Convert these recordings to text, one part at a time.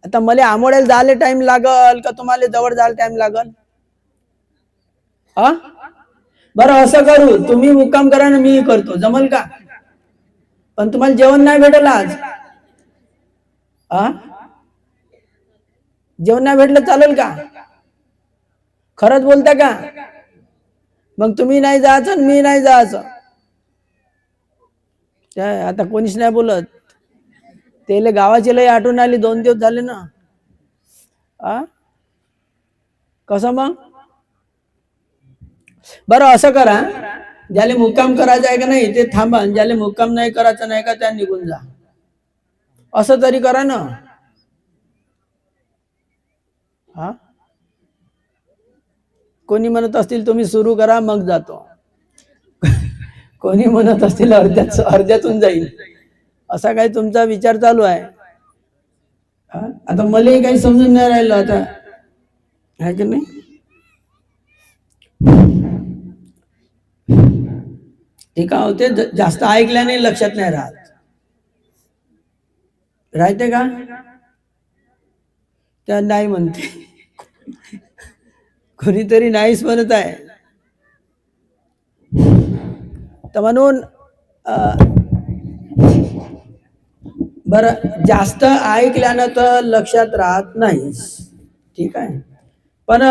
आता मला आंबोड्याला जायला टाइम लागल का तुम्हाला जवळ जायला टाइम लागल? हा, बरं असं करू, तुम्ही मुक्काम करा ना मी करतो, जमल का? पण तुम्हाला जेवण नाही भेटल आज. हा, जेवण नाही भेटलं चालेल का? खरंच बोलता का? मग तुम्ही नाही जायचं आणि मी नाही जायचं. आता कोणीच नाही बोलत. त्याला गावाची लय आठवण आली, 2 दिवस झाले ना. आ, कसं मग? बरं असं करा, ज्याला मुक्काम करायचा आहे का नाही ते थांबा, ज्याला मुक्काम नाही करायचा नाही का त्या निघून जा, असं तरी करा ना. हा, कोणी म्हणत असतील तुम्ही सुरू करा मग जातो, कोणी म्हणत असतील अर्ध्यातून जाईल, असा काही तुमचा विचार चालू आहे. आता मला काही समजून नाही राहिलं आता, आहे की नाही? ते काय होते, जास्त ऐकल्याने लक्षात नाही राहते का? त्या नाही म्हणते, कोणीतरी नाहीच म्हणत आहे. तर म्हणून बरं, जास्त ऐकल्यानं तर लक्षात राहत नाही, ठीक आहे, पण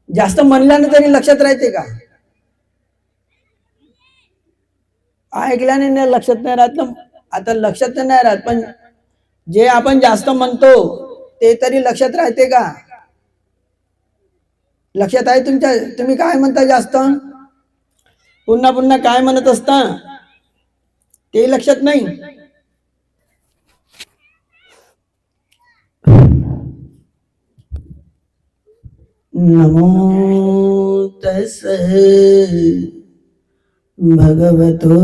जास्त म्हणल्यानं तरी लक्षात राहते का? ऐकल्याने लक्षात नाही राहत ना. आता लक्षात नाही राहत, पण जे आपण जास्त म्हणतो ते तरी लक्षात राहते का? लक्षात आहे तुमच्या? तुम्ही काय म्हणता जास्त, पुन्हा पुन्हा काय म्हणत असता ते लक्षात नाही. नमो तस्सै भगवतो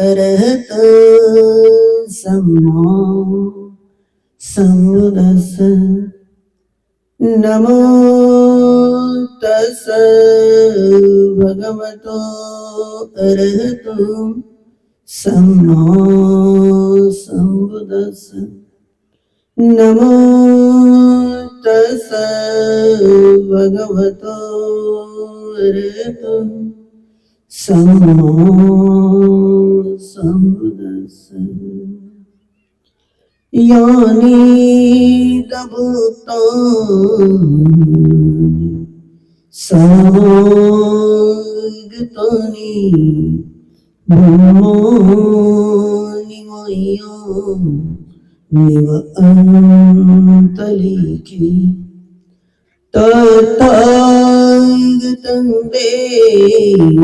अरहतो सम्मा सम्बुद्दस्स. नमो तस्सै भगवतो अरहतो सम्मा सम्बुद्दस्स. नमो तस्सै भगवतो अरहतो सम्मा सम्बुद्दस्स. यानि भूतानि समागतानि ब्रह्माणि मह्यं निवन्तलीके. तथागतं देव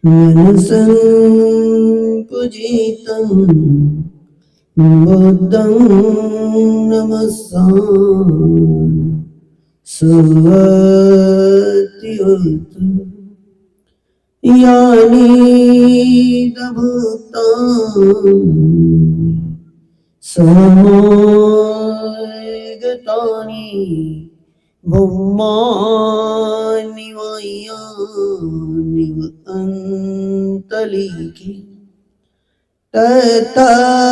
मनसं पूजितं बुद्धं नमस्सामि सुव्रतिहोतु. यानि भूतानि समागतानि ब्रह्माणि मह्यं निवन्तलीके. तथागतं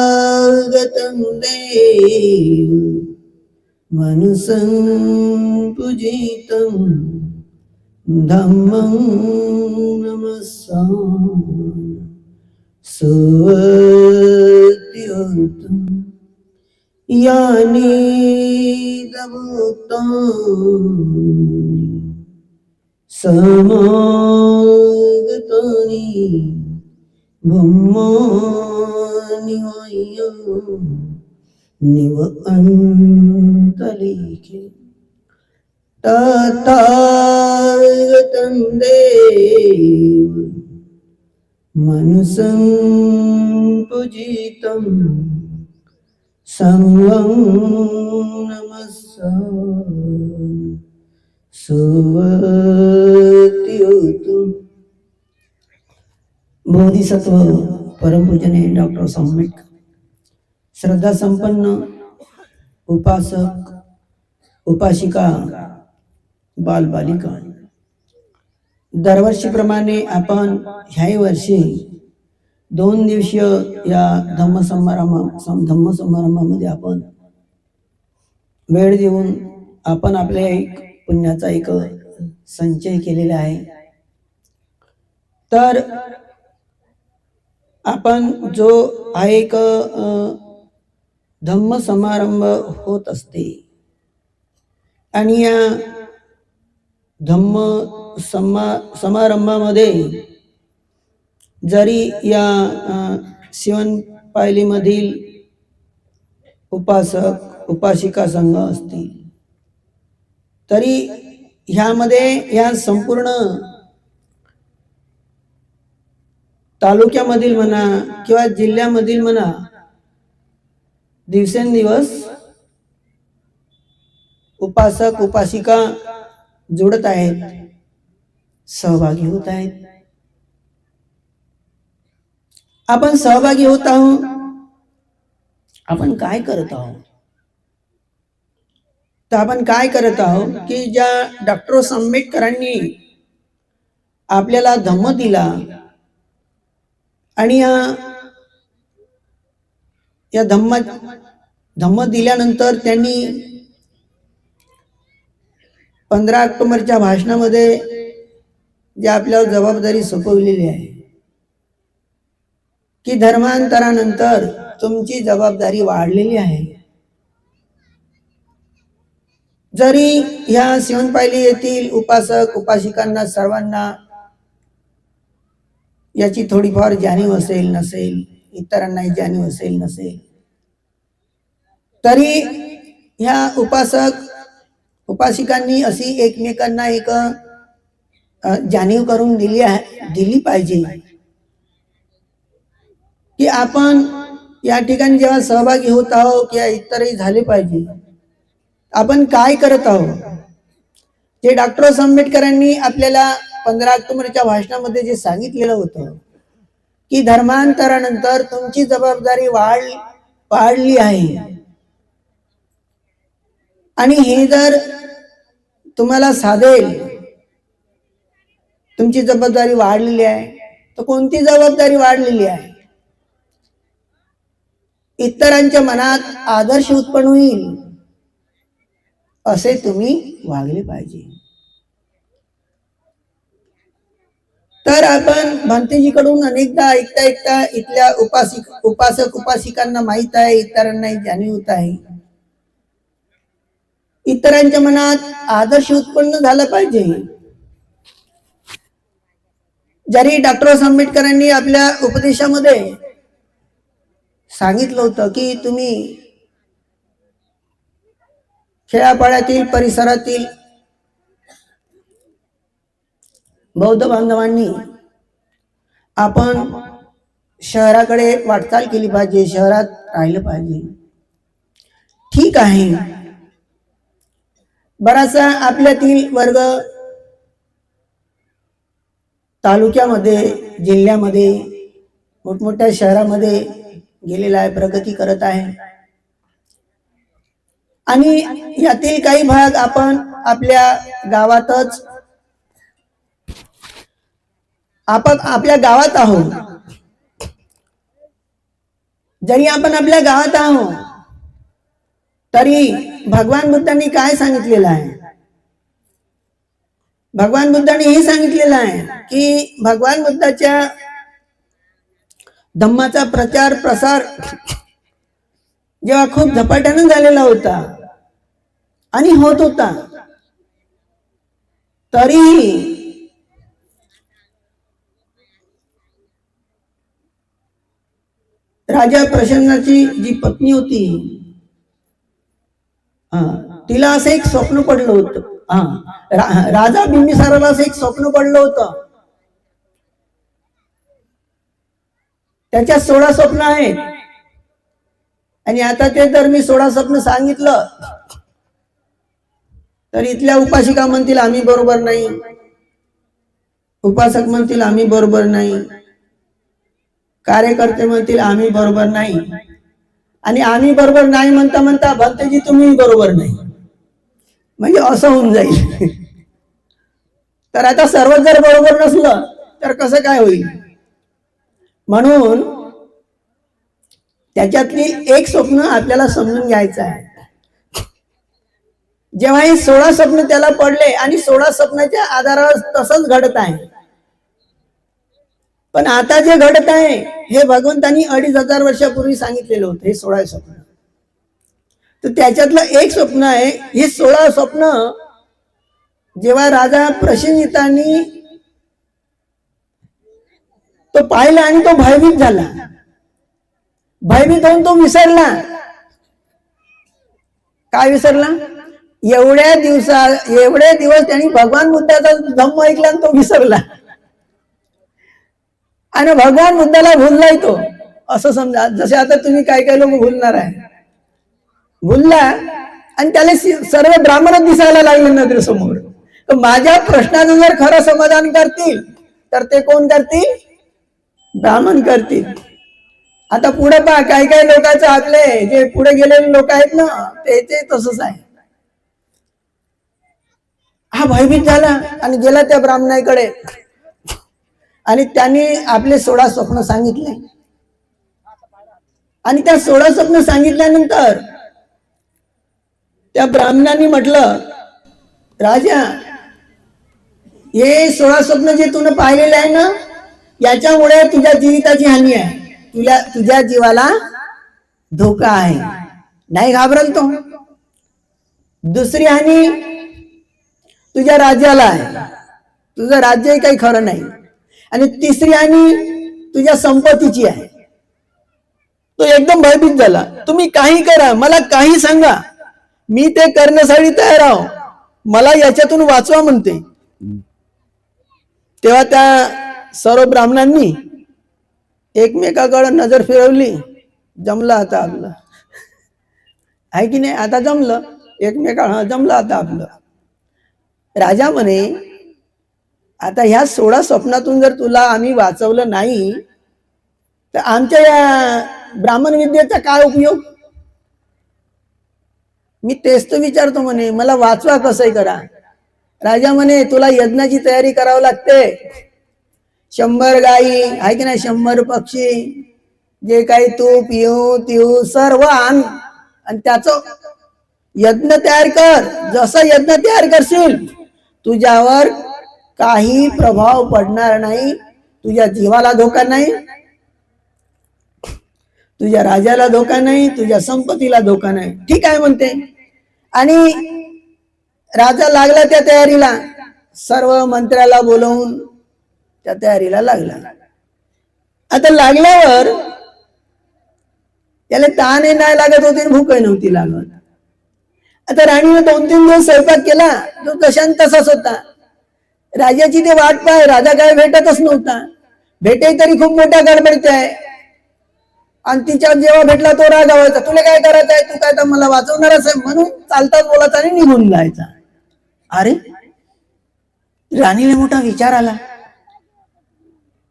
देव मनसं पूजितं धम्मं नमस्सामि सुव्रतिहोतु. यानि भूतानि समागतानि ब्रह्माणि मह्यं निवन्तलीके. तथागतं देव मनसं पूजितं संघं नमस्सामि सुव्रतिहोतु. बोधिसत्व परमपूजनीय डॉक्टर आंबेडकर, श्रद्धा संपन्न उपासक उपासिका बालबालिका, दरवर्षीप्रमाणे आपण ह्याही वर्षी 2 दिवसीय या धम्मसमारंभामध्ये आपण वेळ देऊन आपण आपल्या एक पुण्याचा एक संचय केलेला आहे. तर आपण जो हा एक धम्म समारंभ होत असते आणि या धम्म समारंभामध्ये जरी या शिवणपायलीमधील उपासक उपासिका संघ असतील तरी ह्यामध्ये या संपूर्ण तालुक्यामधील म्हणा किंवा जिल्ह्यामधील म्हणा दिवसेंदिवस उपासक उपासिका जोडत आहेत, सहभागी होत आहेत. आपण सहभागी होत आहोत. आपण काय करत आहोत? तर आपण काय करत आहोत की ज्या डॉक्टर आंबेडकरांनी आपल्याला धम्म दिला आणि या धम्म दिल्यानंतर त्यांनी 15 ऑक्टोबरच्या भाषणामध्ये जे आपल्याला जबाबदारी सोपवलेली आहे की धर्मांतरानंतर तुमची जबाबदारी वाढलेली आहे. जरी ह्या शिवणपायली येथील उपासक उपासिकांना सर्वांना याची थोडीफार जाणीव असेल नसेल, इतरांनाही जाणीव असेल नसेल, तरी ह्या उपासक उपासिकांनी अशी एकमेकांना एक जाणीव करून दिली पाहिजे की आपण या ठिकाणी जेव्हा सहभागी होत आहोत किंवा इतरही झाले पाहिजे, आपण काय करत आहोत. जे डॉक्टर आंबेडकरांनी आपल्याला 15 ऑक्टोबरच्या भाषणामध्ये जे सांगितलेलं होतं की धर्मांतरानंतर तुमची जबाबदारी वाढली आहे आणि हे जर तुम्हाला साधेल, तुमची जबाबदारी वाढलेली आहे, तर कोणती जबाबदारी वाढलेली आहे? इतरांच्या मनात आदर्श उत्पन्न होईल असे तुम्ही वागले पाहिजे. तर आपण भंतेजीकडून अनेकदा ऐकता इथल्या उपासक उपासिकांना माहित आहे, इतरांनाही जाणीव होत आहे. इतरांच्या मनात आदर्श उत्पन्न झाला पाहिजे. जरी डॉक्टर आंबेडकरांनी आपल्या उपदेशामध्ये सांगितलं होतं की तुम्ही खेड्यापाड्यातील परिसरातील बौद्ध बांधवांनी आपण शहराकडे वाटचाल केली पाहिजे, शहरात राहिलं पाहिजे. ठीक आहे, बराचसा आपल्यातील वर्ग तालुक्यामध्ये जिल्ह्यामध्ये मोठमोठ्या शहरामध्ये गेलेला आहे, प्रगती करत आहे. आणि यातील काही भाग आपण आपल्या गावातच आपल्या गावात आहोत. जरी आपण आपल्या गावात आहोत तरी भगवान बुद्धांनी काय सांगितलेलं आहे? भगवान बुद्धांनी हे सांगितलेलं आहे की भगवान बुद्धाच्या धम्माचा प्रचार प्रसार जेव्हा खूप झपाट्यानं झालेला होता आणि होत होता, तरीही राजा प्रसन्नाची जी पत्नी होती, तिला असं एक स्वप्न पडलं होतं. राजा बिंबिसाराला असं एक स्वप्न पडलं होतं. त्याच्या 16 स्वप्न आहेत आणि आता ते जर मी 16 स्वप्न सांगितलं तर इथल्या उपासिका म्हणतील आम्ही बरोबर नाही, उपासक म्हणतील आम्ही बरोबर नाही, कार्यकर्ते म्हणतील आम्ही बरोबर नाही, आणि आम्ही बरोबर नाही म्हणता म्हणता भंतेजी तुम्ही बरोबर नाही, म्हणजे असं होऊन जाईल. तर आता सर्व जर बरोबर नसलं तर कसं काय होईल? म्हणून त्याच्यातली एक स्वप्न आपल्याला समजून घ्यायचं आहे. जेव्हा हे 16 स्वप्न त्याला पडले आणि 16 स्वप्नाच्या आधारावर तसंच घडत आहे. पण आता जे घडत आहे हे भगवंतांनी 2500 वर्षापूर्वी सांगितलेलं होतं. हे 16 स्वप्न, तर त्याच्यातलं एक स्वप्न आहे. हे 16 स्वप्न जेव्हा राजा प्रसेनजितांनी तो पाहिला आणि तो भयभीत झाला. भयभीत होऊन तो विसरला. काय विसरला? एवढे दिवस त्यांनी भगवान बुद्धाचा धम्म ऐकला आणि तो विसरला. आणि भगवान बुद्धाला भुललाय तो, असं समजा. जसे आता तुम्ही काही लोक भुलणार आहे, भुलला आणि त्याला सर्व ब्राह्मणच दिसायला लागले नजरेसमोर. तर माझ्या प्रश्नाचं जर खरं समाधान करतील तर ते कोण करतील? ब्राह्मण करतील. आता पुढे पहा, काही लोकांचं, आपले जे पुढे गेलेले लोक आहेत ना, ते तसंच आहे. हा भयभीत झाला आणि गेला त्या ब्राह्मणाकडे आणि त्यांनी आपले 16 स्वप्न सांगितले. आणि त्या 16 स्वप्न सांगितल्यानंतर त्या ब्राह्मणांनी म्हटलं, राजा, हे 16 स्वप्न जे तुने पाहिलेले आहे ना, याच्यामुळे तुझ्या जीविताची हानी आहे. तुझ्या जीवाला धोका आहे. नाही घाबरल तो. दुसरी हानी तुझ्या राज्याला आहे. तुझं राज्यही काही खरं नाही. आणि तिसरी हानी तुझ्या संपत्तीची आहे. तो एकदम भयभीत झाला. तुम्ही काही करा, मला काही सांगा, मी ते करण्यासाठी तयार आहो, मला याच्यातून वाचवा म्हणते. तेव्हा त्या सर्व ब्राह्मणांनी एकमेकाकडे नजर फिरवली. जमलं आता आपलं, आहे की नाही? आता जमलं एकमेकाला, जमलं आता आपलं. राजा म्हणे, आता ह्या 16 स्वप्नातून जर तुला आम्ही वाचवलं नाही तर आमच्या या ब्राह्मण विद्येचा काय उपयोग? मी तेच तर विचारतो म्हणे, मला वाचवा कसंही करा. राजा म्हणे, तुला यज्ञाची तयारी करावी लागते. 100 गाई आहे की नाही, 100 पक्षी, जे काही तूप येऊ सर्व आण आणि त्याचं यज्ञ तयार कर. जसं यज्ञ तयार करशील तुझ्यावर काही प्रभाव पडणार नाही. तुझ्या जीवाला धोका नाही, तुझ्या राजाला धोका नाही, तुझ्या संपत्तीला धोका नाही. ठीक आहे म्हणते. आणि राजा लागला त्या तयारीला. सर्व मंत्र्याला बोलवून त्या तयारीला लागला. आता लागल्यावर त्याला ताणही नाही लागत होती, भूकही नव्हती लागत. आता राणीने 2-3 दिवस स्वयंपाक केला, तो तशान तसाच होता. राजाची ते वाट पाय, राजा काय भेटतच नव्हता. भेटे तरी खूप मोठ्या गडबडीत आहे. आणि तिच्या जेव्हा भेटला तो रागावायचा, तुला काय करायचं आहे, तू काय तर मला वाचवणारच आहे म्हणून चालताच बोलायचा आणि निघून जायचा. अरे, राणीला मोठा विचार आला,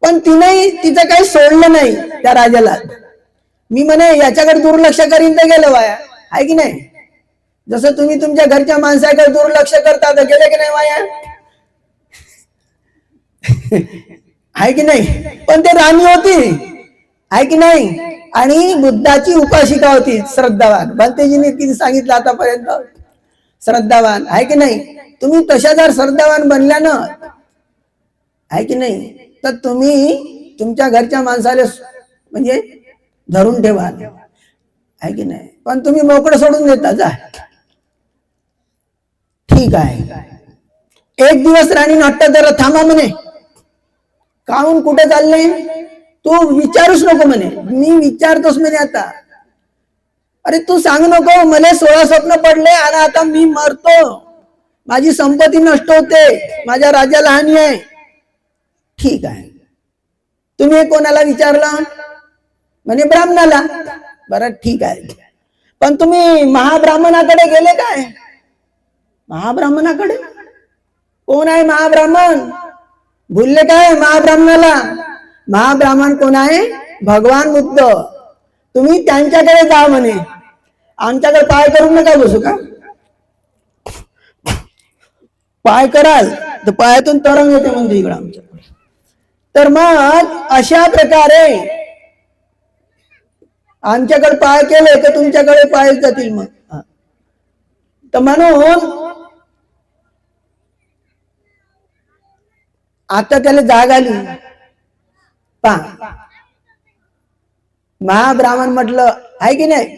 पण तिने तिचं काही सोडलं नाही त्या राजाला. मी म्हणे याच्याकडे दुर्लक्ष करीन तर गेलं वाया, आहे की नाही? जसं तुम्ही तुमच्या घरच्या माणसाकडे दुर्लक्ष करता तर गेले की नाही वाया, आहे की नाही? पण ते राणी होती, आहे की नाही? आणि बुद्धाची उपासिका होती, श्रद्धावान. भंतेजीने किती सांगितलं आतापर्यंत, श्रद्धावान, आहे की नाही? तुम्ही तशा जर श्रद्धावान बनल्या ना, आहे की नाही, तर तुम्ही तुमच्या घरच्या माणसाला म्हणजे धरून ठेवा, आहे की नाही? पण तुम्ही मोकळं सोडून देता जा. ठीक आहे. एक दिवस राणी हट्ट जरा थांबा म्हणे. काहून, कुठे चालले? तू विचारूच नको म्हणे. मी विचारतोस म्हणे आता. अरे तू सांग नको, मला 16 स्वप्न पडले आणि आता मी मरतो, माझी संपत्ती नष्ट होते, माझ्या राज्याला हानी आहे. ठीक आहे. तुम्ही कोणाला विचारला? म्हणे ब्राह्मणाला. बरं ठीक आहे. पण तुम्ही महाब्राह्मणाकडे गेले काय? महाब्राह्मणाकडे? कोण आहे महाब्राह्मण? भुलले काय महाब्राह्मणाला? महाब्राह्मण कोण आहे? भगवान बुद्ध. तुम्ही त्यांच्याकडे जा म्हणे. आमच्याकडे पाय करून नका बसू का? पाय कराल तर पायातून तरंग येते म्हणते इकडं आमच्याकडे. तर मग अशा प्रकारे आमच्याकडे पाय केले तर तुमच्याकडे पाय जातील. मग तर म्हणून आता त्याला जाग आली. महाब्राह्मण म्हटलं आहे की नाही.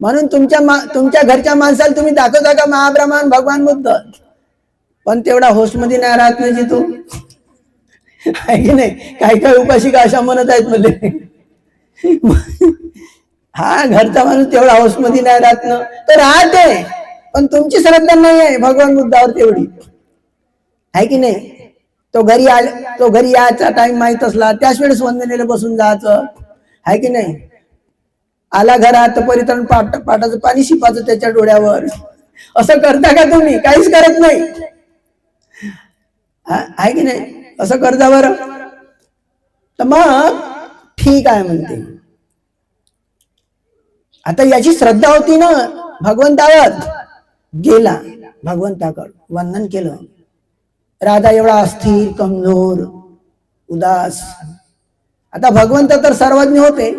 म्हणून तुमच्या घरच्या माणसाला तुम्ही दाखवता का महाब्राह्मण भगवान बुद्ध, पण तेवढा होश मध्ये नाही राहत नाही तू, आहे की नाही. काही काही उपासिका अशा म्हणत आहेत म्हणजे हा घरचा माणूस तेवढा होश मध्ये नाही राहत ना, तर राहते पण तुमची श्रद्धा नाही आहे भगवान बुद्धावर तेवढी, आहे की नाही. तो घरी यायचा टाइम माहित असला त्याच वेळेस वंदनेला बसून जायचं, आहे की नाही. आला घरात परित्राण पाटाचं पाणी शिपाचं त्याच्या डोळ्यावर. असं करता का तुम्ही? काहीच करत नाही, आहे की नाही. असं करता बरं. तर मग ठीक आहे म्हणते. आता याची श्रद्धा होती ना भगवंतावर, गेला भगवंताकडे वंदन केलं. राजा एवढा अस्थिर, कमजोर, उदास. आता भगवंत तर सर्वज्ञ होते.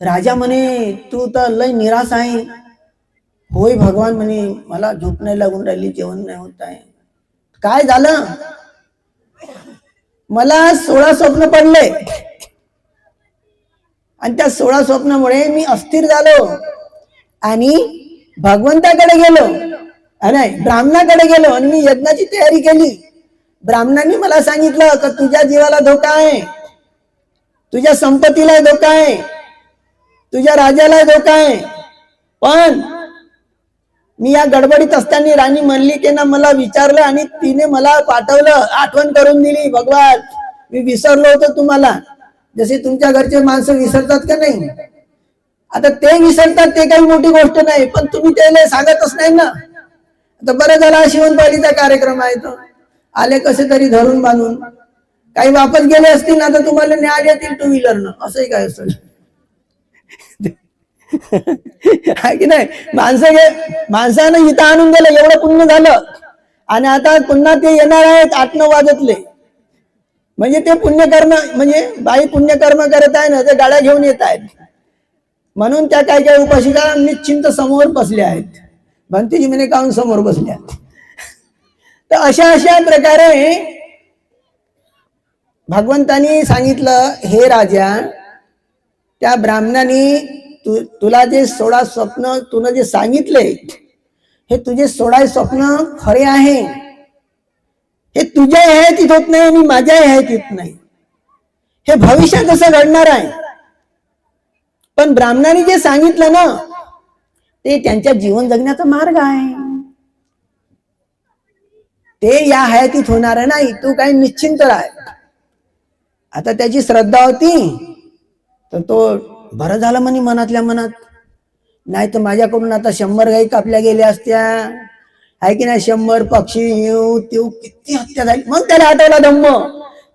राजा म्हणे तू तर लय निराश आहे. होय भगवान म्हणे मला झोप नाही लागून राहिली, जेवण नाही होत आहे. काय झालं? मला 16 स्वप्न पडले आणि त्या 16 स्वप्नामुळे मी अस्थिर झालो आणि भगवंताकडे गेलो, नाही ब्राह्मणाकडे गेलो आणि मी यज्ञाची तयारी केली. ब्राह्मणांनी मला सांगितलं की तुझ्या जीवाला धोका आहे, तुझ्या संपत्तीला धोका आहे, तुझ्या राजाला धोका आहे. पण मी या गडबडीत असताना राणी मल्लिकेनं मला विचारलं आणि तिने मला पाठवलं, आठवण करून दिली. भगवान मी विसरलो होतो तुम्हाला, जसे तुमच्या घरचे माणसं विसरतात का नाही. आता ते विसरतात ते काही मोठी गोष्ट नाही, पण तुम्ही त्याला सांगतच नाही ना. आता बरं झाला शिवणपाळीचा कार्यक्रम आहे, तो आले कसे तरी धरून बांधून. काही वापस गेले असतील ना तर तुम्हाला न्याय येतील टू व्हीलरनं, असंही काय असतं आहे की नाही. माणसानं इथं आणून दिलं, एवढं पुण्य झालं आणि आता पुन्हा ते येणार आहेत 8-9 वाजतले. म्हणजे ते पुण्यकर्म, म्हणजे बाई पुण्यकर्म करत आहे ना, ते गाड्या घेऊन येत आहेत. म्हणून त्या काही काही उपासिका निश्चिंत समोर बसल्या आहेत. भंतीजी म्हणे काहून समोर बसल्या. तर अशा प्रकारे भगवंतानी सांगितलं, हे राजा त्या ब्राह्मणाने तुला जे 16 स्वप्न तुला जे सांगितले, हे तुझे 16 स्वप्न खरे आहे. हे तुझ्या हयातीत होत नाही आणि माझ्या हयातीत नाही. हे भविष्यात असं घडणार आहे. पण ब्राह्मणाने जे सांगितलं ना ते त्यांच्या जीवन जगण्याचा मार्ग आहे. ते या हयातीत होणार नाही. तू काही निश्चिंत राह. आता त्याची श्रद्धा होती तर तो बरं झालं म्हणे मनातल्या मनात. नाही तर माझ्याकडून आता 100 गायी कापल्या गेल्या असत्या, आहे की नाही. 100 पक्षी येऊ तेऊ किती हत्या झाली. मग त्याला आठवला धम्म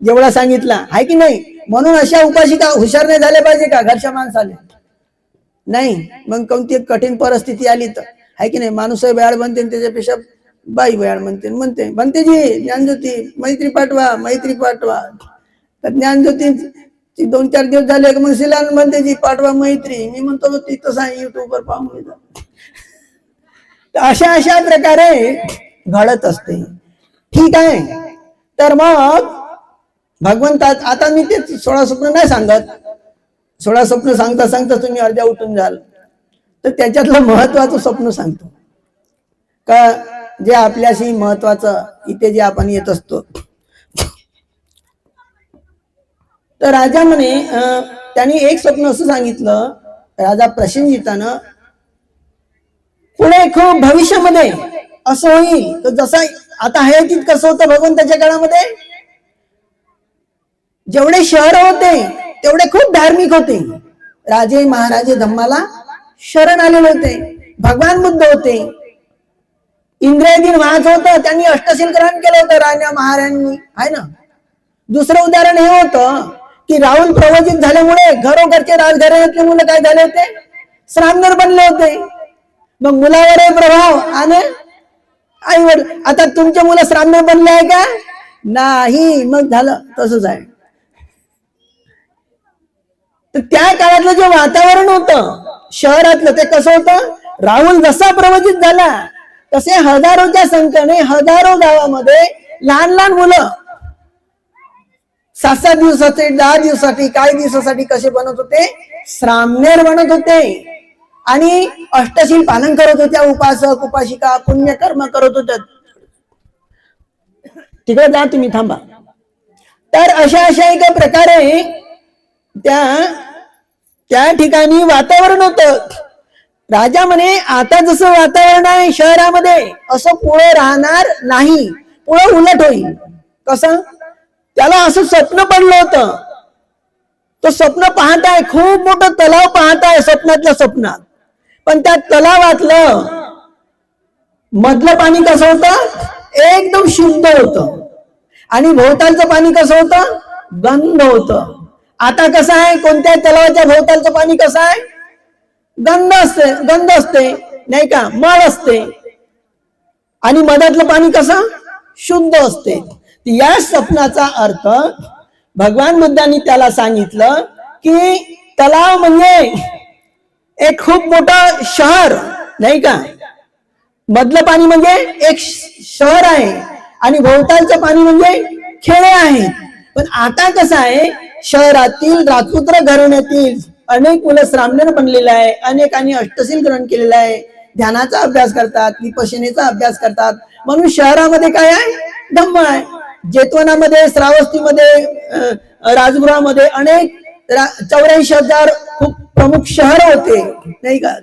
जेवढा सांगितला, आहे की नाही. म्हणून अशा उपासिका हुशार नाही झाल्या पाहिजे का घरच्या माणसाले, नाही. मग कोणती कठीण परिस्थिती आली तर, आहे की नाही. माणूस बयाड बनते त्याच्यापेक्षा बाई बयाड म्हणते जी ज्ञानज्योती मैत्री पाठवा, मैत्री पाठवा. तर ज्ञानज्योती 2-4 दिवस झाले मग शिलान म्हणते जी पाठवा मैत्री. मी म्हणतो तिथं सांग युट्यूबवर पाहून. अशा प्रकारे घडत असते. ठीक आहे. तर मग भगवंतात आता मी ते 16 स्वप्न नाही सांगत. 16 स्वप्न सांगता सांगता तुम्ही अर्ध्या उठून जाल. तर त्याच्यातलं महत्वाचं स्वप्न सांगतो का, जे आपल्याशी महत्वाचं इथे जे आपण येत असतो. तर राजा म्हणे त्यांनी एक स्वप्न असं सांगितलं, राजा प्रसेनजितानं, पुढे खूप भविष्यामध्ये असं होईल तर जसं आता हयातीत कसं होतं भगवंताच्या काळामध्ये, जेवढे शहर होते तेवढे खूप धार्मिक होते. राजे महाराजे धम्माला शरण आलेले होते. भगवान बुद्ध होते. इंद्रियाधीन व्हायचं होतं, त्यांनी अष्टशील ग्रहण केलं होतं राण्या महाराजांनी, आहे ना. दुसरं उदाहरण हे होतं की राहुल प्रवचित झाल्यामुळे घरोघरचे राजघराण्यातले मुलं काय झाले होते, श्रामणर बनले होते. मग मुलावर प्रभाव आणि आईवर. आता तुमचे मुलं श्रामणर बनले आहे का? नाही, मग झालं तसंच आहे. तर त्या काळातलं जे वातावरण होतं शहरातलं ते कसं होतं, राहुल जसा प्रवचित झाला तसे हजारोच्या संख्येने हजारो गावामध्ये लहान लहान मुलं 7-7 दिवसाचे, 10 दिवसासाठी, काही दिवसासाठी कसे बनत होते, श्रामणेर बनत होते आणि अष्टशील पालन करत होत्या. उपासक उपासिका पुण्यकर्म करत होत्या. तिकडे जा तुम्ही, थांबा. तर अशा एका प्रकारे त्या ठिकाणी वातावरण होतं. राजा म्हणे आता जसं वातावरण आहे शहरामध्ये असं पुढे राहणार नाही, पुढे उलट होईल. कसं, त्याला असं स्वप्न पडलं होतं. तो स्वप्न पाहताय, खूप मोठं तलाव पाहताय स्वप्नातल्या स्वप्नात. पण त्या तलावातलं मधलं पाणी कसं होतं, एकदम शुद्ध होतं आणि भोवतालचं पाणी कसं होतं, गंध होतं. आता कसं आहे, कोणत्याही तलावाच्या भोवतालचं पाणी कसं आहे, गंध असते नाही का, मळ असते. आणि मधातलं पाणी कसं शुद्ध असते. या स्वप्नाचा अर्थ भगवान बुद्धांनी त्याला सांगितलं की तलाव म्हणजे एक खूप मोठं शहर नाही का, मधलं पाणी म्हणजे एक शहर आहे आणि भोवतालचं पाणी म्हणजे खेडे आहेत. पण आता कसं आहे, शहरातील राजपुत्र घराण्यातील अनेक मुलं श्रामणेर बनलेले आहे, अनेकांनी अष्टशील ग्रहण केलेला आहे, ध्यानाचा अभ्यास करतात, विपश्यनेचा अभ्यास करतात. म्हणून शहरामध्ये काय आहे, धम्म आहे. जेतवनामध्ये, श्रावस्तीमध्ये, राजगृहामध्ये अनेक 84,000 खूप प्रमुख शहर होते नाही का,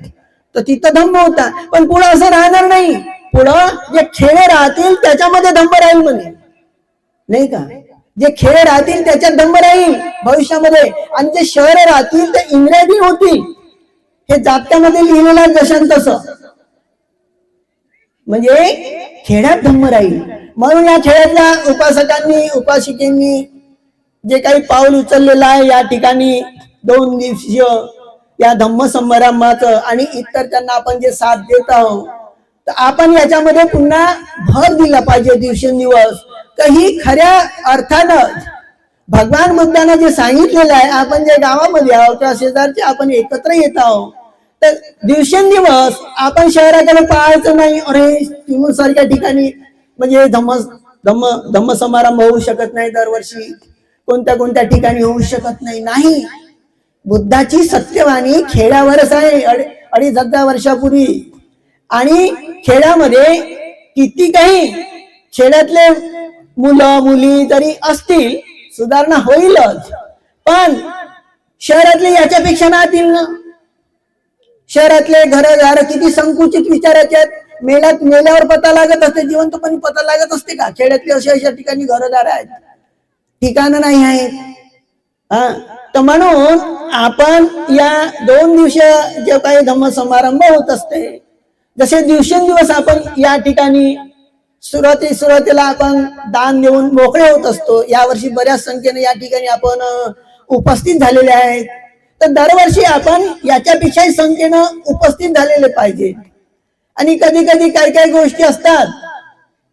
तर तिथं धम्म होता. पण पुढं असं राहणार नाही, पुढं जे खेडे राहतील त्याच्यामध्ये धम्म राहील म्हणे नाही का. जे खेडे राहतील त्याच्यात धम्म राहील भविष्यामध्ये, आणि जे शहर राहतील ते इंग्रजी होतील. हे जात्यामध्ये लिहिलेलं जशान तसं, म्हणजे खेड्यात धम्म राहील. म्हणून या खेड्यातल्या उपासकांनी उपासिकेंनी जे काही पाऊल उचललेलं आहे या ठिकाणी 2 दिवसीय या धम्म समारंभाचं, आणि इतर त्यांना आपण जे साथ देत आहोत, तर आपण याच्यामध्ये पुन्हा भर दिला पाहिजे दिवसेंदिवस. काही खऱ्या अर्थानं भगवान बुद्धांना जे सांगितलेलं आहे, आपण जे गावामध्ये आहोत किंवा शेजारचे आपण एकत्र येत आहोत, तर दिवसेंदिवस आपण शहराकडे पाहायचं नाही. अरे सारख्या ठिकाणी म्हणजे धम्म समारंभ होऊ शकत नाही दरवर्षी, कोणत्या ठिकाणी होऊ शकत नाही. बुद्धाची सत्यवाणी खेड्यावरच आहे 2,500 वर्षापूर्वी. आणि खेड्यामध्ये किती काही खेड्यातले मुलं मुली जरी असतील सुधारणा होईलच, पण शहरातले याच्यापेक्षा नातील ना. शहरातले घर किती संकुचित विचाराचे आहेत. मेल्यावर पता लागत असते, जिवंतपणी पता लागत असते का. खेड्यातले अशा ठिकाणी घरदार आहेत, ठिकाणं नाही आहेत. तर म्हणून आपण या 2 दिवशी जे काही धम्म समारंभ होत असते, जसे दिवसेंदिवस आपण या ठिकाणी सुरुवातीला आपण दान देऊन मोकळे होत असतो. यावर्षी बऱ्याच संख्येने या ठिकाणी आपण उपस्थित झालेले आहेत. तर दरवर्षी आपण याच्यापेक्षाही संख्येनं उपस्थित झालेले पाहिजे. आणि कधी काही गोष्टी असतात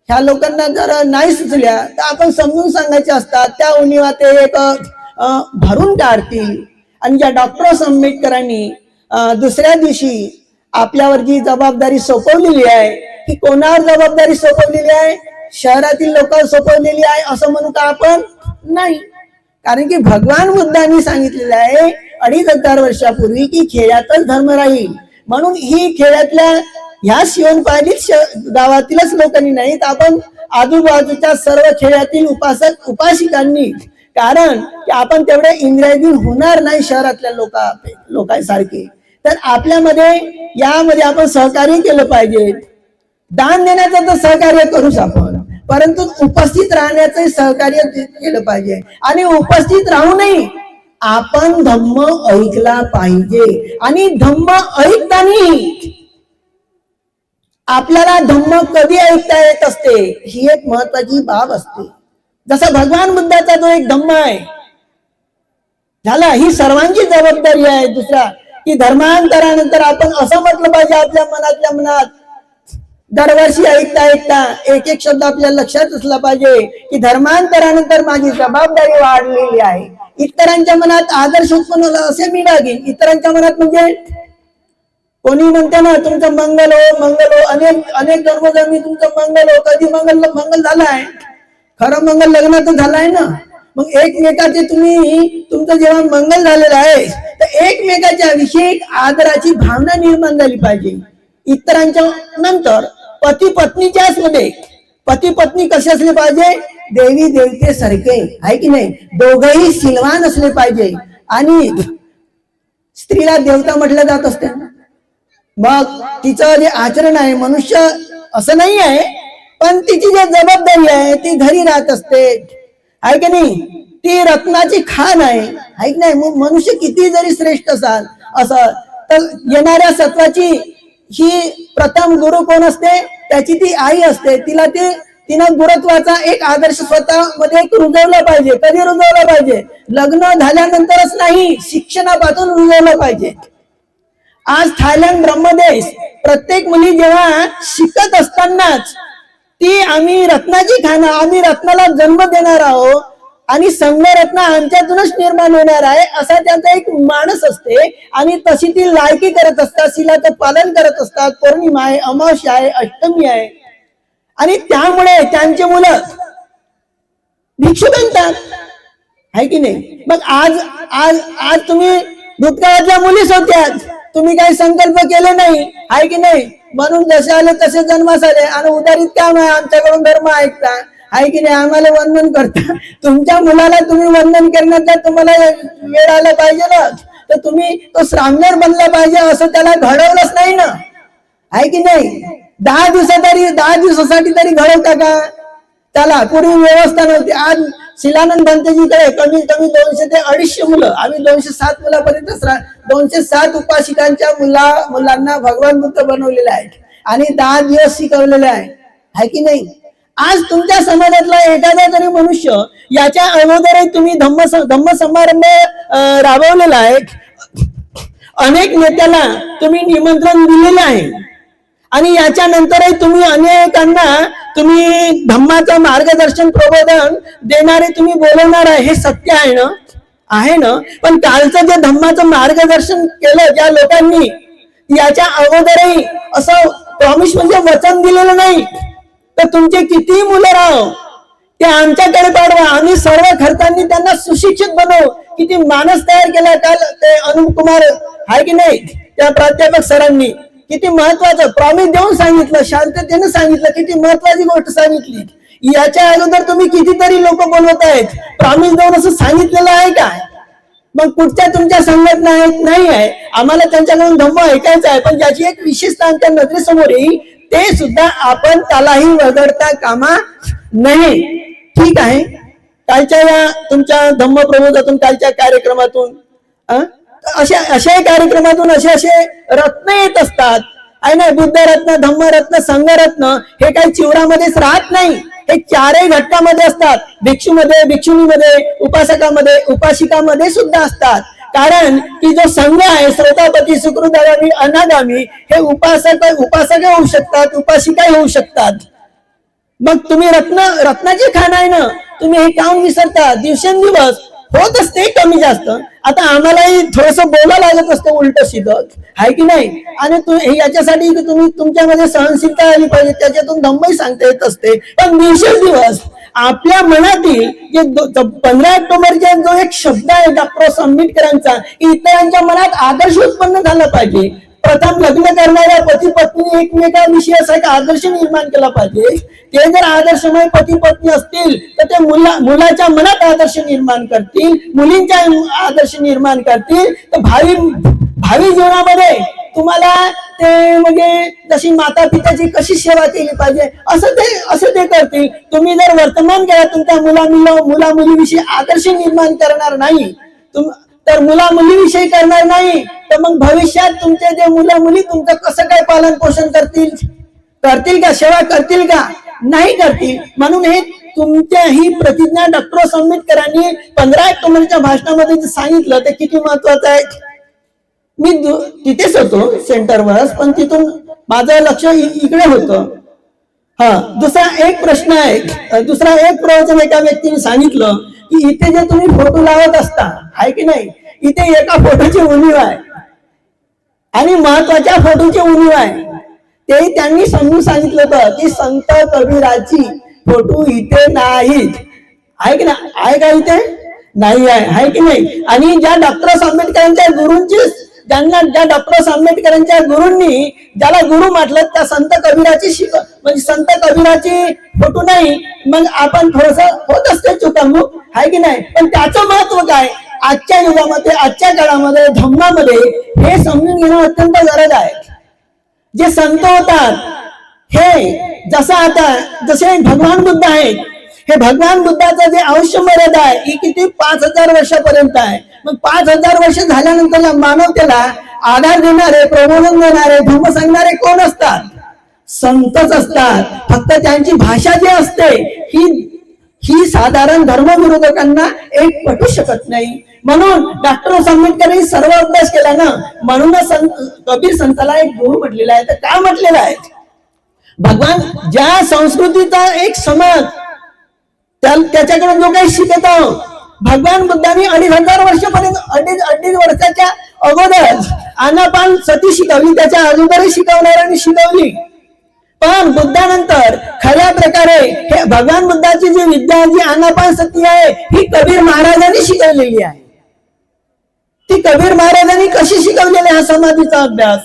ह्या लोकांना जर नाही सुचल्या तर आपण समजून सांगायचे असतात. त्या उणिवा ते एक भरून काढतील. आणि ज्या डॉक्टर आंबेडकरांनी दुसऱ्या दिवशी आपल्यावर जी जबाबदारी सोपवलेली आहे, की कोणावर जबाबदारी सोपवलेली आहे, शहरातील लोकांवर सोपवलेली आहे असं म्हणू का आपण नाही. कारण की भगवान बुद्धांनी सांगितलेलं आहे 2,500 वर्षापूर्वी की खेड्यातच धर्म राहील. म्हणून ही खेड्यातल्या ह्या शिवणपायलीच गावातीलच लोकांनी नाही, तर आपण आजूबाजूच्या सर्व खेड्यातील उपासक उपासिकांनी, कारण की आपण तेवढे इंग्रजी होणार नाही शहरातल्या लोकांसारखे. तर यामध्ये आपण सहकार्य केलं पाहिजे. दान देण्याचं तर सहकार्य करूच आपण, परंतु उपस्थित राहण्याचं सहकार्य केलं पाहिजे. आणि उपस्थित राहूनही आपण धम्म ऐकला पाहिजे. आणि धम्म ऐकताना आपल्याला धम्म कधी ऐकता येत असते ही एक महत्वाची बाब असते. जसा भगवान बुद्धाचा जो एक धम्म आहे झाला, ही सर्वांची जबाबदारी आहे. दुसरा की धर्मांतरानंतर आपण असं म्हटलं पाहिजे आपल्या मनातल्या मनात दरवर्षी ऐकता ऐकता एक एक शब्द आपल्या लक्षात असला पाहिजे की धर्मांतरानंतर माझी जबाबदारी वाढलेली आहे. इतरांच्या मनात आदर्श उत्पन्न झाला असे मी वागेन. इतरांच्या मनात म्हणजे कोणी म्हणते ना तुमचं मंगल हो, अनेक अनेक जन्मोजन्मी तुमचं मंगल हो. कधी मंगल झालाय? खरं मंगल लग्नात झालाय ना. मग एकमेकाचे तुमचं जेव्हा मंगल झालेलं आहे तर एकमेकाच्या विषयी आदराची भावना निर्माण झाली पाहिजे. इतरांच्या नंतर पती पत्नीच्याच मध्ये पती पत्नी कसे असले पाहिजे? देवी देवते सारखे आहे की नाही? दोघही शीलवान असले पाहिजे. आणि स्त्रीला देवता म्हटलं जात असते. मग तिचं जे आचरण आहे मनुष्य असं नाही आहे, पण तिची जी जबाबदारी आहे ती घरी राहत असते आहे की नाही? ती रत्नाची खाण आहे की नाही? मनुष्य किती जरी श्रेष्ठ असाल असं तर येणाऱ्या सत्वाची ही प्रथम गुरु कोण असते? त्याची ती आई असते. तिनं गुरुत्वाचा एक आदर्श स्वतः मध्ये रुजवला पाहिजे. कधी रुजवला पाहिजे? लग्न झाल्यानंतरच नाही, शिक्षणापासून रुजवलं पाहिजे. आज थायलंड ब्रह्मदेश प्रत्येक मुली जेव्हा शिकत असतानाच ती आम्ही रत्नाची खाणं, आम्ही रत्नाला जन्म देणार आहोत आणि संघरत्न आमच्यातूनच निर्माण होणार आहे असा त्यांचा एक मानस असते. आणि तशी ती लायकी करत असतात, शिलाचं पालन करत असतात. पौर्णिमा आहे, अमावस्या आहे, अष्टमी आहे आणि त्यामुळे त्यांची मुलं भिक्षू बनतात आहे की नाही? मग आज आज आज तुम्ही भूतकाळातल्या मुलीच होत्या, तुम्ही काही संकल्प केले नाही आहे की नाही? म्हणून जसे आले तसे जन्मास आले आणि उदारीत काम आहे, आमच्याकडून धर्म ऐकता आहे की नाही? आम्हाला वंदन करता. तुमच्या मुलाला तुम्ही वंदन करण्याचा तुम्हाला वेळ आला पाहिजे ना, तर तुम्ही तो श्रामणेर बनला पाहिजे. असं त्याला घडवलंच नाही ना आहे की नाही? 10 दिवसासाठी तरी घडवता का त्याला? पूर्वी व्यवस्था नव्हती. आज शिलानंद भंतेजीकडे कमीत कमी 200 ते 250 मुलं, आम्ही 207 मुलापर्यंत 207 उपासिकांच्या मुलांना भगवान बुद्ध बनवलेले आहेत आणि 10 दिवस शिकवलेले आहे की नाही? आज तुमच्या समाजातला एखादा तरी मनुष्य याच्या अगोदरही तुम्ही धम्म समारंभ राबवलेला आहे. अनेक नेत्याला तुम्ही निमंत्रण दिलेलं आहे आणि याच्यानंतरही तुम्ही अनेकांना तुम्ही धम्माचं मार्गदर्शन प्रबोधन देणारे तुम्ही बोलवणार आहे. हे सत्य आहे ना? पण कालचं जे धम्माचं मार्गदर्शन केलं ज्या लोकांनी, याच्या अगोदरही असं प्रॉमिस म्हणजे वचन दिलेलं नाही. तर तुमचे किती मुलं राहो ते आमच्याकडे पाठवा, आम्ही सर्व खर्चांनी त्यांना सुशिक्षित बनवू. किती माणूस तयार केला काल ते अनुप कुमार आहे की नाही त्या प्राध्यापक सरांनी, किती महत्वाचं प्रॉमिस देऊन सांगितलं, शांततेने सांगितलं, किती महत्वाची गोष्ट सांगितली. याच्या अगोदर तुम्ही कितीतरी लोक बोलवत आहेत, प्रॉमिस देऊन असं सांगितलेलं आहे का? मग कुठच्या तुमच्या संघटना आहेत? नाही आहे. आम्हाला त्यांच्याकडून धम्म ऐकायचं आहे, पण ज्याची एक विशेषता आमच्या नजरेसमोर येईल ते सुद्धा आपण त्यालाही वगळता कामा नये. ठीक आहे. कालच्या या तुमच्या धम्म प्रबोधातून, कालच्या कार्यक्रमातून अशा कार्यक्रमातून असे रत्न येत असतात आहे ना? बुद्ध रत्न, धम्म रत्न, संघ रत्न हे काही चिवरामध्येच राहत नाही. हे चारही घटकामध्ये असतात. भिक्षूमध्ये, भिक्षुणीमध्ये, उपासकामध्ये, उपासिकामध्ये सुद्धा असतात. कारण की जो संघ आहे श्रोतापती, सुकृतागामी, अनागामी, हे उपासक होऊ शकतात, उपासिका होऊ शकतात. मग तुम्ही रत्नाची खाण आहे ना, तुम्ही हे काम विसरता. दिवसेंदिवस होत असते कमी जास्त. आता आम्हालाही थोडस बोलायला लागत असतं उलट सिद्धत आहे की नाही? आणि याच्यासाठी तुम्ही तुमच्यामध्ये सहनशीलता आली पाहिजे, त्याच्यातून धम्मही सांगता येत असते. पण दिवसेंदिवस आपल्या मनातील जे 15 ऑक्टोबरचा जो एक शब्द आहे डॉक्टर आंबेडकरांचा, इतरांच्या मनात आदर्श उत्पन्न झाला पाहिजे. प्रथम लग्न करणाऱ्या पती पत्नी एकमेकांविषयी असा एक आदर्श निर्माण केला पाहिजे. ते जर आदर्शमय पती पत्नी असतील तर ते मुलाच्या मनात आदर्श निर्माण करतील, मुलींच्या आदर्श निर्माण करतील. तर भावी जीवनामध्ये तुम्हाला ते म्हणजे जशी माता पित्याची कशी सेवा केली पाहिजे असं ते करतील. तुम्ही जर वर्तमान काळात तुमच्या मुला मुलीविषयी आदर्श निर्माण करणार नाही, तर मुला मुलीविषयी करणार नाही, तर मग भविष्यात तुमचे जे मुली तुमचं कसं काय पालन पोषण करतील का? सेवा करतील का? नाही करतील. म्हणून हे तुमच्या ही प्रतिज्ञा डॉक्टर आंबेडकरांनी 15 ऑक्टोबरच्या भाषणामध्ये सांगितलं ते किती महत्वाचं आहे. मी तिथेच होतो सेंटरवर, पण तिथून माझं लक्ष इकडे होतं हा, दुसरा एक प्रश्न आहे, दुसरा एक प्रवचन एका व्यक्तीने सांगितलं की इथे जे तुम्ही फोटो लावत असता आहे की नाही, इथे एका फोटोची उणीव आहे आणि महत्वाच्या फोटोची उणीव आहे. ते त्यांनी समजून सांगितलं होतं की संत कबीराची फोटो इथे नाहीत. आहे की नाही, आहे का इथे नाही आहे की नाही. आणि ज्या डॉक्टर आंबेडकरांच्या गुरूंची, ज्या डॉक्टर आंबेडकरांच्या गुरूंनी ज्याला गुरु म्हटलं त्या संत कबीराची म्हणजे संत कबीराची फोटो नाही, मग आपण थोडस होत असते चुकामुक आहे की नाही. पण त्याचं महत्व काय आजच्या युगामध्ये, आजच्या काळामध्ये, धम्मामध्ये हे समजून घेणं अत्यंत गरज आहे. जे संत होतात हे जसं आता जसे भगवान बुद्ध आहेत, हे भगवान बुद्धाचं जे आयुष्य मर्यादा आहे ही किती 5000 वर्षापर्यंत आहे. मग 5000 वर्ष झाल्यानंतर मानवतेला आधार देणारे, प्रबोधन देणारे, धर्म सांगणारे कोण असतात? संतच असतात. फक्त त्यांची भाषा जी असते ही साधारण धर्मविरोधकांना एक पटू शकत नाही. म्हणून डॉक्टर आंबेडकरांनी सर्व अभ्यास केला ना, म्हणूनच कबीर संताला एक गुरु म्हटलेला आहे. तर काय म्हटलेलं आहे? भगवान ज्या संस्कृतीचा एक समाज त्याच्याकडून जो काही शिकत आहोत, भगवान बुद्धांनी 2500 वर्षापर्यंत 2.5 वर्षाच्या अगोदर आनापान सती शिकवली, त्याच्या अगोदरही शिकवणाऱ्यांनी शिकवली. पण बुद्धानंतर खऱ्या प्रकारे हे भगवान बुद्धाची जी विद्या, जी आनापान सती आहे ही कबीर महाराजांनी शिकवलेली आहे. ती कबीर महाराजांनी कशी शिकवलेली हा समाधीचा अभ्यास?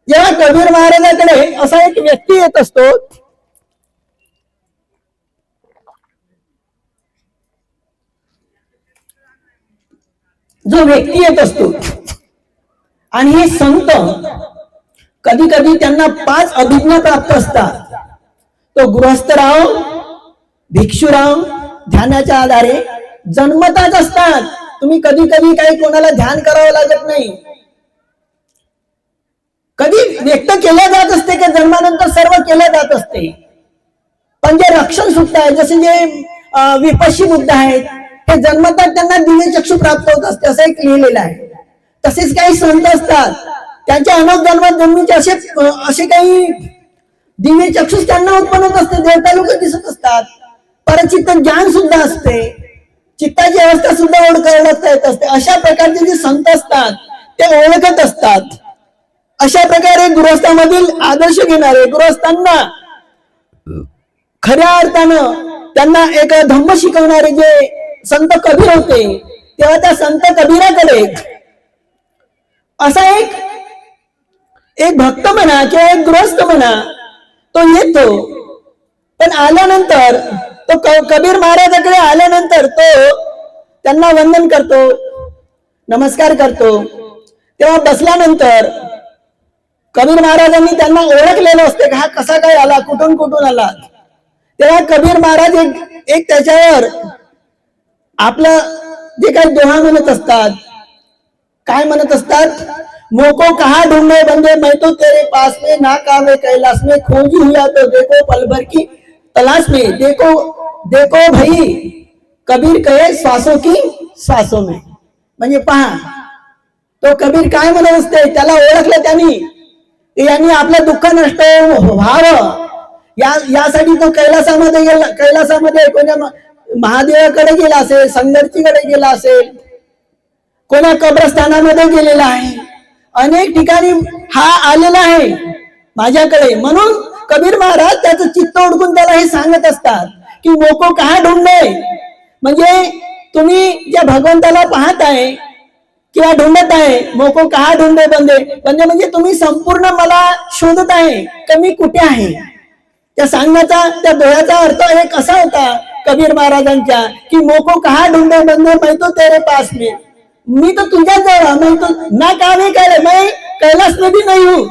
जेव्हा कबीर महाराजांकडे असा एक व्यक्ती येत असतो, जो व्यक्ती येत असतो आणि हे संत कधी कधी त्यांना 5 अभिज्ञा प्राप्त असतात. तो गृहस्थराव, भिक्षुराव ध्यानाच्या आधारे जन्मताच असतात. तुम्ही कधी कधी काही कोणाला ध्यान करावं लागत नाही. कधी व्यक्त केल्या जात असते की जन्मानंतर सर्व केल्या जात असते. पण जे रक्षण सुद्धा आहे, जसे जे विपश्ची बुद्ध आहेत, हे जन्मतात त्यांना दिव्य चक्षु प्राप्त होत असते असं एक लिहिलेलं आहे. तसेच काही संत असतात, त्यांच्या अनेक जन्मोजन्मीचे असे काही दिव्य चक्षुष त्यांना उत्पन्न होत असते, देवता लोक दिसत असतात. परचित्त ज्ञान सुद्धा असते, चित्ताची अवस्था सुद्धा ओळखता येत असते. अशा प्रकारचे जे संत असतात ते ओळखत असतात. अशा प्रकारे गृहस्थामधील आदर्श घेणारे, गृहस्थांना खऱ्या अर्थानं त्यांना एक धम्म शिकवणारे जे संत कबीर होते, तेव्हा त्या संत कबीराकडे असा एक भक्त म्हणा किंवा एक गृहस्थ म्हणा तो येतो. पण आल्यानंतर तो कबीर महाराजाकडे आल्यानंतर तो त्यांना वंदन करतो, नमस्कार करतो. तेव्हा बसल्यानंतर कबीर महाराजांनी त्यांना ओळखलेलं असते की हा कसा काय आला, कुठून कुठून आला. तेव्हा कबीर महाराज एक त्याच्यावर आपलं जे काही दोहा म्हणत असतात, काय म्हणत असतात? मोको कहा ढूंढे बंदे, मैं तो तेरे पास में, ना कावे कैलाश में, खोजी हुआ तो देखो पल भर की तलाश में, देखो देखो भाई कबीर कहे श्वासों की श्वासों में. म्हणजे पहा, तो कबीर काय म्हणत असते, त्याला ओळखलं त्यांनी, यांनी आपलं दुःख नष्ट व्हावं यासाठी तो कैलासामध्ये गेला. कैलासामध्ये कोणत्या महादेवाकडे गेला असेल, संगतीकडे गेला असेल, कोणा कब्रस्थानामध्ये गेलेला आहे, अनेक ठिकाणी हा आलेला आहे माझ्याकडे. म्हणून कबीर महाराज त्याचं चित्त ओळखून त्याला हे सांगत असतात की मोको कहा ढूंढे, म्हणजे तुम्ही ज्या भगवंताला पाहत आहे किंवा ढूंढत आहे, मोको कहा ढूंढे बंदे, म्हणजे तुम्ही संपूर्ण मला शोधत आहे की मी कुठे आहे. त्या सांगण्याचा, त्या दोह्याचा अर्थ एक असा होता कबीर महाराजांच्या की मोको कहा ढूंढे बंदे, मैं तो तेरे पास में, मी तो तुझ्या जवळ, मैं तो ना कावे करे, मैं कैलाश में भी नहीं हूँ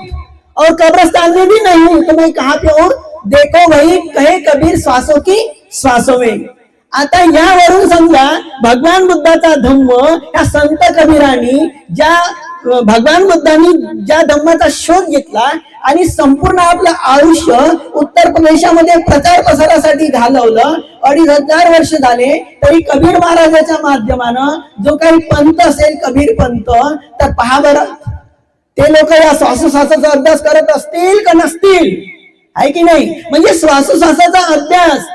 और कब्रस्तान में भी नहीं हूँ, तो मैं कहाँ पे हूँ? देखो भाई कहे कबीर श्वासों की श्वासों में. आता यावरून समजा भगवान बुद्धाचा धम्म या संत कबीरांनी, ज्या भगवान बुद्धांनी ज्या धम्माचा शोध घेतला आणि संपूर्ण आपलं आयुष्य उत्तर प्रदेशामध्ये प्रचार प्रसारासाठी घालवलं, 2500 वर्ष झाले, तरी कबीर महाराजाच्या माध्यमानं जो काही पंथ असेल कबीर पंथ, तर पहा बरं ते लोक या श्वासोश्वासाचा अभ्यास करत असतील का नसतील? आहे की नाही? म्हणजे श्वासोश्वासाचा अभ्यास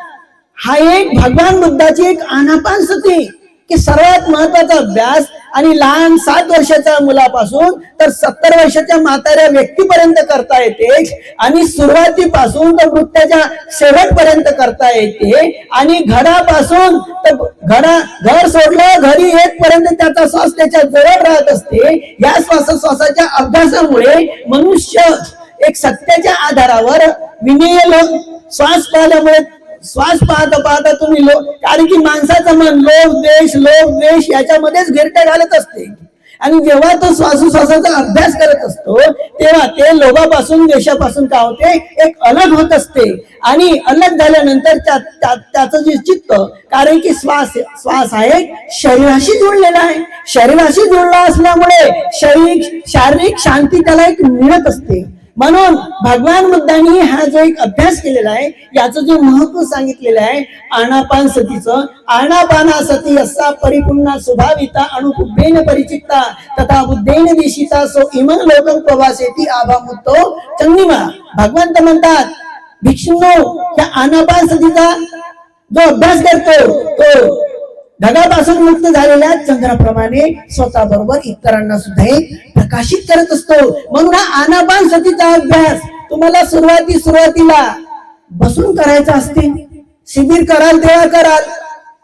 हा एक भगवान बुद्धाची एक आनापानसती की सर्वात महत्वाचा अभ्यास. आणि लहान 7 वर्षाच्या मुलापासून तर 70 वर्षाच्या म्हाताऱ्या व्यक्तीपर्यंत करता येते. आणि सुरुवातीपासून तर मृत्यूच्या शेवटपर्यंत करता येते. आणि घरापासून तर घर सोडलं घरी येतपर्यंत त्याचा श्वास त्याच्या जवळ राहत असते. या श्वासोश्वासाच्या अभ्यासामुळे मनुष्य एक सत्याच्या आधारावर विनय श्वास पाहिल्यामुळे श्वास पाहता पाहता तुम्ही कारण की माणसाचं मन लोभ द्वेष याच्यामध्येच घेरट्या घालत असते. आणि जेव्हा तो श्वासोश्वासाचा अभ्यास करत असतो तेव्हा ते लोभापासून द्वेषापासून काय होते एक अलग होत असते. आणि अलग झाल्यानंतर त्याचं जे चित्त, कारण की श्वास आहे शरीराशी जुळलेला आहे. शरीराशी जुळला असल्यामुळे शारीरिक शांती त्याला एक मिळत असते. म्हणून भगवान बुद्धांनी हा जो एक अभ्यास केलेला आहे याचं जे महत्व सांगितलेलं आहे आनापान सतीचं. आनापानासती असा परिपूर्ण स्वभाविता अणुकुब्बेन परिचित्ता तथा बुद्धेन दिशिता सो इमं लोकं प्रवासेती आभामुतो चंदिमा. भगवंत म्हणतात भिक्षुंनो, या आनापान सतीचा जो अभ्यास करतो तो ढगापासून मुक्त झालेल्या चंद्राप्रमाणे स्वतः बरोबर इतरांना सुद्धा प्रकाशित करत असतो. म्हणून हा आनापान सतीचा अभ्यास तुम्हाला सुरुवातीला बसून करायचा असते. शिबिर कराल तेव्हा कराल.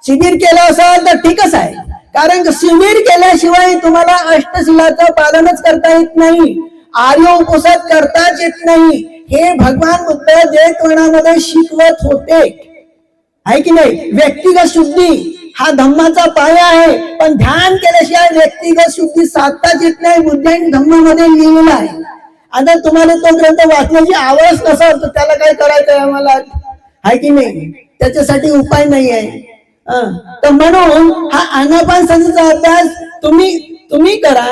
शिबिर केलं असाल तर ठीकच आहे, कारण शिबिर केल्याशिवाय तुम्हाला अष्टशिलाचं पालनच करता येत नाही. आर्य उपवास करताच येत नाही. हे भगवान बुद्ध जैतवनामध्ये शिकवत होते, आहे की नाही? व्यक्तिगत शुद्धी हा धम्माचा पाया आहे. पण ध्यान केल्याशिवाय व्यक्तिगत शुद्धी साधताच येत नाही. बुद्ध आणि धम्मामध्ये लिहिलेला आहे. आता तुम्हाला तो ग्रंथ वाचण्याची आवड नसेल तर त्याला काय करायचंय आम्हाला, आहे की नाही? त्याच्यासाठी उपाय नाही आहे. तर म्हणून हा आनापान सतीचा अभ्यास तुम्ही करा,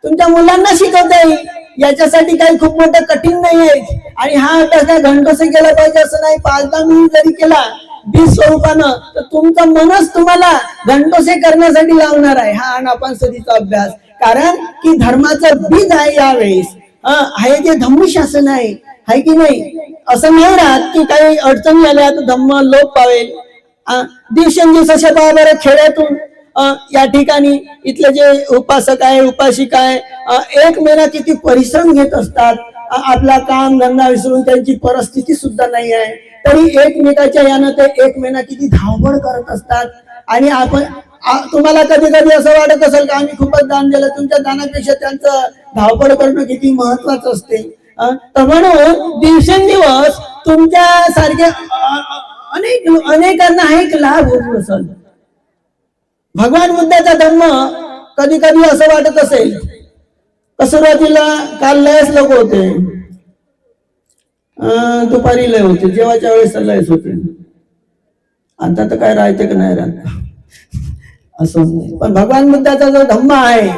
तुमच्या मुलांना शिकवता येईल. याच्यासाठी काही खूप मोठं कठीण नाही आहे. आणि हा अभ्यास काय घंटोसे केला पाहिजे असं नाही. 5-10 मिनिट जरी केला बीज स्वरूपानं तर तुमचं मनच तुम्हाला घंटोसे करण्यासाठी लावणार आहे हा आनापान सतीचा अभ्यास. कारण की धर्माचं बीज आहे यावेळेस. हे जे धम्मशासन आहे की नाही? असं नाही राहत की काही अडचणी आल्या तर धम्म लोप पावेल. दिवसेंदिवस अशा बरोबर खेड्यातून या ठिकाणी इथले जे उपासक आहे उपासिका आहे 1 महिना किती परिश्रम घेत असतात. आपला काम धंदा विसरून त्यांची परिस्थिती सुद्धा नाही आहे तरी एकमेकाच्या यानं ते 1 महिना किती धावपळ करत असतात. आणि आपण तुम्हाला कधी कधी असं वाटत असेल का आम्ही खूपच दान दिलं, तुमच्या दानापेक्षा त्यांचं धावपळ करणं किती महत्वाचं असते. तर म्हणून दिवसेंदिवस तुमच्या सारखे अनेकांना हा एक लाभ होत असेल. भगवान बुद्धाचा धम्म कधी कधी असं वाटत असेल सुरुवातीला काल लयच लोक होते, दुपारी लय होते, जेवायच्या वेळेस लयच होते. आता तर काय राहते का नाही राहत असं नाही. पण भगवान बुद्धाचा जो धम्म आहे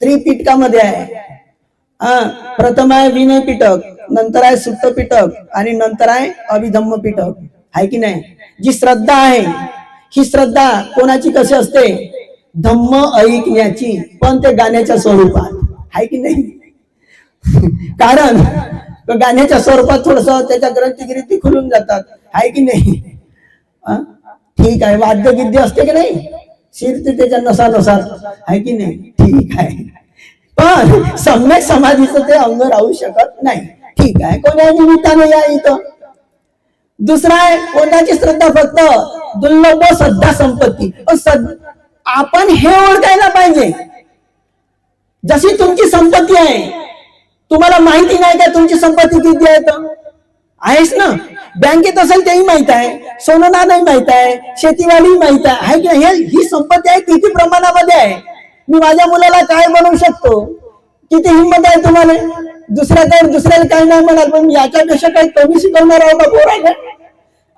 त्रिपिटकामध्ये आहे. प्रथम आहे विनय पिटक, नंतर आहे सुत्त पिटक आणि नंतर आहे अभिधम्म पिटक, आहे की नाही? जी श्रद्धा आहे ही श्रद्धा कोणाची कशी असते? धम्म ऐकण्याची, पण ते गाण्याच्या स्वरूपात, आहे की नाही? कारण गाण्याच्या स्वरूपात थोडस त्याच्या ग्रंथी खुलून जातात, आहे की नाही? ठीक आहे, वाद्य गिद्य असते की नाही, शिरते त्याच्या नसानुसार, आहे की नाही? ठीक आहे, पण सम्यक समाधीचं ते अंग राहू शकत नाही. ठीक आहे, कोण्या निमित्ताने या इथं. दुसरा आहे कोणाची श्रद्धा? फक्त दुर्लभ श्रद्धा संपत्ती. आपण हे ओळखायला पाहिजे. जशी तुमची संपत्ती आहे, तुम्हाला माहिती नाही का तुमची संपत्ती किती आहे? तर आहेच ना. बँकेत असेल तेही माहित आहे, सोनं नाणंही माहित आहे, शेतीवाडी माहित आहे की नाही? ही संपत्ती आहे किती प्रमाणामध्ये आहे. मी माझ्या मुलाला काय बनवू शकतो, किती हिंमत आहे तुम्हाला? दुसऱ्याला काय नाही म्हणाल, पण याच्यापेक्षा काही कमी शिकवणार आहोत का पोरांना?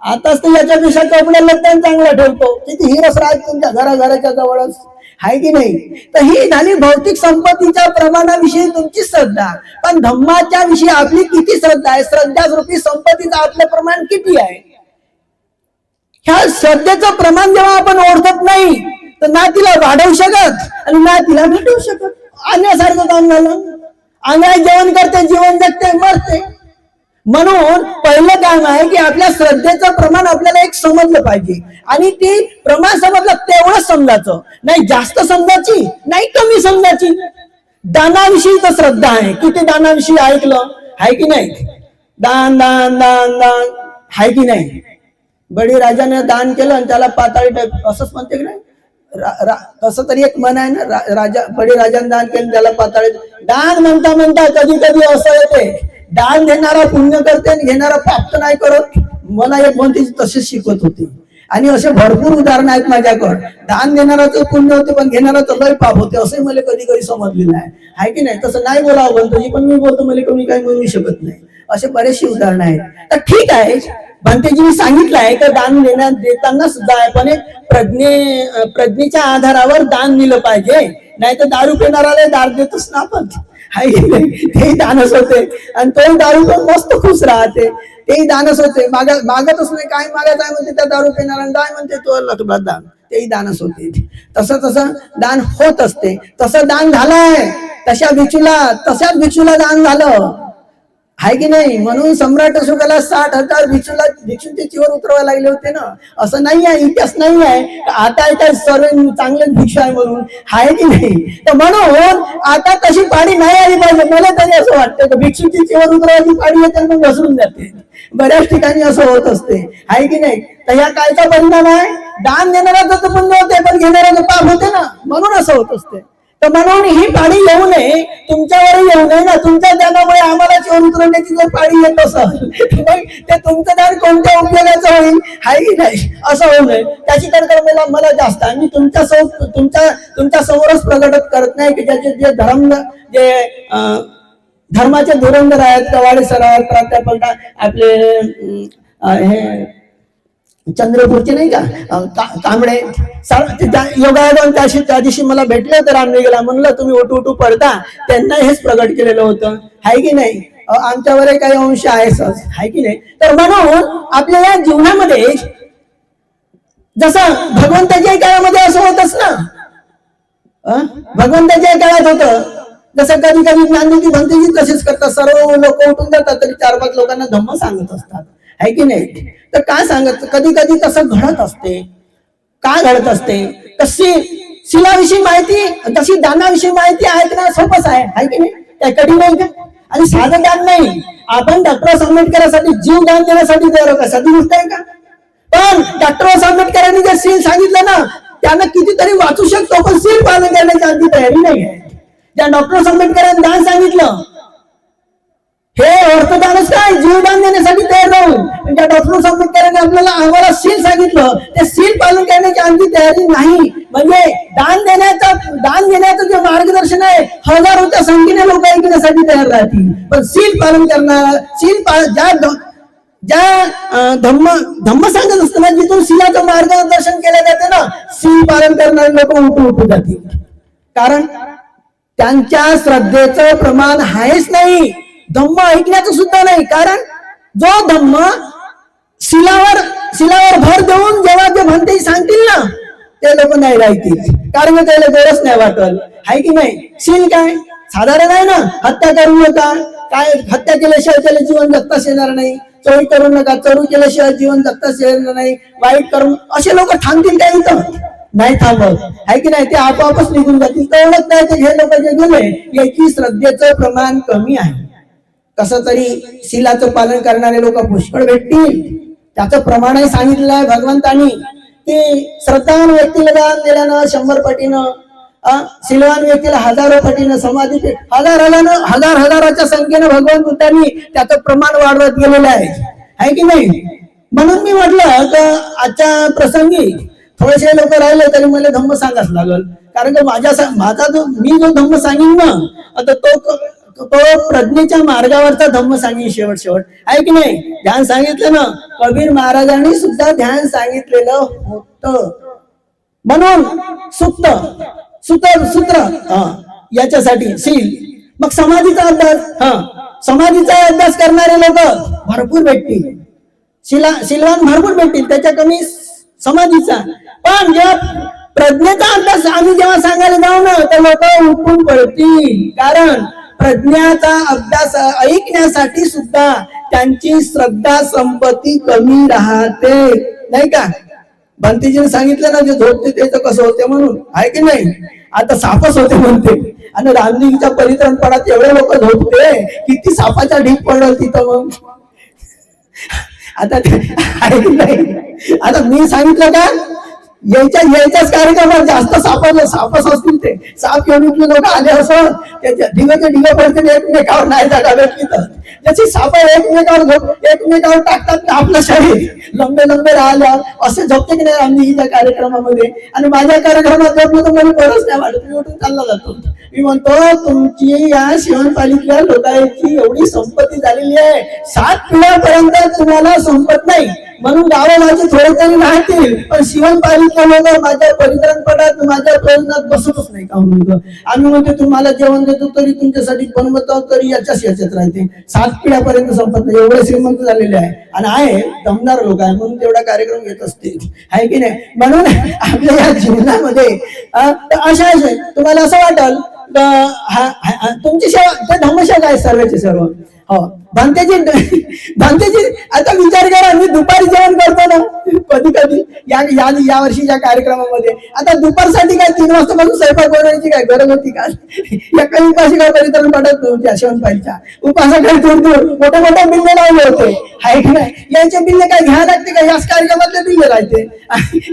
आताच तर याच्यापेक्षा कपड्या लत्ता चांगला ठेवतो, किती हिरस राहत तुमच्या घराच्या जवळच, आहे की नाही? तर ही झाली भौतिक संपत्तीच्या प्रमाणाविषयी तुमची श्रद्धा. पण धम्माच्या विषयी आपली किती श्रद्धा आहे? श्रद्धा रूपी संपत्तीचं आपलं प्रमाण किती आहे? ह्या श्रद्धेचं प्रमाण जेव्हा आपण ओळखत नाही तर ना तिला वाढवू शकत आणि ना तिला घटवू शकत. आणण्यासारखं काम झालं. अंगाई जेवण करते, जीवन जगते, मरते. म्हणून पहिलं काम आहे की आपल्या श्रद्धेचं प्रमाण आपल्याला एक समजलं पाहिजे, आणि ते प्रमाण समजलं तेवढंच समजायचं, नाही जास्त समजायची नाही कमी समजायची. दानाविषयी तर श्रद्धा आहे, किती दानाविषयी ऐकलं आहे की नाही? दान दान दान दान आहे की नाही? बळीराजाने दान केलं आणि त्याला पाताळी टाईप असंच म्हणते की नाही? तसं तरी एक मन आहे ना, राजा बळीराजाने दान केलं त्याला पाताळी. दान म्हणता म्हणता कधी कधी असं येते, दान देणारा पुण्य करते आणि घेणारा पाप नाही करत. मला एक म्हणते तसेच शिकवत होते, आणि असे भरपूर उदाहरण आहेत माझ्याकडे. दान देणाराचं पुण्य होते पण घेणाराचं लय पाप होते, असंही मला कधी कधी समजलेलं आहे की नाही? तसं नाही बोलावं म्हणतो, पण मी बोलतो, मला कोणी काही म्हणू शकत नाही. असे बरेचसे उदाहरण आहेत. तर ठीक आहे, भंतेजींनी सांगितलं आहे की दान देताना सुद्धा आपण प्रज्ञेच्या आधारावर दान दिलं पाहिजे, नाही तर दारू पिणाराला दारू देतोच ना आपण, तेही दानच होते. आणि तो दारू पण मस्त खुश राहते, तेही दानच होते. मागतच नाही, काय मागत आहे म्हणते त्या दारू पिणारा, काय म्हणते तो लटबा दान, तेही दानच होते. तसं दान होत असते. तसं दान झालंय, तशाच भिक्षूला दान झालं आहे की नाही? म्हणून सम्राट अशोकाला 60,000 भिक्षूंचे चिवर उतरवायला लागले होते ना. असं नाही आहे, इतिहास नाही आहे आता सर्व चांगले भिक्षू आहे म्हणून, आहे की नाही? तर म्हणून आता तशी पाडी नाही आली पाहिजे. मला तरी असं वाटतं की भिक्षूंची चिवर उतरवायची पाडी येते मग घसरून जाते. बऱ्याच ठिकाणी असं होत असते, आहे की नाही? तर ह्या कायचा परिणाम आहे? दान देणाराचं तर पुण्य होते पण घेणाराचं पाप होते ना, म्हणून असं होत असते. तर म्हणून ही पाळी येऊ नये, तुमच्यावर येऊ नये ना. तुमच्या दानामुळे आम्हाला चिवर उतरवण्याची जर पाळी येत असेल ते तुमचं दान कोणत्या उपयोगाचं होईल, आहे की नाही? असं होऊ नये, त्याची तर मला जास्त आहे. मी तुमच्या समोरच प्रकट करत नाही की ज्याचे जे धर्माचे धुरंधर आहेत, कवाडे सर आहेत, प्राध्यापक आपले हे चंद्रपूरचे नाही का कांबळे योगायोगाने त्या दिवशी मला भेटले होते रामदेवीला. म्हणलं तुम्ही ओटू पडता, त्यांना हेच प्रगट केलेलं होतं, आहे की नाही? आमच्यावर काही अंश आहेच, आहे की नाही? तर म्हणून आपल्या या जीवनामध्ये जसं भगवंताच्या काळामध्ये असं होतच ना, भगवंताच्या काळात होतं. जसं कधी कधी ज्ञानज्योती भंतेजी तसेच करतात, सर्व लोक उठून जातात तरी 4-5 लोकांना धम्म सांगत असतात, आहे की नाही? तर काय सांगत, कधी कधी तसं घडत असते. काय घडत असते? तशी शिलाविषयी माहिती, तशी दानाविषयी माहिती ऐकणं सोपंच आहे की नाही? त्या कधी नाही का? आणि साधं दान नाही, आपण डॉक्टर आंबेडकरांसाठी जीव दान देण्यासाठी तयार का? साधी गोष्ट आहे का? पण डॉक्टर आंबेडकरांनी जे सील सांगितलं ना, त्यानं कितीतरी वाचू शकतो, पण सील पालन करण्याची अगदी तयारी नाही आहे. ज्या डॉक्टर आंबेडकरांनी दान सांगितलं, हे अर्थदानच काय, जीवदान देण्यासाठी तयार राहून त्या डॉक्टर आंबेडकरांनी आम्हाला सील सांगितलं, ते सील पालन करण्याची आमची तयारी नाही. म्हणजे दान देण्याचं जे मार्गदर्शन आहे, हजारोच्या संख्येने लोक ऐकण्यासाठी तयार राहतील, पण सील पालन करणार, ज्या धम्म सांगत असताना जिथून शिलाचं मार्गदर्शन केलं जाते ना, सील पालन करणारे लोक उठू जातील. कारण त्यांच्या श्रद्धेचं प्रमाण आहेच नाही, धम्म ऐकण्याचं सुद्धा नाही. कारण जो धम्म शिलावर भर देऊन जेव्हा ते भंते सांगतील ना, ते लोक नाही राहतील, कारण त्याला गरज नाही वाटल, आहे की नाही? शील काय साधारण आहे ना, हत्या करू नका, काय हत्या केल्याशिवाय त्याला जीवन जगताच येणार नाही. चोरी करू नका, चोरी केल्याशिवाय जीवन जगताच येणार नाही. वाईट करून असे लोक थांबतील काय? इथं नाही थांबत, आहे की नाही? ते आपोआपच निघून जातील. तेवढंच नाही तर हे लोक जे गेले, याची श्रद्धेचं प्रमाण कमी आहे. कसं तरी शिलाचं पालन करणारे लोक पुष्कळ भेटतील, त्याचं प्रमाणही सांगितलेलं आहे भगवंतानी की श्रद्धावान व्यक्तीला दान दिल्यानं 100 पटीनं, शिलवान व्यक्तीला 1000 पटीनं, समाधी हजाराच्या संख्येनं भगवान बुद्धांनी त्याचं प्रमाण वाढवत गेलेलं आहे की नाही? म्हणून मी म्हटलं तर आजच्या प्रसंगी थोडेसे लोक राहिले तरी मला धम्म सांगाच लागल. कारण की मी जो धम्म सांगेन ना, आता तो प्रज्ञेच्या मार्गावरचा धम्म सांगेन शेवट, आहे की नाही? ध्यान सांगितलं ना, कबीर महाराजांनी सुद्धा ध्यान सांगितलेलं होतं. म्हणून सूत्र याच्यासाठी शील. मग समाधीचा अभ्यास करणारे लोक भरपूर भेटतील, शिलवान भरपूर भेटतील, त्याच्या कमी समाधीचा. पण जेव्हा प्रज्ञेचा अभ्यास आम्ही जेव्हा सांगायला जाऊ ना, तर लोक उठून पडतील. कारण प्रज्ञाचा अभ्यास ऐकण्यासाठी सुद्धा त्यांची श्रद्धा संपत्ती कमी राहते, नाही का? भंतेजीने सांगितलं ना, जे झोपते त्याचं कसं होते म्हणून, आहे की नाही? आता सापच होते म्हणते. आणि रामलिंगच्या परित्रण पडात एवढे लोक झोपते, किती सापाचा ढीक पडल तिथं मग. आता आहे की नाही? आता मी सांगितलं का, यायच्याच कार्यक्रमात जास्त सापच असतील, ते साप घेऊन लोक आले असं त्याच्या ढिगाच्या ढिगा पडते, एकमेकावर नाही जागा भेटली तर त्याची साप एकमेकावर टाकतात आपलं शरीर लंबे लंबे राहिल्या असे झोपते की नाही आम्ही हिच्या कार्यक्रमामध्ये. आणि माझ्या कार्यक्रमात झोपलं तर मला बरंच नाही वाटत, मी उठून चालला जातो. मी म्हणतो, तुमची या शिवणपालिकेच्या लोकांची एवढी संपत्ती झालेली आहे, 7 पिढ्यापर्यंत तुम्हाला संपत नाही, म्हणून गावाला थोडे तरी राहतील, पण शिवणपालिका लोक माझ्या परित्रण पडात माझ्या प्रयोजनात बसतच नाही का म्हणतो. आम्ही म्हणतो तुम्हाला जेवण देतो तरी तुमच्यासाठी बनवतो तरी याच्यात राहते, 7 पिढ्यापर्यंत संपत नाही, एवढे श्रीमंत झालेले आहे. आणि आहे दमदार लोक आहे म्हणून तेवढा कार्यक्रम घेत असते, आहे की नाही? म्हणून आपल्या या जीवनामध्ये अशा तुम्हाला असं वाटल तुमची सेवा धर्मसेवा आहे सर्वचे सर्व. हो, भांतेजी आता विचार करा, मी दुपारी जेवण करतो ना कधी कधी या वर्षीच्या कार्यक्रमामध्ये. आता दुपारसाठी काय 3 वाजतापासून स्वयंपाक बनवायची काय गरज होती का? या काही उपासिका परित्रण पडत नव्हत्या शिवणपालीच्या उपासकांनी दूर मोठे मोठे बिल्ले लावले होते, आहे की नाही? याचे बिल्ले काय घ्यायला लागते का? याच कार्यक्रमातले बिल्ले राहते,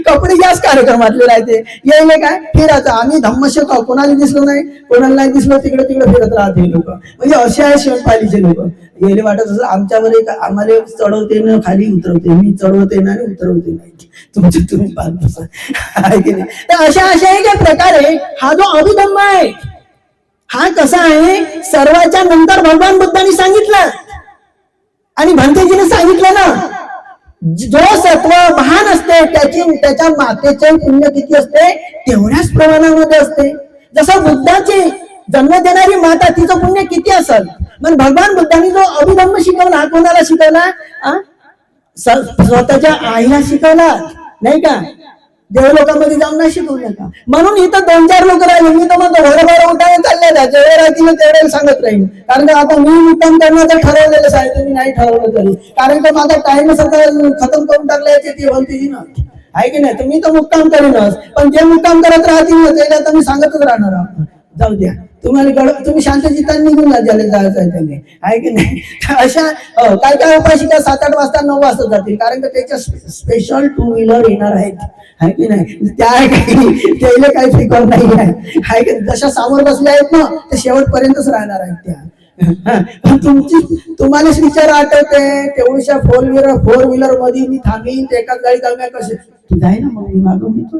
कपडे याच कार्यक्रमातले राहते, यायले काय फिरायचं. आम्ही धम्मसेवा कोणाला दिसलो नाही, कोणाला नाही दिसलो, तिकडे फिरत राहते लोक. म्हणजे असे आहे शिवणपालीचे लोक. यायला वाटत असं आमच्यावर आम्हाला चढवते ना खाली उतरवते, मी चढवते ना आणि उतरवते नाही, तुमच्या तुम्ही पाहत आहे की नाही? तर अशा एका प्रकारे हा जो अभिधम्म आहे हा कसा आहे, सर्वाच्या नंतर भगवान बुद्धांनी सांगितलं आणि भंतेजीने सांगितलं ना, जो सत्व महान असते त्याच्या मातेचे पुण्य किती असते तेवढ्याच प्रमाणामध्ये असते. जसं बुद्धाची जन्म देणारी माता तिचं पुण्य किती असेल. मग भगवान बुद्धांनी जो अभिधम्म शिकवला हा कोणाला शिकवला? स्वतःच्या आईला शिकवला, नाही का? देवलोकामध्ये जाऊन नाही शिकवलं का? म्हणून इथं 2-4 लोक राहिले. मी तर म्हणतो घरोघर उठावे चालले, जेवढे राहतील तेवढे सांगत राहील. कारण का आता मी मुक्काम करण्याचं ठरवलेलं आहे, तुम्ही नाही ठरवलं तरी, कारण का माझा टाइम सगळं खतम करून टाकला याचे ती बोलते ना, आहे की नाही? तर मी तर मुक्काम करीनच, पण जे मुक्काम करत राहतील ना त्याला तर मी सांगतच राहणार आहोत. जाऊ द्या, तुम्ही शांत चित्ताने निघून ज्याला जायचं आहे त्याने, आहे की नाही? अशा काय उपासिका 7-8 वाजता 9 वाजता जातील, कारण का त्याच्या स्पेशल 2 व्हीलर येणार आहेत, आहे की नाही? त्याला काही फिकर नाही आहे की जशा सामोर बसल्या आहेत ना ते शेवटपर्यंतच राहणार आहेत त्या. तुम्हालाच विचार आठवते तेवढ्या 4 व्हीलर मध्ये मी थांबीन, एकाच गाडी जाऊया कसे तू जाय ना मग मी मागून देतो,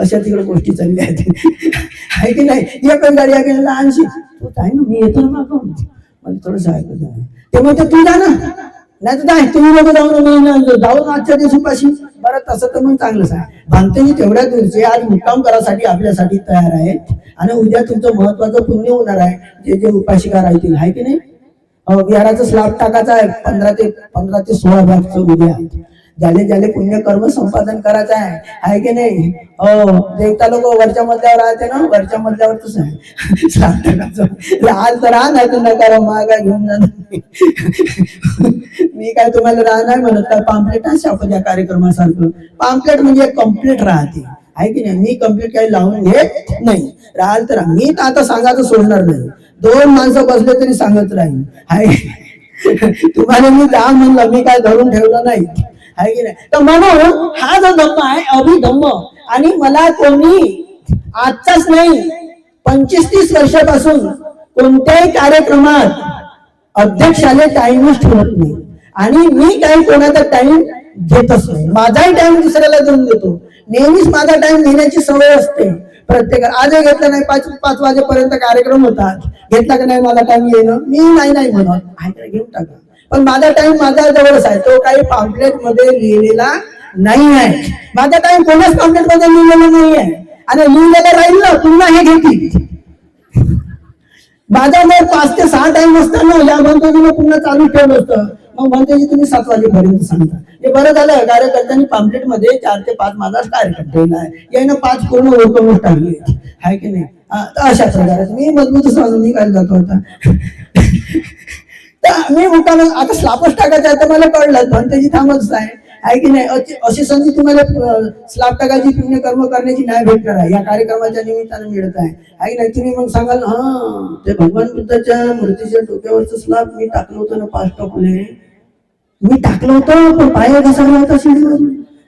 अशा तिकडे गोष्टी चालल्या आहेत, आहे की नाही? एकच गाडी आहे लहानशी, तू जाय ना मी येतो ना मागून, मला थोडंसं ऐकत ते म्हणते तू जा ना, नाही तर नाही तुम्ही लोक जाऊन आजच्या दिवसापाशी. बरं तसं तर मग चांगलंच आहे. भांतेजी तेवढ्या दूरचे आज मुक्काम करासाठी आपल्यासाठी तयार आहेत आणि उद्या तुमचं महत्वाचं पुण्य होणार आहे, जे उपासिका राहतील, आहे की नाही? विहाराचा स्लॅब टाकायचा आहे 15 ते 16 भागचं उद्या. ज्याले पुण्य कर्म संपादन करायचं आहे की नाही? देवता लोक वरच्या मधल्यावर राहते ना, वरच्या मधल्यावर तसं आहे स्लॅब टाकायचं. राहाल तर राहा, नाही तर नका महागा घेऊन जाणार. मी काय तुम्हाला राहा नाही म्हणत, काय पाम्पलेट आहे शापच्या कार्यक्रमासारखं. पाम्पलेट म्हणजे कम्प्लीट राहते, आहे की नाही? मी कम्प्लीट काही लावून घेत नाही. राहाल तर मी तर आता सांगायचं सोडणार नाही, 2 माणसं बसले तरी सांगत राहील, आहे तुम्हाला मी जा म्हणलं, मी काय धरून ठेवलं नाही, आहे की नाही? तर म्हणून हा जो धम्म आहे अभिधम्म, आणि मला कोणी आजचाच नाही 25-30 वर्षापासून कोणत्याही कार्यक्रमात अध्यक्षाने टाइमच ठेवत नाही आणि मी काही कोणाचा टाइम घेतच नाही. माझाही टाइम दुसऱ्याला देऊन देतो. नेहमीच माझा टाइम घेण्याची सवय असते प्रत्येकाला. आजही घेतला नाही, 5 वाजेपर्यंत कार्यक्रम होतात, घेतला का नाही माझा टाइम येणं, मी नाही म्हणत, आहे घेऊन टाका. पण माझा टाइम माझ्या जवळच आहे, तो काही पॅम्पलेट मध्ये लिहिलेला नाही आहे. माझा टाइम कोणाच पॅम्पलेट मध्ये लिहिलेला नाही आहे, आणि लिहिलेलं राहील ना पुन्हा हे घेतील. माझा जर 5 ते 6 टाइम असताना या भंतेजीने पुन्हा चालू ठेवलं असतं, मग भंतेजी तुम्ही 7 वाजेपर्यंत सांगता. हे बरं झालं कार्यकर्त्यांनी पॅम्पलेट मध्ये 4 ते 5 माझा कार्यक्रम ठेवला आहे, यानं 5 पूर्ण ओळखून टाकली, आहे की नाही? अशा प्रकारे मी मजबूत सांगून मी काय जातो आता. तर मी मुक्काम आता स्लापच टाकायचा आहे तर मला कळलं भंतेजी थांबच आहे की नाही. अशी संधी तुम्हाला स्लाप टाकायची पुण्यकर्म करण्याची नाही भेटणार आहे, या कार्यक्रमाच्या निमित्तानं मिळत आहे की नाही. तुम्ही मग सांगाल हा ते भगवान बुद्धाच्या मूर्तीच्या डोक्यावरचं स्लाप मी टाकलं होतं ना 5 टोपले, मी टाकलं होतं पण पाय घसरला होता शिडीवर,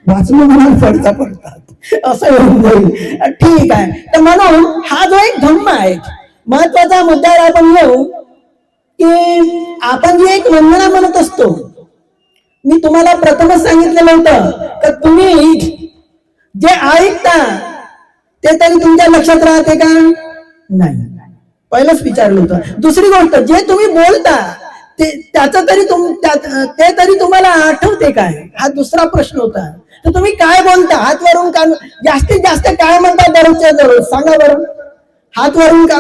वाचलं म्हणाल पडता पडतात असं होऊन जाईल. ठीक आहे. तर म्हणून हा जो एक धम्म आहे, महत्वाचा मुद्द्यावर आपण येऊ की आपण जी एक वंदना म्हणत असतो, मी तुम्हाला प्रथमच सांगितलेलं होतं की तुम्ही जे ऐकता ते तरी तुमच्या लक्षात राहते का नाही, पहिलंच विचारलं होतं. दुसरी गोष्ट, जे तुम्ही बोलता त्याचं तरी ते तरी तुम्हाला आठवते काय, हा दुसरा प्रश्न होता. तर तुम्ही काय बोलता, हात वरून का जास्तीत जास्त काय म्हणता दररोजच्या दररोज, सांगा बरं. हात वरून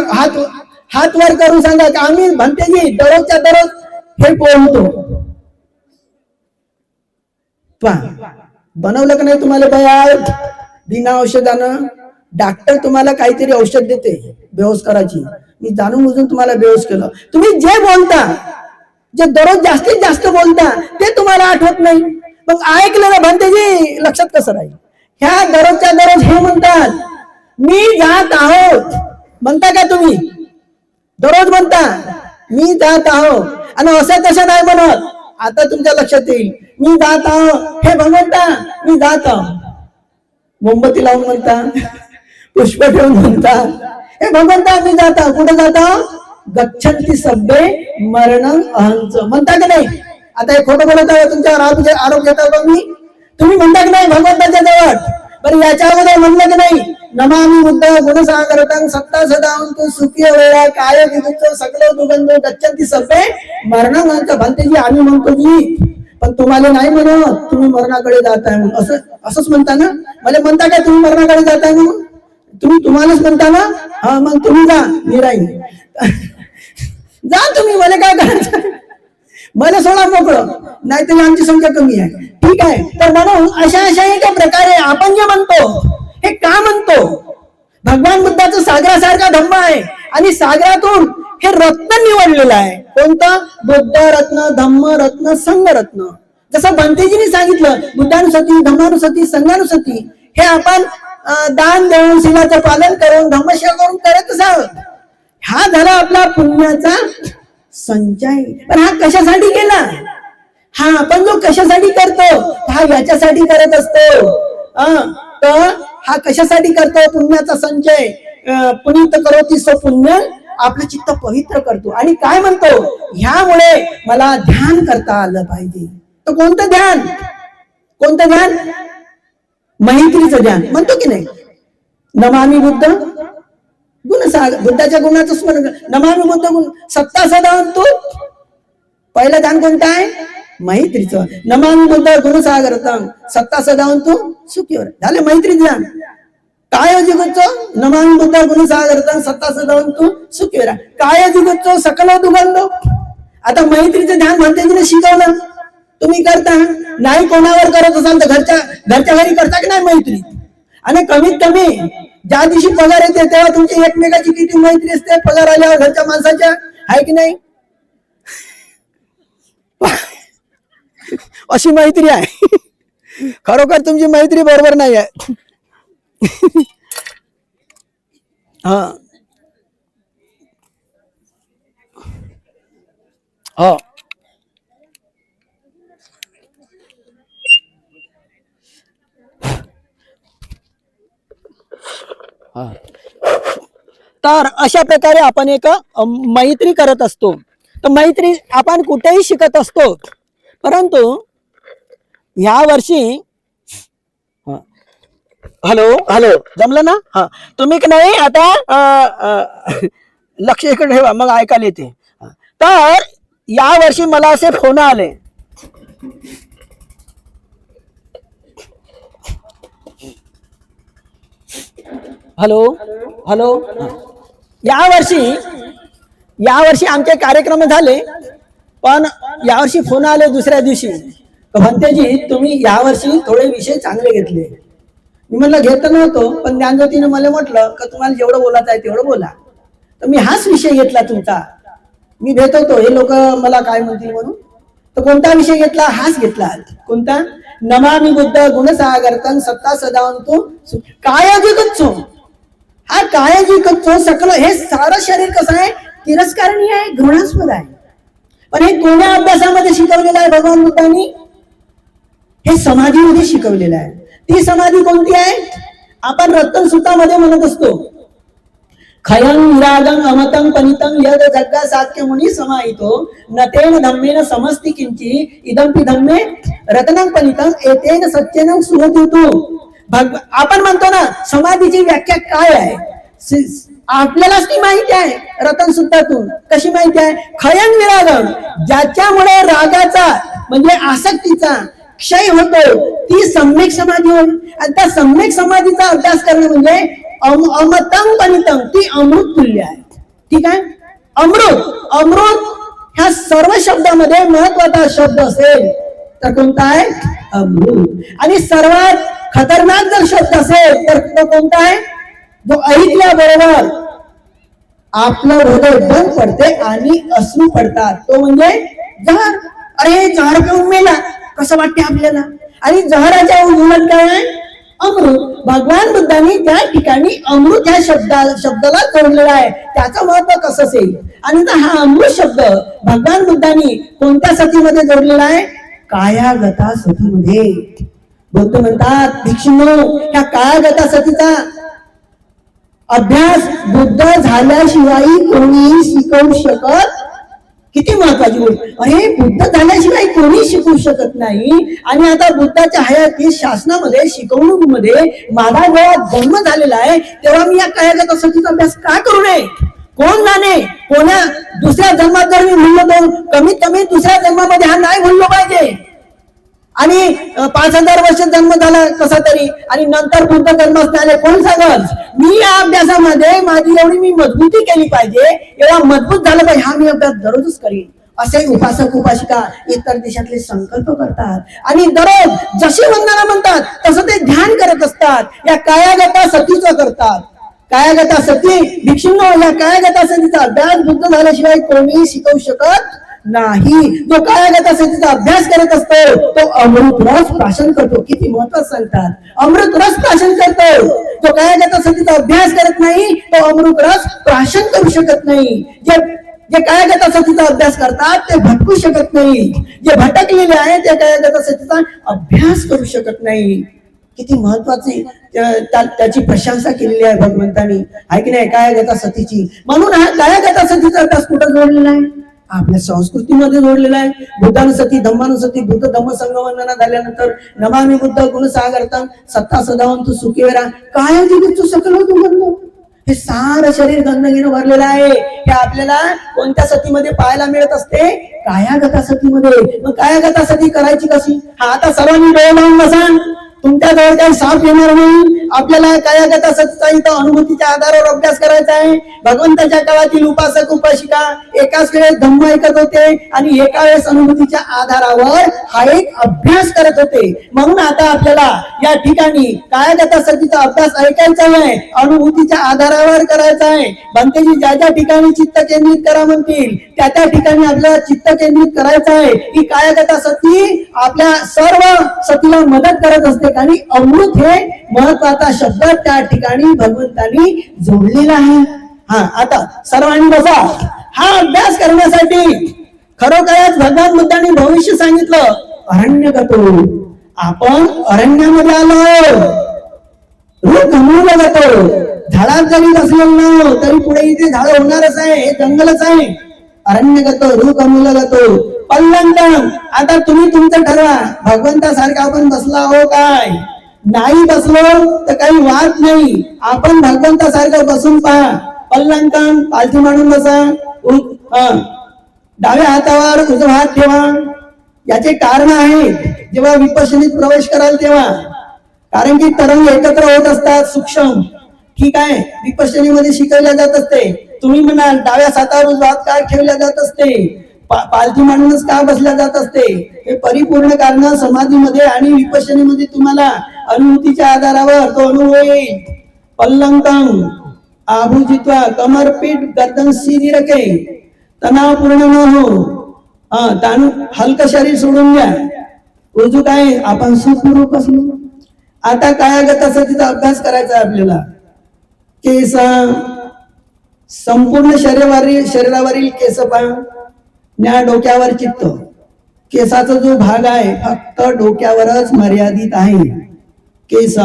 हात वर करून सांगा की आम्ही भंतेजी दररोजच्या दररोज हे बोलतो. बनवलं का नाही तुम्हाला बयात बिना औषधानं. डॉक्टर तुम्हाला काहीतरी औषध देते बेहोश करायची, मी जाणून बुजून तुम्हाला बेहोश केलं. तुम्ही जे बोलता, जे दररोज जास्तीत जास्त बोलता ते तुम्हाला आठवत नाही, मग ऐकलेलं भंतेजी लक्षात कसं राहील. ह्या दररोजच्या दररोज हे म्हणतात मी जात आहोत, म्हणता का तुम्ही दररोज म्हणता मी जात आहो, आणि असं तसं नाही म्हणत. आता तुमच्या लक्षात येईल मी जात आहो, हे भगवंता मी जात आहो. मोमबत्ती लावून म्हणता, पुष्प ठेवून म्हणता, हे भगवंता मी जात आहो. कुठे जात आहो, गच्छन्ति सब्बे मरणं अहंच, म्हणता की नाही. आता हे खोटं बोलत आहे, तुमच्यावर आरोप घेता का मी, तुम्ही म्हणता की नाही भगवंताच्या जवळ. बरं याच्या अगोदर म्हणलं की नाही, नमामि बुद्ध गुणसागरतं सत्ता सदावंतु सुखी वेळा काय विदुच्च सकल दुगंध गच्छन्ति सब्बे मरणं अहंच. भंतेजी आम्ही म्हणतो जी, पण तुम्हाला नाही म्हणत तुम्ही मरणाकडे जाताय म्हणून. असंच म्हणता ना, मला म्हणता का तुम्ही मरणाकडे जाताय म्हणून, तुम्हालाच म्हणता ना. हा मग तुम्ही जा, मी राहीन. जा तुम्ही, मला काय करायचं, मला सोडा मोकळं, नाहीतरी आमची संख्या कमी आहे. ठीक आहे. तर म्हणून अशा एका प्रकारे आपण जे म्हणतो हे का म्हणतो, भगवान बुद्धाचं सागरासारखा धम्म आहे, आणि सागरातून हे रत्न निवडलेलं आहे. कोणतं, बुद्ध रत्न, धम्म रत्न, संघ रत्न. जसं भंतेजींनी सांगितलं, बुद्धानुसती, धम्मानुसती, संघानुसती, हे आपण दान देऊन, शीलाचं पालन करून, धम्मसेवा करून करतच आहोत. हा झाला आपला पुण्याचा संचय. पण हा कशासाठी केला, हा आपण जो कशासाठी करतो, हा याच्यासाठी करत असतो. तर हा कशासाठी करतो, पुण्याचा संचय. पुनीत करोति सो पुण्य, आपलं चित्त पवित्र करतो. आणि काय म्हणतो, ह्यामुळे मला ध्यान करता आलं पाहिजे. तर कोणतं ध्यान, कोणतं ध्यान, मैत्रीचं ध्यान म्हणतो की नाही. नमामि बुद्ध गुणसागर, बुद्धाच्या गुणाचं स्मरण, नमामि बुद्ध गुण सत्ता सदावंतु. पहिलं ध्यान कोणतं आहे, मैत्रीचं. नमामि बुद्ध गुणसागरतं सत्ता सदावंतु सुखीवर, झाले मैत्री ध्यान. काय जिगुच्चो, नमामि बुद्ध गुणसागरतं सत्ता सदावंतु सुखीवर, काय जिगुच्चो सकल दुगंधो. आता मैत्रीचं ध्यान भंतेजीने शिकवलं, तुम्ही करता नाही, कोणावर करत असाल तर घरच्या घरी करता की नाही मैत्री. आणि कमीत कमी ज्या दिवशी पगार येते तेव्हा तुमची एकमेकाची किती मैत्री असते, पगार आल्यावर घरच्या माणसाच्या, आहे की नाही. अशी मैत्री आहे. खरोखर तुमची मैत्री बरोबर नाही आहे. हा हो, तर अशा प्रकारे आपण एक मैत्री करत असतो. तर मैत्री आपण कुठेही शिकत असतो, परंतु ह्या वर्षी, हॅलो हॅलो जमलं ना. हा तुम्ही की नाही आता लक्ष इकडे ठेवा, मग ऐकायला येते. तर या वर्षी मला असे फोन आले, हॅलो हॅलो. यावर्षी आमचे कार्यक्रम झाले, पण यावर्षी फोन आले दुसऱ्या दिवशी, भंतेजी तुम्ही यावर्षी थोडे विषय चांगले घेतले. मी म्हणलं घेत नव्हतो, पण ज्ञानज्योतीने मला म्हटलं की तुम्हाला जेवढं बोलायचं आहे तेवढं बोला. तर मी हाच विषय घेतला तुमचा, मी भेटवतो, हे लोक मला काय म्हणतील म्हणून. तर कोणता विषय घेतला? हाच घेतला. कोणता? नमामि बुद्ध गुणसागरतं सत्ता सदावंतु कायाजिगच्चो. हा कायाजिगच्चो सकल, हे सारं शरीर कसं आहे? तिरस्कारणीय आहे, घृणास्पद आहे. पण हे कोण्या अभ्यासामध्ये शिकवलेलं आहे भगवान बुद्धांनी? हे समाधीमध्ये शिकवलेलं आहे. ती समाधी कोणती आहे? आपण रत्न सूत्रामध्ये म्हणत असतो, खयं विरागं अमतं पनितं यद जग्गा साख्य मुनी समाहितो नतेन धम्मेन समस्ति किंची इदंपि धम्मे रत्नं पनितं एतेन सत्यनं सुहृतुतु. आपण म्हणतो ना, समाधीची व्याख्या काय आहे? आपल्यालाच ती माहिती आहे रतन सूत्रातून. कशी माहिती आहे? खयं विरागं, ज्याच्यामुळे रागाचा म्हणजे आसक्तीचा क्षय होतो, ती सम्यक समाधी होईल. आणि त्या सम्यक समाधीचा अभ्यास करणं म्हणजे अमतं पनितं, ती अमृत तुल्य आहे. ठीक आहे? अमृत, अमृत ह्या सर्व शब्दामध्ये महत्वाचा शब्द असेल तर कोणता आहे? अमृत. आणि सर्वात खतरनाक जर शब्द असेल तर तो कोणता आहे? जो ऐकल्याबरोबर आपलं हृदय बंद पडते आणि अश्रू पडतात, तो म्हणजे जहर. अरे जहर पिऊन मेला कसं वाटते आपल्याला? आणि जहराच्या उलट काय आहे? अमृत. भगवान बुद्धांनी त्या ठिकाणी अमृत ह्या शब्दाला जोडलेला आहे. त्याचं महत्व कसं असेल? आणि हा अमृत शब्द भगवान बुद्धांनी कोणत्या सतीमध्ये जोडलेला आहे? कायागता सतीमध्ये. बुद्ध म्हणतात, भिक्षुंनो, ह्या कायागता सतीचा अभ्यास बुद्ध झाल्याशिवाय कोणीही शिकवू शकत. किती महत्वाची गोष्ट. अरे बुद्ध झाल्याशिवाय कोणी शिकवू शकत नाही. आणि आता बुद्धाच्या हयातीत शासनामध्ये शिकवणुकीमध्ये माझा जेव्हा जन्म झालेला आहे तेव्हा मी या कायागता सतीचा अभ्यास का करू नये? कोण जाणे, कोणा दुसऱ्या जन्मात जर मी म्हणलो तर कमीत कमी दुसऱ्या जन्मामध्ये हा नाही म्हणलो पाहिजे. आणि 5000 वर्ष जन्म झाला कसा तरी, आणि नंतर बुद्ध जन्मास आले, कोण सांगल? मी या अभ्यासामध्ये माझी एवढी मी मजबूती केली पाहिजे, एवढा मजबूत झालं पाहिजे, हा मी अभ्यास दररोजच करीन. असे उपासक उपासिका इतर देशातले संकल्प करतात आणि दररोज जशी वंदना म्हणतात तसं ते ध्यान करत असतात. या कायागता सतीचं करतात. कायागता सती, भिक्षुंनो, या कायागता सतीचा अभ्यास बुद्ध झाल्याशिवाय कोणीही शिकवू शकत नाही. जो कायागता सतीचा अभ्यास करत असतो तो अमृत रस प्राशन करतो. किती महत्वाचं सांगतात, अमृत रस प्राशन करतो. जो कायागता सतीचा अभ्यास करत नाही तो अमृत रस प्राशन करू शकत नाही. जे कायागता सतीचा अभ्यास करतात ते भटकू शकत नाही. जे भटकलेले आहे ते कायागता सतीचा अभ्यास करू शकत नाही. किती महत्वाची त्याची प्रशंसा केलेली आहे भगवंतांनी, आहे की नाही, कायागता सतीची. म्हणून हा कायागता सतीचा अभ्यास कुठं जोडलेला आहे? आपल्या संस्कृतीमध्ये जोडलेला आहे. बुद्धानुसती धम्मानुसती, बुद्ध धम्म संगवंदना झाल्यानंतर नमामि बुद्ध गुणसागरतं सत्ता सदावंतु सुखीवेरा कायाजिगच्चो सकल होतो. हे सारं शरीर गंदगीनं भरलेलं आहे. हे आपल्याला कोणत्या सतीमध्ये पाहायला मिळत असते? कायागता सतीमध्ये. मग कायागता सती करायची कशी? हा आता सर्वांनी डोळे लावून बसा. तुमच्या जवळ काही साफ येणार नाही. आपल्याला कायागता सतीचा इथं अनुभूतीच्या आधारावर अभ्यास करायचा आहे. भगवंताच्या काळातील उपासक उपासिका एकाच वेळेस धम्म ऐकत होते आणि एका वेळेस अनुभूतीच्या आधारावर हा एक अभ्यास करत होते. म्हणून आता आपल्याला या ठिकाणी कायागता सतीचा अभ्यास ऐकायचा आहे, अनुभूतीच्या आधारावर करायचा आहे. भंतेजी ज्या ज्या ठिकाणी चित्त केंद्रित करा म्हणतील त्या त्या ठिकाणी आपल्याला चित्त केंद्रित करायचं आहे. ही कायागता सती आपल्या सर्व सतीला मदत करत असते. आणि अमृत हे महत्वाचा शब्द त्या ठिकाणी भगवंतांनी जोडलेला आहे. हा आता सर्वांनी बसा. हा अभ्यास करण्यासाठी खरोखरच भगवान बुद्धांनी भविष्य सांगितलं, अरण्यगतो. आपण अरण्यामध्ये आलो, रूप गमवलं जातो. झाडात जरी बसलेलो तरी पुढे इथे झाड होणारच आहे, हे जंगलच आहे. अरण्यगत रूप गमवलं जातो. पल्लंकम, आता तुम्ही तुमचं ठरवा. भगवंतासारखं आपण बसला हो काय? नाही बसलो तर काही वाद नाही. आपण भगवंतासारखं बसून पहा. पल्लंकम, पालथी मांडून बसा. डाव्या हातावर उजवा हात ठेवा. याचे कारण आहे जेव्हा विपश्यनीत प्रवेश कराल तेव्हा, कारण की तरंग एकत्र होत असतात सूक्ष्म. ठीक आहे, विपश्यनीमध्ये शिकवल्या जात असते. तुम्ही म्हणाल डाव्या हातावर उजवा हात का ठेवल्या जात असते, पालथी मांडूनच का बसल्या जात असते? हे परिपूर्ण कारण समाधीमध्ये आणि विपश्यनीमध्ये तुम्हाला अनुभूतीच्या आधारावर तो अनुभव येईल. पल्लंकम आभुजित्वा, कमर पीठ गर्दन सीधी रखे. तणावपूर्ण न हो. ताण हलकं शरीर सोडून द्या. उजू काय आपण सुखपूर्वक असलो. आता कायागत तिचा अभ्यास करायचा आहे आपल्याला. केस, संपूर्ण शरीरावरील केस पहा. न्या डोक्यावर चित्त. केसाचा जो भाग आहे फक्त डोक्यावरच मर्यादित आहे. केस,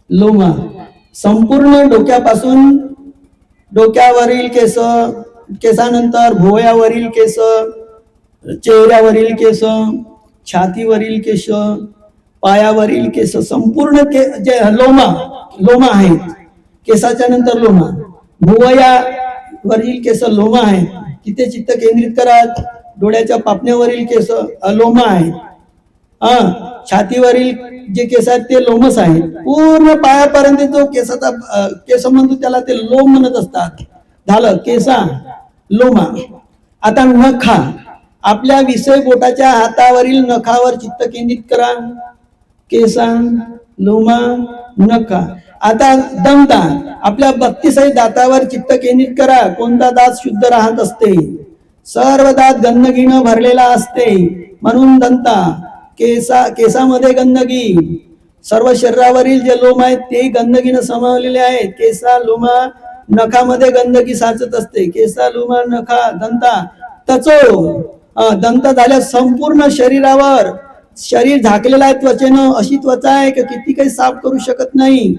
लोमा संपूर्ण डोक्यापासून डोक्यावरील केस, केसानंतर भुवयावरील केस, चेहऱ्यावरील केस, छातीवरील केस, पायावरील केस, संपूर्ण जे लोमा आहेत. केसाच्या नंतर लोमा. भुवयावरील केस लोमा आहेत. तिथे चित्त केंद्रित करा. डोळ्याच्या पापण्यावरील केस लोमा आहेत. छातीवरील जे केस आहेत ते लोमस आहेत. पूर्ण पायापर्यंत जो केसाचा केस म्हणतो त्याला ते लोम म्हणत असतात. झालं केसा, लोमा. आता नखा. आपल्या विषय बोटाच्या हातावरील नखावर चित्त केंद्रित करा. केसा, लोमा, नखा. आता दंता. आपल्या 32 दातावर चित्त केंद्रित करा. कोणता दात शुद्ध राहत असते? सर्व दात गंदगीनं भरलेला असते म्हणून दंता. केसामध्ये गंदगी. सर्व शरीरावरील जे लोम आहेत ते गंदगीनं समावलेले आहेत. केसा, लोमा, नखामध्ये गंदगी साचत असते. केसा, लोमा, नखा, दंता. तचो. दंत झाल्या संपूर्ण शरीरावर. शरीर झाकलेलं आहे त्वचेनं. अशी त्वचा आहे की किती काही साफ करू शकत नाही.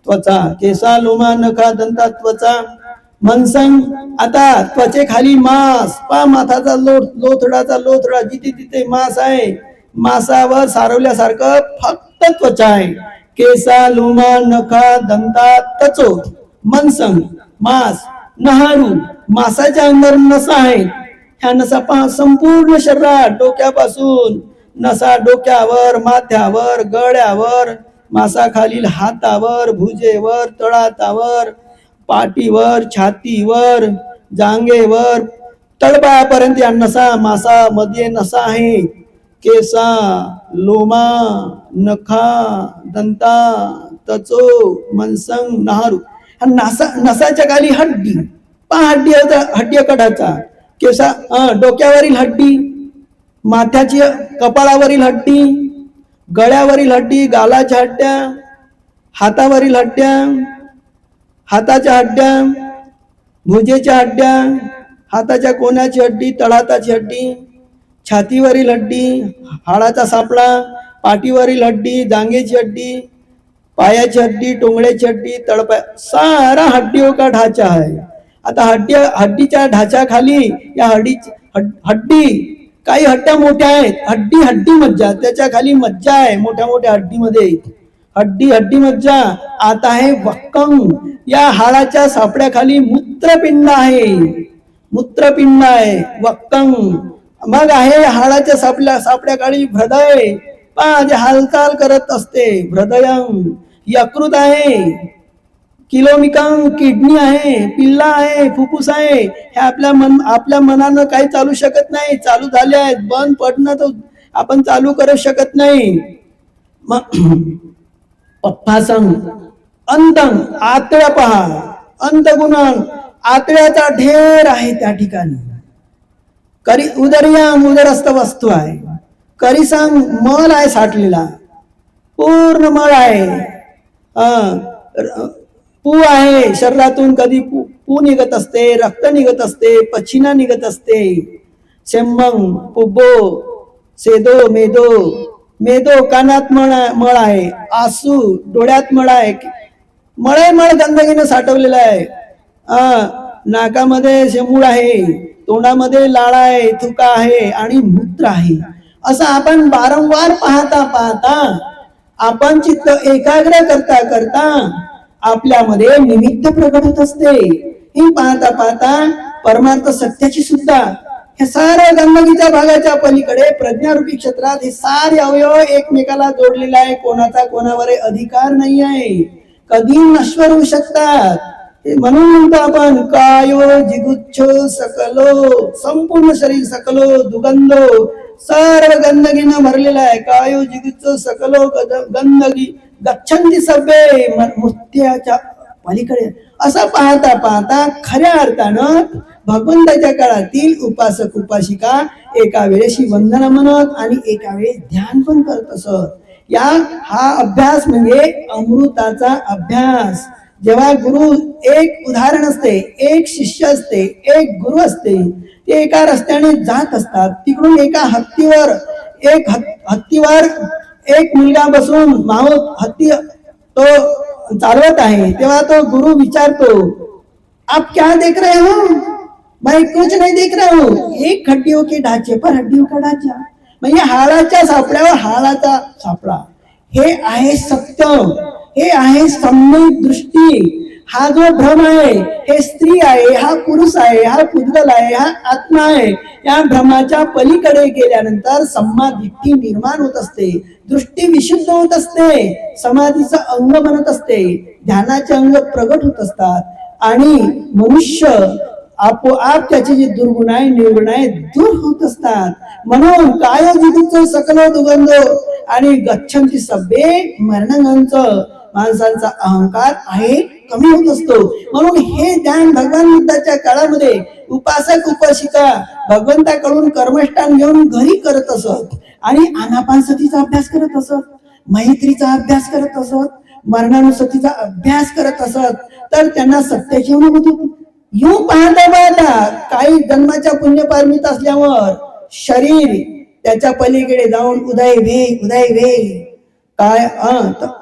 त्वचा, केसा, लोमा, नखा, दंता, त्वचा, मनसंग. आता त्वचेखाली मांस पा. माथाचा लोथडाचा लोथडा. जिथे तिथे मांस आहे. मांसावर सारवल्यासारखं फक्त त्वचा आहे. केसा, लोमा, नखा, दंता, तचो, मनसंग, मांस, नहारू. मांसाच्या अंदर नसा आहेत. ह्या नसा पहा संपूर्ण शरीरात. डोक्यापासून नसा डोक्यावर, माथ्यावर, गळ्यावर, मांसाखालील हातावर, भुजेवर, तळहातावर, पाठीवर, छातीवर, जांघेवर, तळपायापर्यंत या नसा. मांसामध्ये नसा आहे. केसा, लोमा, नखा, दंता, तचो, मनसंग, नहारू. नसाच्या खाली हड्डी पहा. हड्डी कडाचा. केसा, डोक्यावरील हड्डी, माथ्याची कपाळावरील हड्डी, गळ्यावरील हड्डी, गालाच्या हड्ड्या, हातावरील हड्ड्या, हाताच्या हड्ड्या, भुजेच्या हड्ड्या, हाताच्या कोण्याची हड्डी, तळहाताची हड्डी, छातीवरील हड्डी, हाडाचा सापळा, पाठीवरील हड्डी, जांघेची हड्डी, पायाची हड्डी, टोंगळ्याची हड्डी, तळपाय. सारा हड्डियों का ढाचा आहे. आता हड्डीच्या ढाच्याखाली या हड्डी काही हड्ड्या मोठ्या आहेत. हड्डी मज्जा. त्याच्या खाली मज्जा आहे. मोठ्या मोठ्या हड्डीमध्ये हड्डी मज्जा. आता आहे वक्कम. या हाडाच्या सापड्याखाली मूत्रपिंड आहे. मूत्रपिंड आहे वक्कम. मग आहे हाडाच्या सापड्याखाली हृदय पहा जे हालचाल करत असते. हृदयं. यकृत आहे. किलोमिकम किडनी आहे. पिल्ला आहे. फुफ्फुस आहे. हे आपल्या मनानं काही चालू शकत नाही. चालू झाले आहेत. बंद पडणं तर आपण चालू करू शकत नाही. मग पप्पासंग. अंतंग. आतड्या पहा. अंतगुणन. आतड्याचा ढेर आहे त्या ठिकाणी. उदरयाम. उदरस्थ वस्तू आहे. करिसंग. मल आहे साठलेला. पूर्ण मळ आहे. पू आहे. शरीरातून कधी पू निघत असते, रक्त निघत असते, पछिना निघत असते. सेंबंग. पुब्बो. सेदो. मेदो. कानात मळ आहे. आसू. डोळ्यात मळ आहे. मळ गंदगीनं साठवलेला आहे. नाकामध्ये शेमूळ आहे. तोंडामध्ये लाळ आहे, थुका आहे आणि मूत्र आहे. असं आपण वारंवार पाहता आपण चित्त एकाग्र करता आपल्यामध्ये निमित्त प्रकट होत असते. हे पाहता परमार्थ सत्याची सुद्धा हे साऱ्या गंदगीच्या भागाच्या पलीकडे प्रज्ञारूपी क्षेत्रात हे सारे अवयव एकमेकाला जोडलेले आहे. कोणाचा कोणावर अधिकार नाही आहे. कधी नश्वर होऊ शकतात. म्हणून म्हणतो आपण कायो जिगुच्छो सकलो. संपूर्ण शरीर सकलो दुगंधो. सर्व गंदगीनं भरलेला आहे. कायो जिगुच्छो सकलो गंदगी गच्छन्ति सभ्ये. मुत्याच्या पलीकडे असं पाहता खऱ्या अर्थानं भगवंताच्या काळातील उपासक उपासिका एका वेळेशी वंदना म्हणत आणि एका वेळेस ध्यान पण करत असत। हा अभ्यास म्हणजे अमृताचा अभ्यास। जेव्हा गुरु एक उदाहरण असते, एक शिष्य असते, एक गुरु असते, ते एका रस्त्याने जात असतात, तिकडून एका हत्तीवर एक मुलगा बसून माहूत हत्ती तो चालवत आहे। तेव्हा तो गुरु विचारतो, आप क्या देख रहे हो? मैं कुछ नहीं देख रहा हूँ, एक हड्डियों के ढांचे पर हड्डियों का ढांचा। म्हणजे हाडाच्या सापड्यावर हाडाचा सापडा, हे आहे सत्य, हे आहे सम्यक दृष्टी। हा जो भ्रम आहे, हे स्त्री आहे, हा पुरुष आहे, हा पुद्गल आहे, हा आत्मा आहे। या भ्रमाच्या पलीकडे गेल्यानंतर समाधी निर्माण होत असते, दृष्टी विशुद्ध होत असते, समाधीचं अंग बनत असते, ध्यानाचे अंग प्रगट होत असतात आणि मनुष्य आपोआप त्याचे जे दुर्गुण आहे निर्गुण आहे दूर होत असतात। म्हणून काय जिगुच सकल दुगंधो आणि गच्छन्ति सभ्ये मरणंच, माणसांचा अहंकार आहे कमी होत असतो। म्हणून हे ध्यान भगवान बुद्धाच्या काळामध्ये उपासक उपासिका भगवंताकडून कर्मष्ठान घेऊन घरी करत असत आणि आनापानसतीचा अभ्यास करत असत, मैत्रीचा अभ्यास करत असत, मरणानुसतीचा अभ्यास करत असत, तर त्यांना सत्याची अनुभूती होती। यूं पाहता काही जन्माच्या पुण्यपारमित असल्यावर शरीर त्याच्या पलीकडे जाऊन उदय वे काय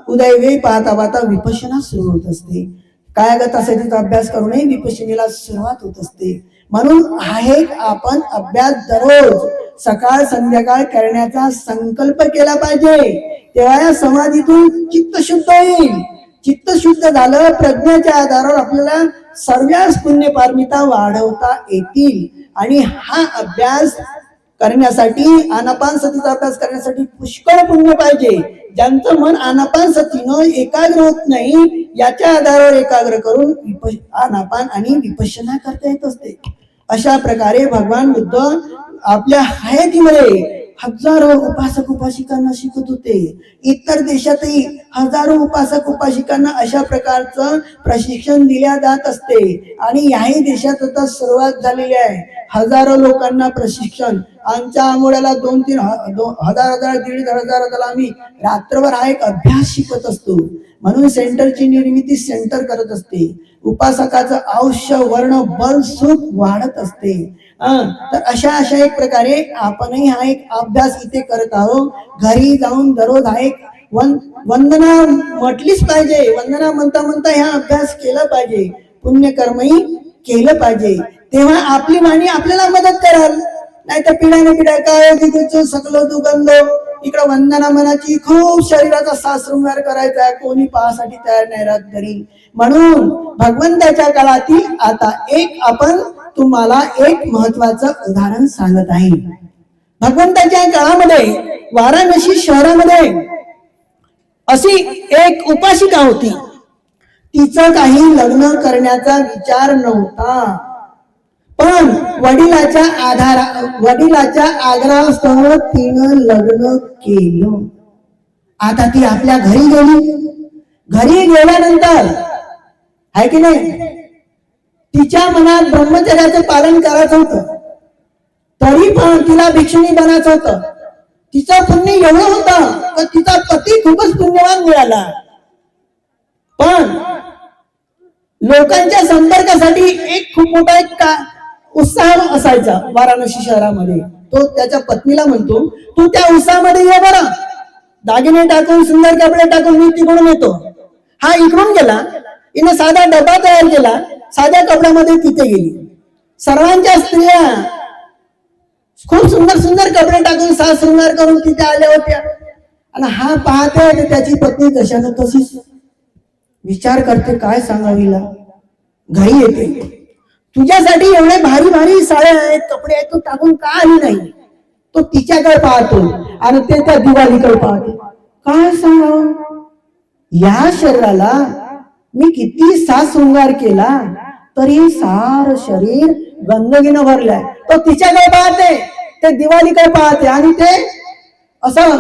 उदय वे पाहता विपश्यना सुरू होत असते। कायगत सतीचा अभ्यास करूनही विपश्यनेला सुरुवात होत असते। म्हणून आहे आपण अभ्यास दररोज सकाळ संध्याकाळ करण्याचा संकल्प केला पाहिजे, तेव्हा या समाधीतून चित्त शुद्ध होईल। चित्त शुद्ध झालं, प्रज्ञेच्या आधारावर आपल्याला सर्वच पुण्य पारमिता वाढवता येतील। आणि हा अभ्यास करण्यासाठी आनापान सतीचा अभ्यास करण्यासाठी पुष्कळ पुण्य पाहिजे। ज्यांचं मन आनापान सतीनं एकाग्र होत नाही, याच्या आधारावर एकाग्र करून आनापान आणि विपश्यना करता येत असते। अशा प्रकारे भगवान बुद्ध आपल्या हयातीमध्ये हजारो उपासक उपासिकांना शिकत होते। इतर देशातही हजारो उपासक उपासिकांना अशा प्रकारचं प्रशिक्षण दिल्या जात असते आणि याही देशात आता सुरुवात झालेली आहे। हजारो लोकांना प्रशिक्षण, आमच्या आंघोळ्याला 2-3 हजार 1,500 आम्ही रात्रभर हा एक अभ्यास शिकत असतो। म्हणून सेंटरची निर्मिती सेंटर करत असते, उपासकाचं आयुष्य वर्ण बल सुख वाढत असते। तर अशा एक प्रकारे आपणही हा एक अभ्यास इथे करत आहोत। घरी जाऊन दररोज हा एक वंदना म्हटलीच पाहिजे, वंदना म्हणता हा अभ्यास केला पाहिजे, पुण्यकर्मही केलं पाहिजे, तेव्हा आपली वाणी आपल्याला मदत कराल। नाही तर पिढ्याने काय दिगुच सकल दुगंध, इकडं वंदना मनाची खूप शरीराचा सासृंगार करायचा, कोणी पाहासाठी तयार नाही राहत घरी। म्हणून भगवंताच्या काळातील आता आपण तुम्हाला एक महत्वाचं उदाहरण सांगत आहे। भगवंताच्या काळामध्ये वाराणसी शहरामध्ये अशी एक उपासिका होती, तिचं काही लग्न करण्याचा विचार नव्हता, पण वडिलाच्या आग्रहास्तव तिनं लग्न केलं। आता ती आपल्या घरी गेल्यानंतर आहे की नाही, तिच्या मनात ब्रह्मचर्याचं पालन करायचं होतं, तरी पण तिला भिक्षुणी बनायचं होतं। तिचं पुण्य एवढं होतं तर तिचा पती खूपच पुण्यवान मिळाला, पण लोकांच्या संपर्कासाठी एक खूप मोठा एक उत्साह असायचा वाराणसी शहरामध्ये। तो त्याच्या पत्नीला म्हणतो, तू त्या उत्साहामध्ये ये बरं, दागिने टाकून सुंदर कपडे टाकून मी तिकडून येतो। हा इकडून गेला, हिने साधा डबा तयार केला, साध्या कपड्यामध्ये तिथे गेली। सर्वांच्या स्त्रिया खूप सुंदर कपडे टाकून साज शृंगार करून तिथे आल्या होत्या आणि हा पाहते त्याची पत्नी कशानं तशीच विचार करते, काय सांगावीला। घरी येते, तुझ्यासाठी एवढे भारी साड्या आहेत, कपडे आहेत, तू टाकून का आली नाही। तो तिच्याकडे पाहतो आणि ते त्या दिवाळीकडे पाहते, काय सांगावं, या शरीराला मी किती साज शृंगार केला तरी सार शरीर गंदगीनं भरलंय। तो तिच्याकडे पाहते, ते दिवाळीकडे पाहते आणि ते असं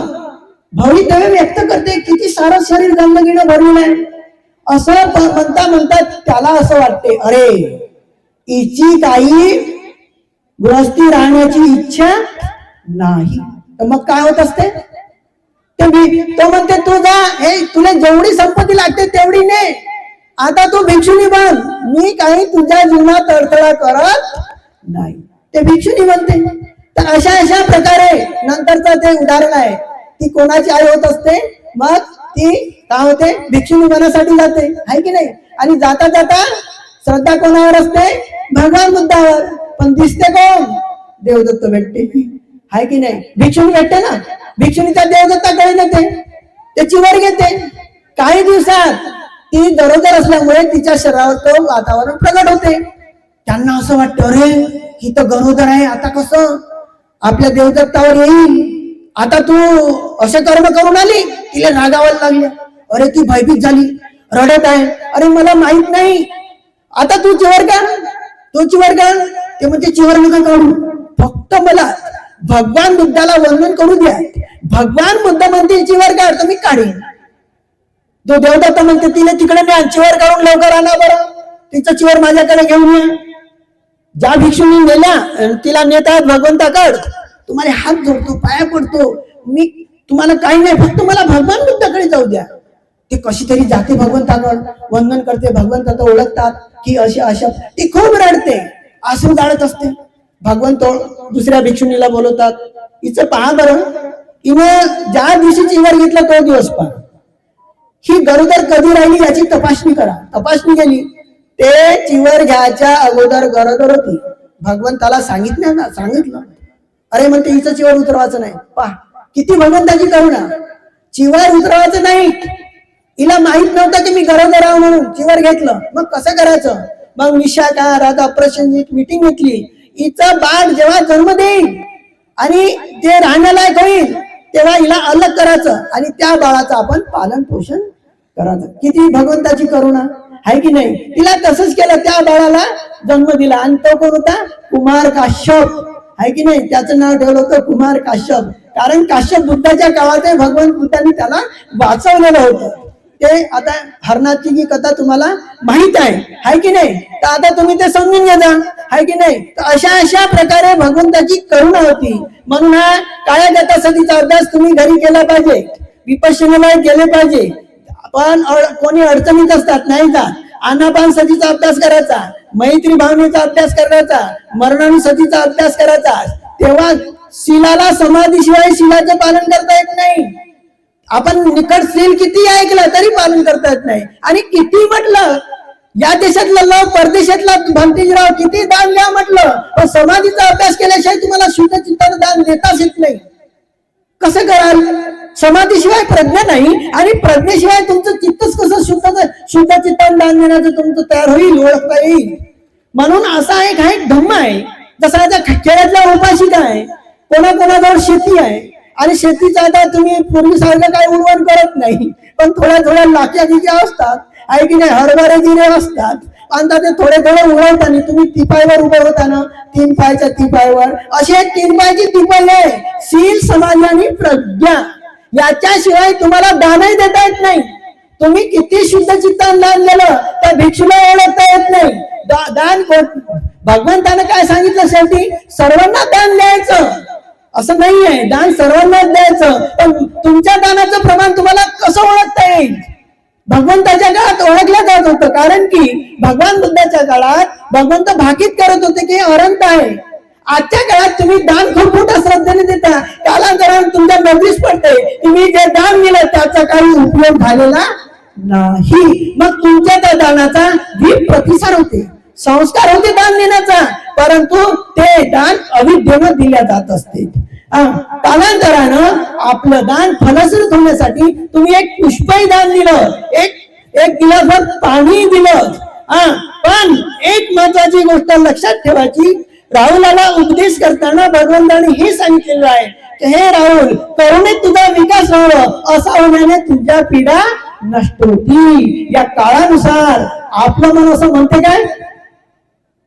भवितव्य व्यक्त करते, किती सारं शरीर गंदगीनं भरलेलं आहे। असं म्हणता त्याला असं वाटते, अरे हिची काही गृहस्थी राहण्याची इच्छा नाही. तर मग काय होत असते, तो म्हणते तू जा, हे तुला जेवढी संपत्ती लागते तेवढी ने, आता तू भिक्षुनी बन, मी काही तुझ्या जीवनात अडथळा करत नाही, ते भिक्षुनी बनते. तर अशा अशा प्रकारे नंतरचं ते उदाहरण आहे. ती कोणाची आई होत असते, मग ती काय होते, भिक्षुनी बनासाठी जाते, आहे की नाही. आणि जाता जाता श्रद्धा कोणावर असते, भगवान बुद्धावर, पण दिसते कोण, देवदत्त भेटते, आहे की नाही. भिक्षुनी भेटते ना, भिक्षुनी त्या देवदत्ताकडे नेते, त्याची वर घेते. काही दिवसात ती गरोदर असल्यामुळे तिच्या शरीरावर तो वातावरण प्रगट होते. त्यांना असं वाटतं, अरे ही तर गरोदर आहे, आता कसं आपल्या देवदत्तावर येईल, आता तू असे कर्म करून आली. तिला रागावायला लागले, अरे ती भयभीत झाली, रडत आहे, अरे मला माहित नाही, आता तू चिवर काढ, तो चिवर काढ. ते म्हणजे चिवर नका काढू, फक्त मला भगवान बुद्धाला वंदन करू द्या. भगवान बुद्ध म्हणते चिवर काढ, तर मी काढेन. तो देवदत्त म्हणते तिला तिकडे न्या, चिवर काढून लवकर आणा बरं, तिचं चिवर माझ्याकडे घेऊन ये. ज्या भिक्षुनी नेल्या तिला नेतात भगवंताकड, तुम्हाला हात जोडतो, पाया पडतो, मी तुम्हाला काही नाही, फक्त मला भगवान बुद्धाकडे जाऊ द्या. ते कशी तरी जाते भगवंताकड, वंदन करते, भगवंत ओळखतात की अशी अशा, ती खूप रडते, आसरू जाळत असते. भगवंत दुसऱ्या भिक्षुनीला बोलवतात, हिचं पहा बरं, हिनं ज्या दिवशी चिवर घेतला तो दिवस पहा, ही गरोदर कधी राहिली याची तपासणी करा. तपासणी केली, ते चिवर घ्यायच्या अगोदर गरोदर होती. भगवंताला सांगितलं, अरे म्हणते हिचं चिवर उतरवायचं नाही. पहा किती भगवंताची करुणा, चिवर उतरवायचं नाही. हिला माहित नव्हतं की मी गरोदर आहो म्हणून, चिवर घेतलं. मग कसं करायचं, मग निशाकार आता प्रशंसित मीटिंग घेतली. हिचं बाळ जेव्हा जन्म देईल आणि ते राहण्यालायक होईल तेव्हा हिला अलग करायचं आणि त्या बाळाचं आपण पालन पोषण करायचं. किती भगवंताची करुणा, आहे की नाही. तिला तसंच केलं, त्या बाळाला जन्म दिला. आणि तो कोण होता, कुमार काश्यप, आहे की नाही. त्याचं नाव ठेवलं होतं कुमार काश्यप, कारण काश्यप बुद्धाच्या काळात भगवान बुद्धांनी त्याला वाचवलेलं होतं. ते आता हरणाची ही कथा तुम्हाला माहित आहे की नाही. तर आता तुम्ही ते समजून घ्या, आहे की नाही. तर अशा अशा प्रकारे भगवंताची करुणा होती. म्हणून हा काळ्या गता सतीचा अभ्यास तुम्ही घरी केला पाहिजे, विपश्यनाला गेले पाहिजे. पण कोणी अडचणीत असतात नाही जात, आनापान सतीचा अभ्यास करायचा, मैत्री भावनेचा अभ्यास करायचा, मरणानुसतीचा अभ्यास करायचा. तेव्हा शिलाला समाधीशिवाय शिलाचे पालन करता येत नाही. आपण निकट सील किती ऐकलं तरी पालन करता येत नाही. आणि किती म्हटलं, या देशातला लोक परदेशातला भंतीजीराव किती दान द्या म्हटलं, पण समाधीचा अभ्यास केल्याशिवाय तुम्हाला शुद्ध चित्तानं दान देताच येत नाही. कसं कराल, समाधीशिवाय प्रज्ञा नाही, आणि प्रज्ञेशिवाय तुमचं चित्तच कसं शुद्ध चित्तानं दान देण्याचं तुमचं तयार होईल, ओळखता येईल. म्हणून असा एक हा एक धम्म आहे. जसा आता खेड्यातला उपाशिका आहे, कोणाकोणाजवळ शेती आहे, आणि शेतीचा आता तुम्ही पूर्वीसारखं काही उडवण करत नाही, पण थोड्या थोड्या लाख्या जिजे असतात, आहे की नाही, हरभरे जिरे असतात, आणि ते थोडे थोडे उडवताना तुम्ही तिपाईवर उभं होताना, 3 पायाच्या तिपाईवर, असे 3 पायाची तिपाई आहे. शील, समाधी आणि प्रज्ञा, याच्याशिवाय तुम्हाला दानही देता येत नाही. तुम्ही किती शुद्ध चित्तानं दान दिलं त्या भिक्षुला ओळखता येत नाही. दान भगवंतानं काय सांगितलं, शेवटी सर्वांना दान द्यायचं असं नाही आहे, दान सर्वांनाच द्यायचं. पण तुमच्या दानाचं प्रमाण तुम्हाला कसं ओळखता येईल. भगवंताच्या काळात ओळखलं जात होतं, कारण की भगवान बुद्धाच्या काळात भगवंत भाकीत करत होते की अनंत आहे. आजच्या काळात तुम्ही दान खूप मोठ्या श्रद्धेने देता, कालांतराने तुमच्या नजरेस पडते, तुम्ही जे दान दिलं त्याचा काही उपयोग झालेला नाही. मग तुमच्या त्या दानाचा प्रतिसाद होते, संस्कार होते दान देण्याचा, परंतु ते दान अविद्येने दिल्या जात असते. कालांतरानं आपलं दान फलश्रुत होण्यासाठी तुम्ही एक पुष्पही दान दिलं, एक गिलासभर पाणी दिलं. पण एक महत्वाची गोष्ट लक्षात ठेवायची, राहुलाला उपदेश करताना भगवंताने हे सांगितलेलं आहे की हे राहुल, करुणेत तुझा विकास व्हावा, असा होण्याने तुझ्या पिढा नष्ट होती. या काळानुसार आपलं मन असं म्हणते काय,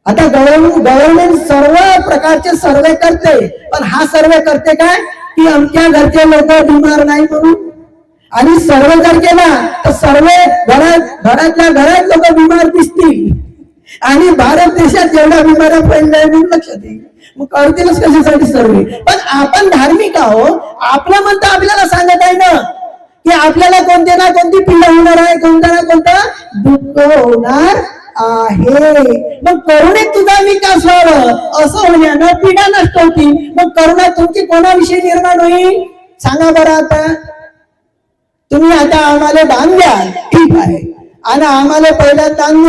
आता गव्हर्नमेंट सर्व प्रकारचे सर्वे करते, पण हा सर्वे करते काय की आमच्या घरचे लोक बिमार नाही म्हणून. आणि सर्वे जर केला तर सर्व घरातल्या घरात लोक बिमार दिसतील, आणि भारत देशात जेवढ्या बिमाऱ्या फैलल्या म्हणून लक्षात येईल. मग कळतीलच कशासाठी सर्व. पण आपण धार्मिक आहोत, आपलं म्हणतं आपल्याला सांगत आहे ना की आपल्याला कोणते ना कोणती पिढा होणार आहे, कोणता ना कोणता दुःख होणार आहे. मग करुणेत तुझा विकास व्हावं असं होण्यानं पिढा नष्ट होतील. मग करुणा तुमची कोणाविषयी निर्माण होईल सांगा बरं. आता तुम्ही आता आम्हाला दान द्या, ठीक आहे, आणि आम्हाला पहिल्या दान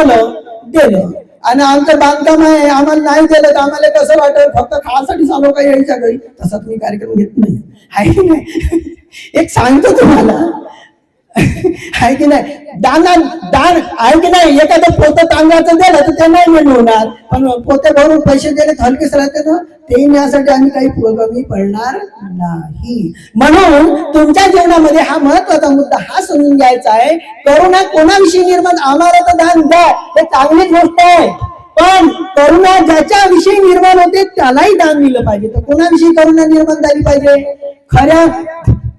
दिलं आणि आमचं बांधकाम आहे, आम्हाला नाही दिलं तर आम्हाला कसं वाटेल, फक्त खासाठी चालू का यायच्या घरी. तसा तुम्ही कार्यक्रम घेत नाही, आहे की नाही. एक सांगतो तुम्हाला, आहे की नाही. दान आहे की नाही. एखादं पोतं तांदळाचं दिलं तर ते नाही मिळून होणार, पण पोते भरून पैसे दिले तर हलकेच राहते ना, ते नेण्यासाठी आम्ही काही कमी पडणार नाही. म्हणून तुमच्या जीवनामध्ये हा महत्वाचा मुद्दा हा समजून घ्यायचा आहे. करुणा कोणाविषयी निर्माण, आम्हाला तर दान द्या हे चांगली गोष्ट आहे, पण करुणा ज्याच्या विषयी निर्माण होते त्यालाही दान दिलं पाहिजे. तर कोणाविषयी करुणा निर्माण झाली पाहिजे.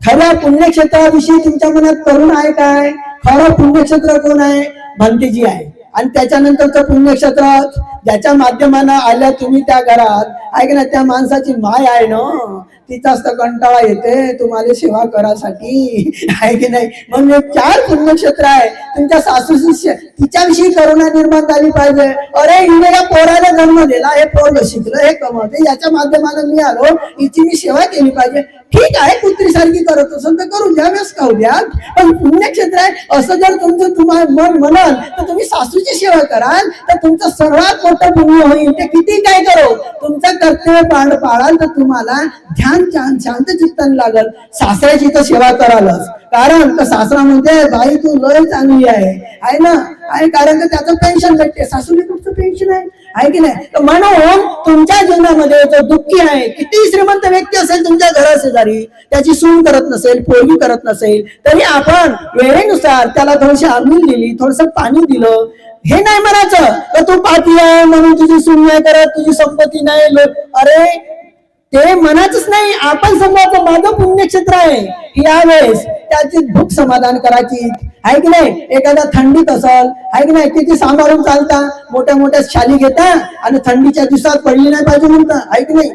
खऱ्या पुण्यक्षेत्राविषयी तुमच्या मनात करुणा आहे काय. खरं पुण्यक्षेत्र कोण आहे, भंतेजी आहे. आणि त्याच्यानंतरचं पुण्यक्षेत्र ज्याच्या माध्यमानं आल्या तुम्ही त्या घरात, आहे ना, त्या माणसाची माय आहे ना, तिचाच तर कंटाळा येते तुम्हाला सेवा करासाठी, आहे की नाही. म्हणून 4 पुण्यक्षेत्र आहे. तुमच्या सासू तिच्याविषयी करुणा निर्माण झाली पाहिजे. अरे हिने या पोराला जन्म दिला, हे पोरग शिकलं, हे कमवते, याच्या माध्यमानं मी आलो, हिची मी सेवा केली पाहिजे. ठीक आहे, पुत्रीसारखी करत असेल तर करून द्या, व्यस्त करू द्या. पण पुण्यक्षेत्र आहे असं जर तुमचं तुम्हाला मन म्हणाल तर तुम्ही सासूची सेवा कराल तर तुमचं सर्वात मोठं पुण्य होईल. ते किती काय करो, तुमचं कर्तव्य पाळाल तर तुम्हाला ध्यान शांत चित्तान लागल. सासऱ्याची तर सेवा करालच, कारण तर सासरा म्हणते बाई तू लय चांगली आहे ना, आहे, कारण तर त्याचं पेन्शन भेटते. सासूने तुमचं पेन्शन आहे की नाही. तर म्हणून तुमच्या जीवनामध्ये जो दुःखी आहे, किती श्रीमंत व्यक्ती असेल तुमच्या घराशेजारी, त्याची सून करत नसेल, पोरगी करत नसेल, तरी आपण वेळेनुसार त्याला थोडीशी आंबील दिली, थोडस पाणी दिलं. हे नाही म्हणायचं तर तू पाठी आहे म्हणून तुझी सून नाही करत, तुझी संपत्ती नाही. अरे ते म्हणायचंच नाही. आपण समजायचं माझं पुण्यक्षेत्र आहे, यावेळेस त्याची भूक समाधान करायची, आहे की नाही. एखादा थंडीत असल, आहे की नाही, किती सांभाळून चालता, मोठ्या मोठ्या शाली घेता आणि थंडीच्या दिवसात पडली नाही पाहिजे म्हणता, आहे की नाही.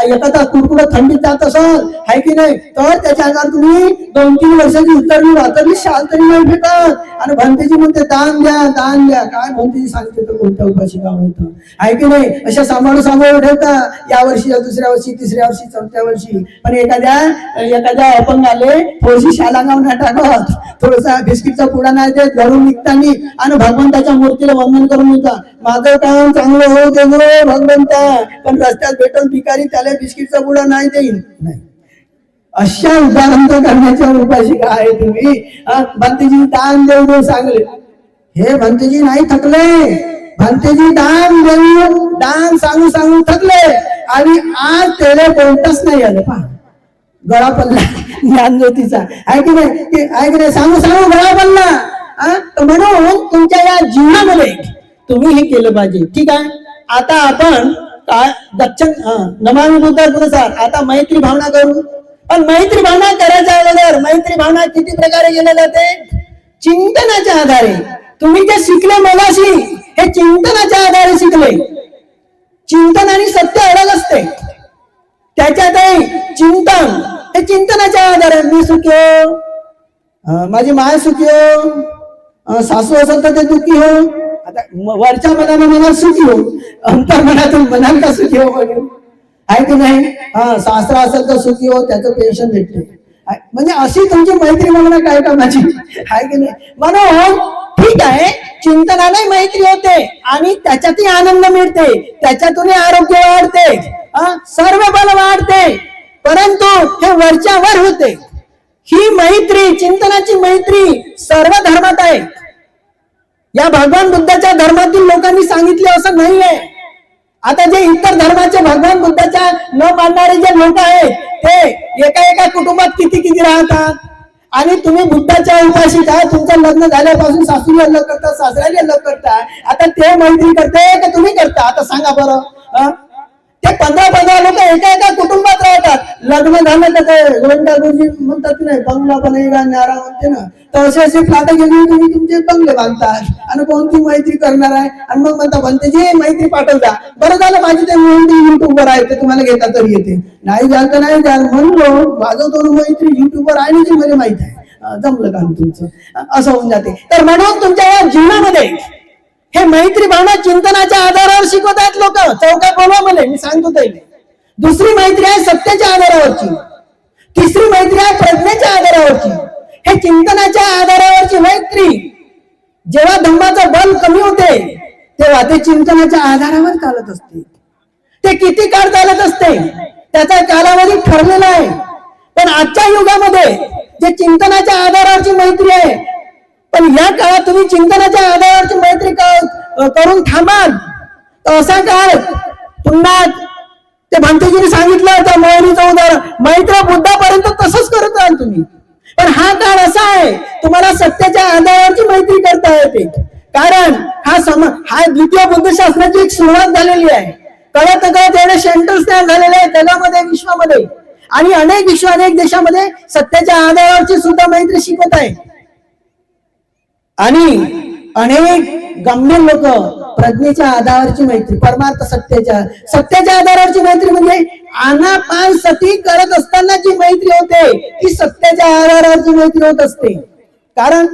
एखादा कुडकुडं थंडीत जात असल, आहे की नाही, तर त्याच्या अंगावर तुम्ही 2-3 वर्षाची उतरली शाल तरी नाही भेटत. आणि भंतेजी म्हणते दान द्या. काय भंतेजी सांगते तर कोणत्या उपाशी काम होतं, आहे की नाही. अशा सांभाळून ठेवता, या वर्षी, दुसऱ्या वर्षी, तिसऱ्या वर्षी, चौथ्या वर्षी. पण एखाद्या अपंग आले, थोडीशी शाला गाव नाही टाकत, थोडासा बिस्किटचा पुडा नाही देत, घरून निघतानी आणि भगवंताच्या मूर्तीला वंदन करून येतात. माझं काम चांगलं हो दे भगवंता, पण रस्त्यात भेटून भिकारी त्याला बिस्किटचा पुडा नाही देईल. नाही, अशा उदाहरण करण्याच्या उपाशी काय तुम्ही. भंतेजी दान देऊ सांगले, हे भंतेजी नाही थकले. भंतेजी दान देऊ, दान सांगू थकले आणि आज त्याला कोणतंच नाही आलं. पहा, गळा पडला ज्ञानज्योतीचा, आहे की नाही, सांगू गळा पडला. म्हणून तुमच्या या जीवनामध्ये तुम्ही हे केलं पाहिजे. ठीक आहे, आता आपण काय नमामि बुद्धाय पुरस्कार, आता मैत्री भावना करू. पण मैत्री भावना करायच्या अगोदर मैत्री भावना किती प्रकारे केल्या जाते, चिंतनाच्या आधारे. तुम्ही जे शिकले मगाशी हे चिंतनाच्या आधारे शिकले. चिंतन आणि सत्य अलग असते, त्याच्यातही चिंतन हे चिंतनाच्या आधारे. मी सुखी हो, माझी माय सुखी हो, सासू असेल तर ते दुःखी हो. आता वरच्या मनाने मला सुखी हो, अंतर मनातून म्हणाल का सुखी हो म्हणून, आहे की नाही. सासरा असेल तर सुखी हो, त्याचं पेन्शन भेटते. म्हणजे अशी तुमची मैत्री म्हणून काय कामाची, आहे की नाही. म्हणून ठीक आहे, चिंतनाने मैत्री होते आणि त्याच्यातही आनंद मिळते, त्याच्यातून आरोग्य वाढते, सर्व बल वाढते. परंतु हे वरच्या वर होते. ही मैत्री, चिंतनाची मैत्री सर्व धर्मात आहे. या भगवान बुद्धाच्या धर्मातील लोकांनी सांगितले असं नाही आहे. आता जे इतर धर्माचे भगवान बुद्धाच्या न मानणारे जे लोक आहेत ते एका कुटुंबात किती राहतात. आणि तुम्ही बुद्धाच्या उपाशीत आहात. तुमचं लग्न झाल्यापासून सासूला अलग करता, सासऱ्याला अलग करता. आता ते मैत्री करते का तुम्ही करता, आता सांगा बरं. ते 15 लोक एका कुटुंबात राहतात. लग्न झालं तर ते गोविंदा गुरुजी म्हणतात नाही बंगला बनेगा न्यारा म्हणते ना, तर असे असे फ्लॅट घेऊन तुम्ही तुमचे बंगले बांधतात आणि कोणती मैत्री करणार आहे आणि मग म्हणता बनते जे मैत्री पाठवता. बरं झालं माझी ते मेहंदी युट्यूबवर आहे ते तुम्हाला घेता तरी येते, नाही द्याल तर नाही द्याल म्हणलो माझं दोन मैत्री युट्यूबवर आहे जी मला माहित आहे, जमलं काम तुमचं, असं होऊन जाते. तर म्हणून तुमच्या या जीवनामध्ये हे मैत्री भावना चिंतनाच्या आधारावर शिकवत आहेत लोक. चौकात बोलवा मला, मी सांगतो ते. दुसरी मैत्री आहे सत्याच्या आधारावरची, तिसरी मैत्री आहे प्रज्ञेच्या आधारावरची. हे चिंतनाच्या आधारावरची मैत्री जेव्हा धम्माचं बल कमी होते तेव्हा ते चिंतनाच्या आधारावर चालत असते. ते किती काळ चालत असते त्याचा कालावधी ठरलेला आहे. पण आजच्या युगामध्ये जे चिंतनाच्या आधारावरची मैत्री आहे, पण या काळात तुम्ही चिंतनाच्या आधारावरची मैत्री करून थांबाल तर असा काळ पुन्हा ते भांतेजीने सांगितलं त्या मोहरीचं उदाहरण, मैत्र बुद्धापर्यंत तसंच करत राहाल तुम्ही. पण हा काळ असा आहे तुम्हाला सत्याच्या आधारावरची मैत्री करता येते. कारण हा द्वितीय बुद्ध शास्त्राची एक सुरुवात झालेली आहे. कळत कळत एवढे सेंटर्स तयार झालेले आहेत जगामध्ये विश्वामध्ये, आणि अनेक देशामध्ये सत्याच्या आधारावरची सुद्धा मैत्री शिकवत आहे. आणि अनेक गंभीर लोक प्रज्ञेच्या आधारावरची मैत्री, परमार्थ सत्याच्या आधारावरची मैत्री म्हणजे आनापान सती करत असताना जी मैत्री होते ती सत्याच्या आधारावरची मैत्री होत असते. कारण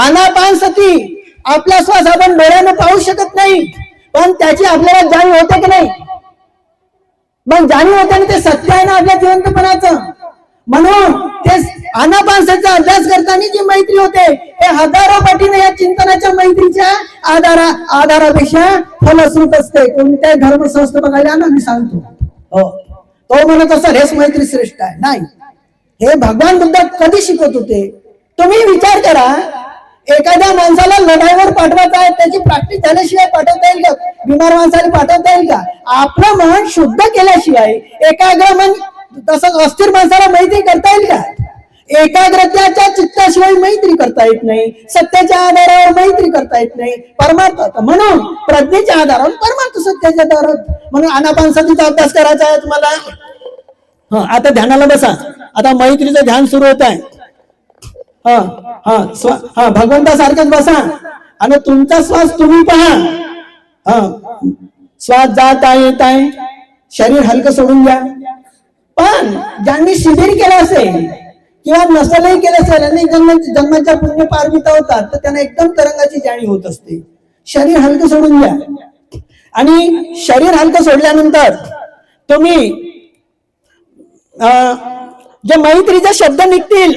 आनापान सती आपला श्वास आपण डोळ्यानं पाहू शकत नाही, पण त्याची आपल्याला जाणीव होते की नाही? मग जाणीव होते आणि ते सत्य आहे ना आपल्या जिवंतपणाचं. म्हणून ते आनापानसाचा अभ्यास करताना जी मैत्री होते हे हजारो पटीने या चिंतनाच्या मैत्रीच्या आधारापेक्षा फलश्रुत असते. कोणत्याही धर्मसंस्था बघायला ना मी सांगतो, तो म्हणत असं हेच मैत्री श्रेष्ठ आहे. नाही, हे भगवान बुद्ध कधी शिकवत होते? तुम्ही विचार करा, एखाद्या माणसाला लढाईवर पाठवायचं आहे त्याची प्रॅक्टिस झाल्याशिवाय पाठवता येईल का? बिमार माणसाला पाठवता येईल का? आपलं मन शुद्ध केल्याशिवाय, एकाग्र मन तसंच अस्थिर माणसाला मैत्री करता येईल का? एकाग्रतेच्या चित्ताशिवाय मैत्री करता येत नाही, सत्याच्या आधारावर मैत्री करता येत नाही, परमार्थ म्हणून प्रज्ञेच्या आधारावर, परमार्थ सत्याच्या आधारावर. म्हणून आनापानसतीचा अभ्यास करायचा आहे तुम्हाला. आता ध्यानाला बसा, आता मैत्रीचं ध्यान सुरू होत आहे. भगवंतासारखंच बसा आणि तुमचा श्वास तुम्ही पहा. श्वास जात आहे येत आहे, शरीर हलकं सोडून द्या. पण ज्यांनी शिबिर केलं असेल किंवा नसलही केलं असेल आणि जन्माच्या पुण्य पारमिता होतात तर त्यांना एकदम तरंगाची जाणीव होत असते. शरीर हलकं सोडून द्या आणि शरीर हलकं सोडल्यानंतर तुम्ही जे मैत्रीचे शब्द निघतील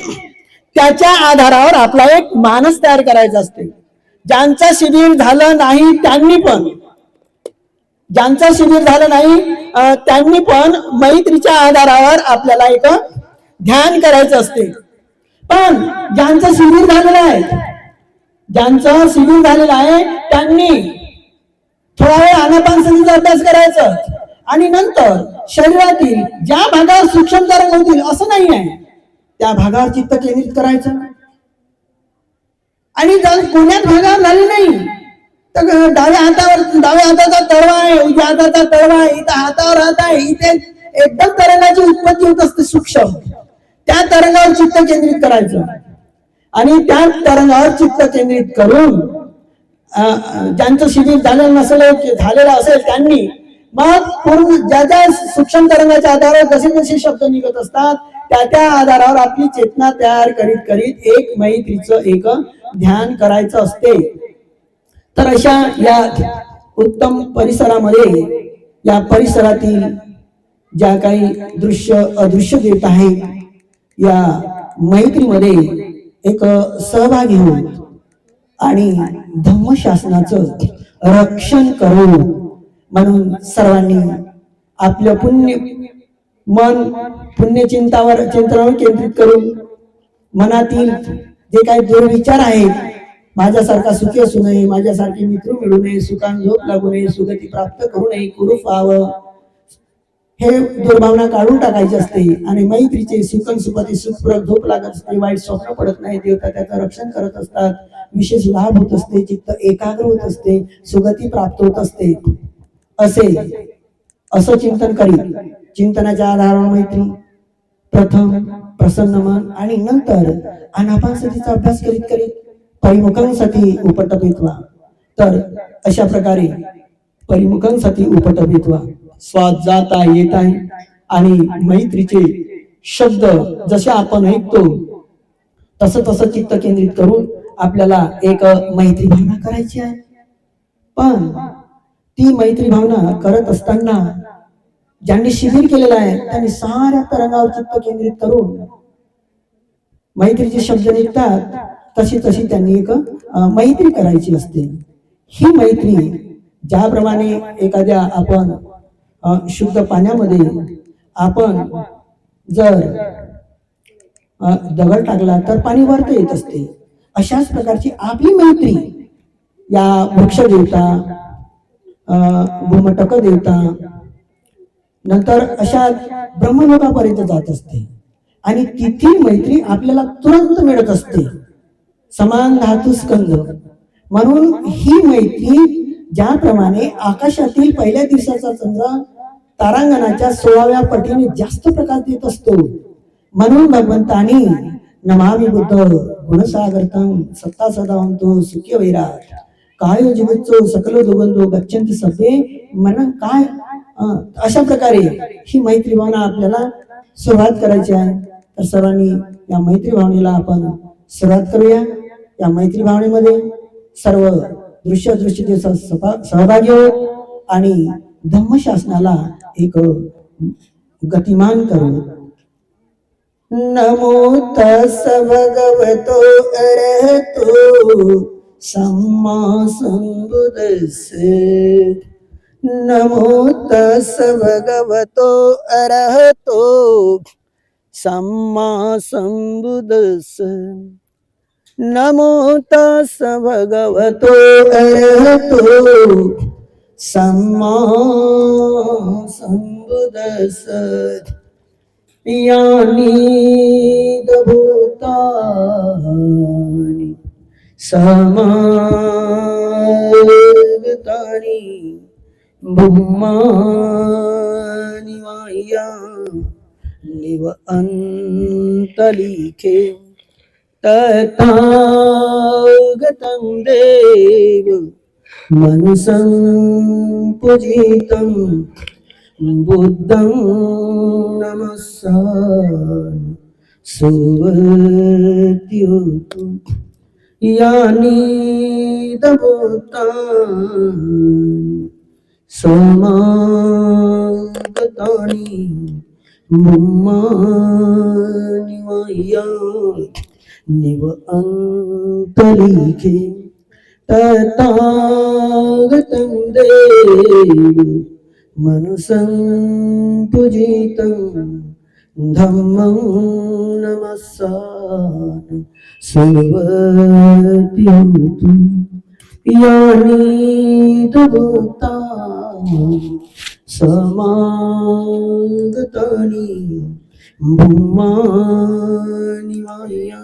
त्याच्या आधारावर आपला एक मानस तयार करायचा असते. ज्यांचं शिबिर झालं नाही त्यांनी पण मैत्रीच्या आधारावर आपल्याला एक ध्यान करायचं असते. पण ज्यांचं शिबिर झालेलं आहे त्यांनी थोडा वेळ आनापानसतीचा अभ्यास करायचा आणि नंतर शरीरातील ज्या भागावर सूक्ष्म तरंग होतील असं नाही आहे त्या भागावर चित्त केंद्रित करायचं. आणि पुण्यात भागावर झाले नाही तर डाव्या हाताचा तळवा आहे, उजव्या हाताचा तळवा आहे, इथं हातावर हात आहे, इथे एकदम तरंगाची उत्पत्ती होत असते सूक्ष्म. त्या तरंगावर चित्त केंद्रित करायचं आणि त्या तरंगावर चित्त केंद्रित करून ज्यांचं शिबिर झालेलं असेल त्यांनी मग पूर्ण ज्या सूक्ष्म तरंगाच्या आधारावर जसे शब्द निघत असतात त्या आधारावर आपली चेतना तयार करीत एक मैत्रीचं एक ध्यान करायचं असते. तर अशा या उत्तम परिसरामध्ये, या परिसरातील ज्या काही दृश्य अदृश्य देत आहेत या मैत्रीमध्ये एक सहभागी होऊन आणि धम्मशासनाचं रक्षण करू म्हणून सर्वांनी आपलं पुण्यचिंतनावर केंद्रित करून मनातील जे काही दुर्विचार आहेत, माझ्यासारखा सुखी असू नये, माझ्यासारखे मित्र मिळू नये, सुखान झोप लागू नये, सुगती प्राप्त करू नये, कुरूप व्हावं, हे दुर्भावना काढून टाकायची असते. आणि मैत्रीचे सुखन सुपती सुखपूरक झोप लागत असते, वाईट स्वप्न पडत नाही, देवता त्याचं रक्षण करत असतात, विशेष लाभ होत असते, चित्त एकाग्र होत असते, सुगती प्राप्त होत असते. असं चिंतन करीत चिंतनाच्या आधारावर मैत्री, प्रथम प्रसन्न मन आणि नंतर आनापानसतीचा अभ्यास करीत करीत परिमुखांसाठी उपटपित्वा. तर अशा प्रकारे परिमुखांसाठी उपटपित्वा श्वास जात आहे येत आहे आणि मैत्रीचे शब्द जसे आपण ऐकतो तसं तसं चित्त केंद्रित करून आपल्याला एक मैत्री भावना करायची आहे. पण ती मैत्री भावना करत असताना ज्यांनी शिबिर केलेलं आहे त्यांनी साऱ्या तरंगावर चित्त केंद्रित करून मैत्रीचे शब्द निघतात तशी तशी त्यांनी एक मैत्री करायची असते. ही मैत्री ज्याप्रमाणे एखाद्या आपण शुद्ध पाण्यामध्ये आपण जर दगड टाकला तर पाणी वरत येत असते. अशाच प्रकारची आपली मैत्री या वृक्ष देवता भूमटक देवता नंतर अशा ब्रह्मलोकापर्यंत जात असते आणि तिथे मैत्री आपल्याला तुरंत मिळत असते. समान धातू स्कंद म्हणून ही मैत्री ज्याप्रमाणे आकाशातील पहिल्या दिवसाचा चंद्र तारांगणाच्या 16व्या पटीने जास्त प्रकाश देत असतो म्हणून भगवंतानी नमामि बुद्ध गुणसागरतम सत्ता सदावंतो सुख्य वैराट काय जीवचो सकलो दुगंधो गच्छन्ति सभे मन काय अशा प्रकारे ही मैत्री भावना आपल्याला सुरुवात करायची आहे. तर सर्वांनी या मैत्री भावनेला आपण सुरुवात करूया. या मैत्री भावनेमध्ये सर्व दृश्य सहभागी होत आणि धम्मशासनाला एक गतिमान करू. नमो तस् भगवतो अरहतो सम्मा संबुद्धस्से. नमो तस् भगवतो अरहतो सम्मा संबुद्धस्से. नमो तस् भगवतो अरहतो सम्मा संबुद्धस्से. यानि भूतानि समागतानि भूमानि माया निव अंतलिखे तथागतं देव मनसं पूजितं बुद्धं नमस्सामि सुवर्त्योतु. यानि भूतानि समागतानि भूमानि माया निव अंतरिखे तथागतं देव मनसं पूजितं धम्मं नमस्सामि सुवर्त्योतु. यानि भूतानि समागतानि भूमानि माया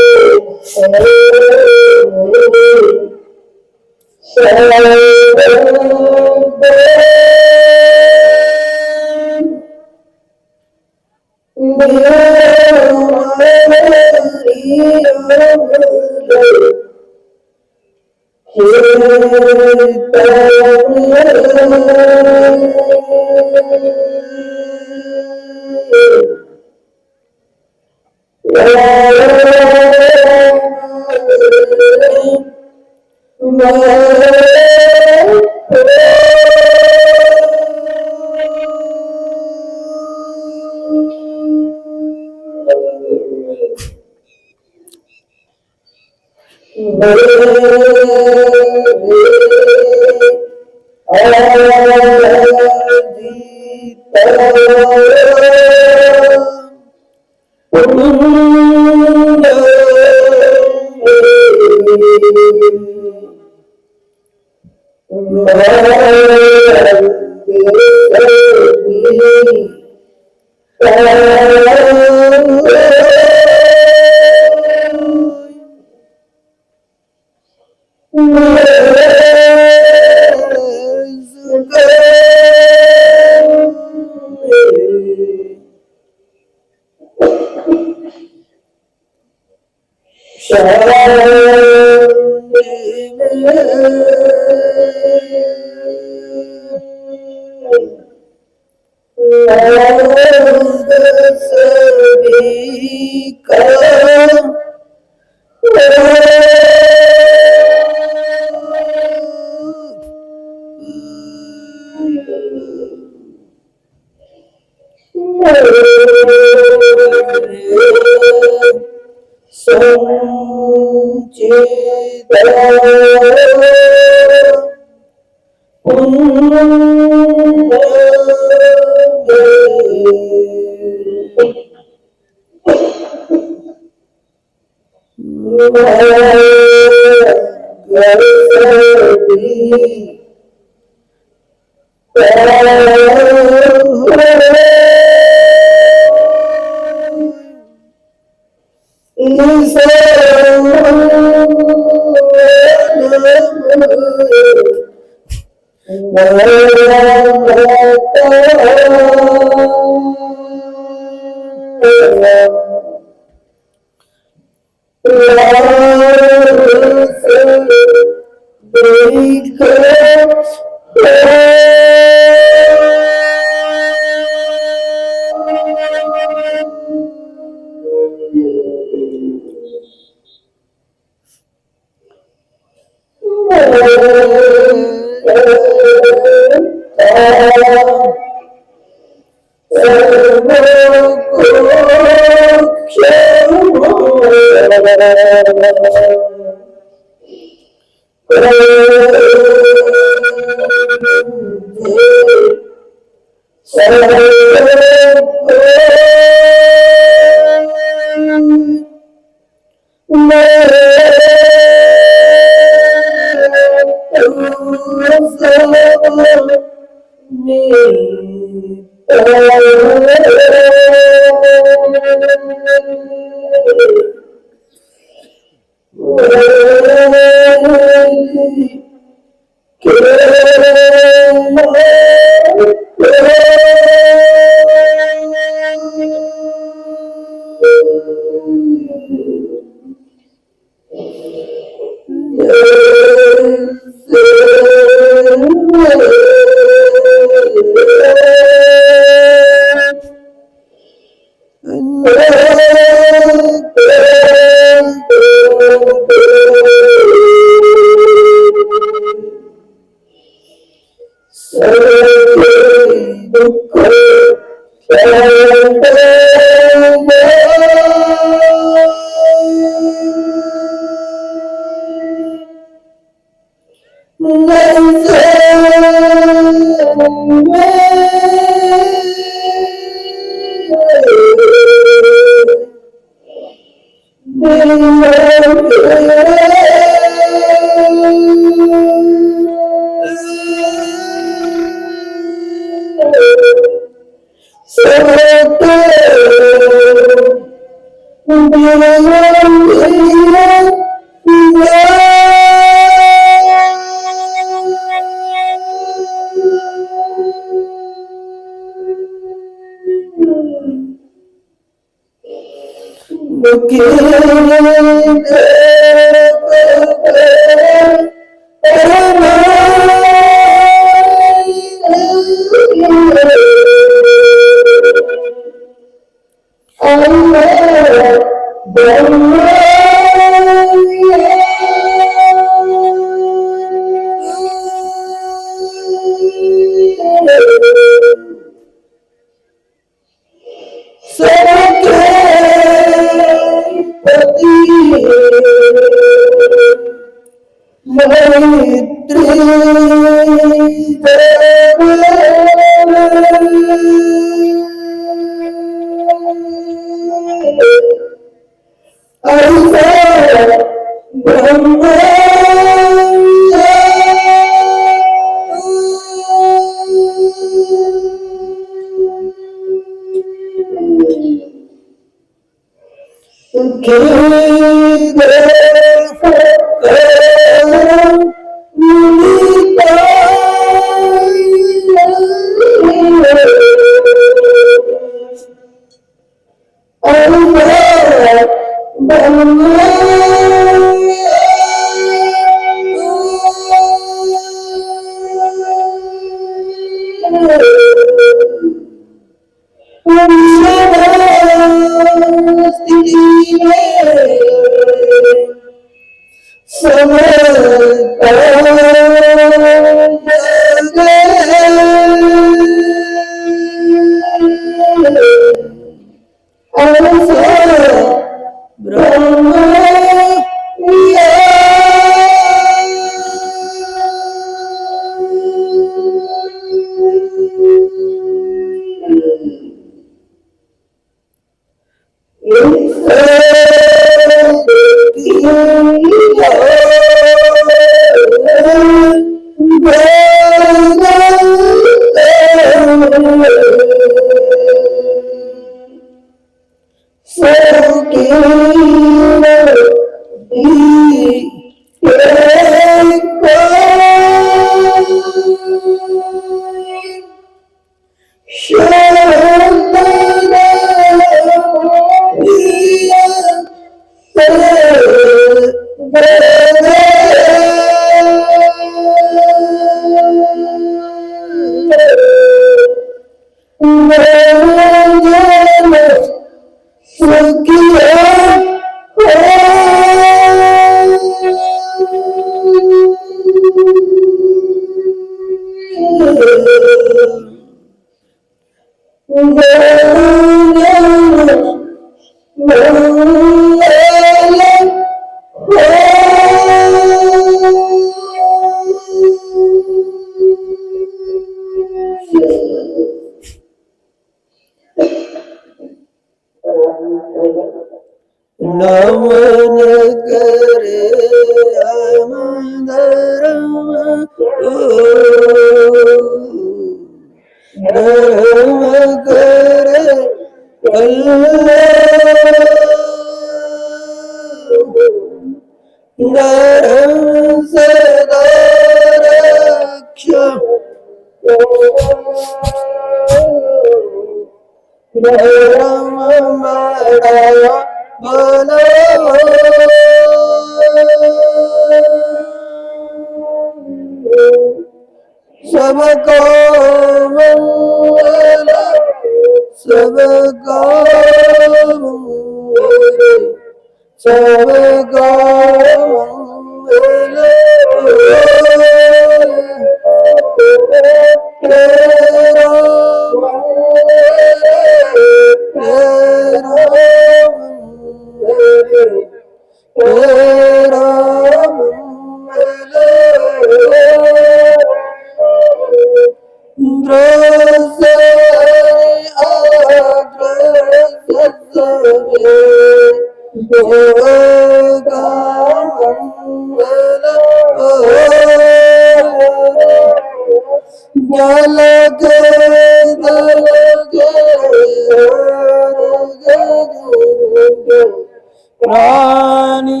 प्राणी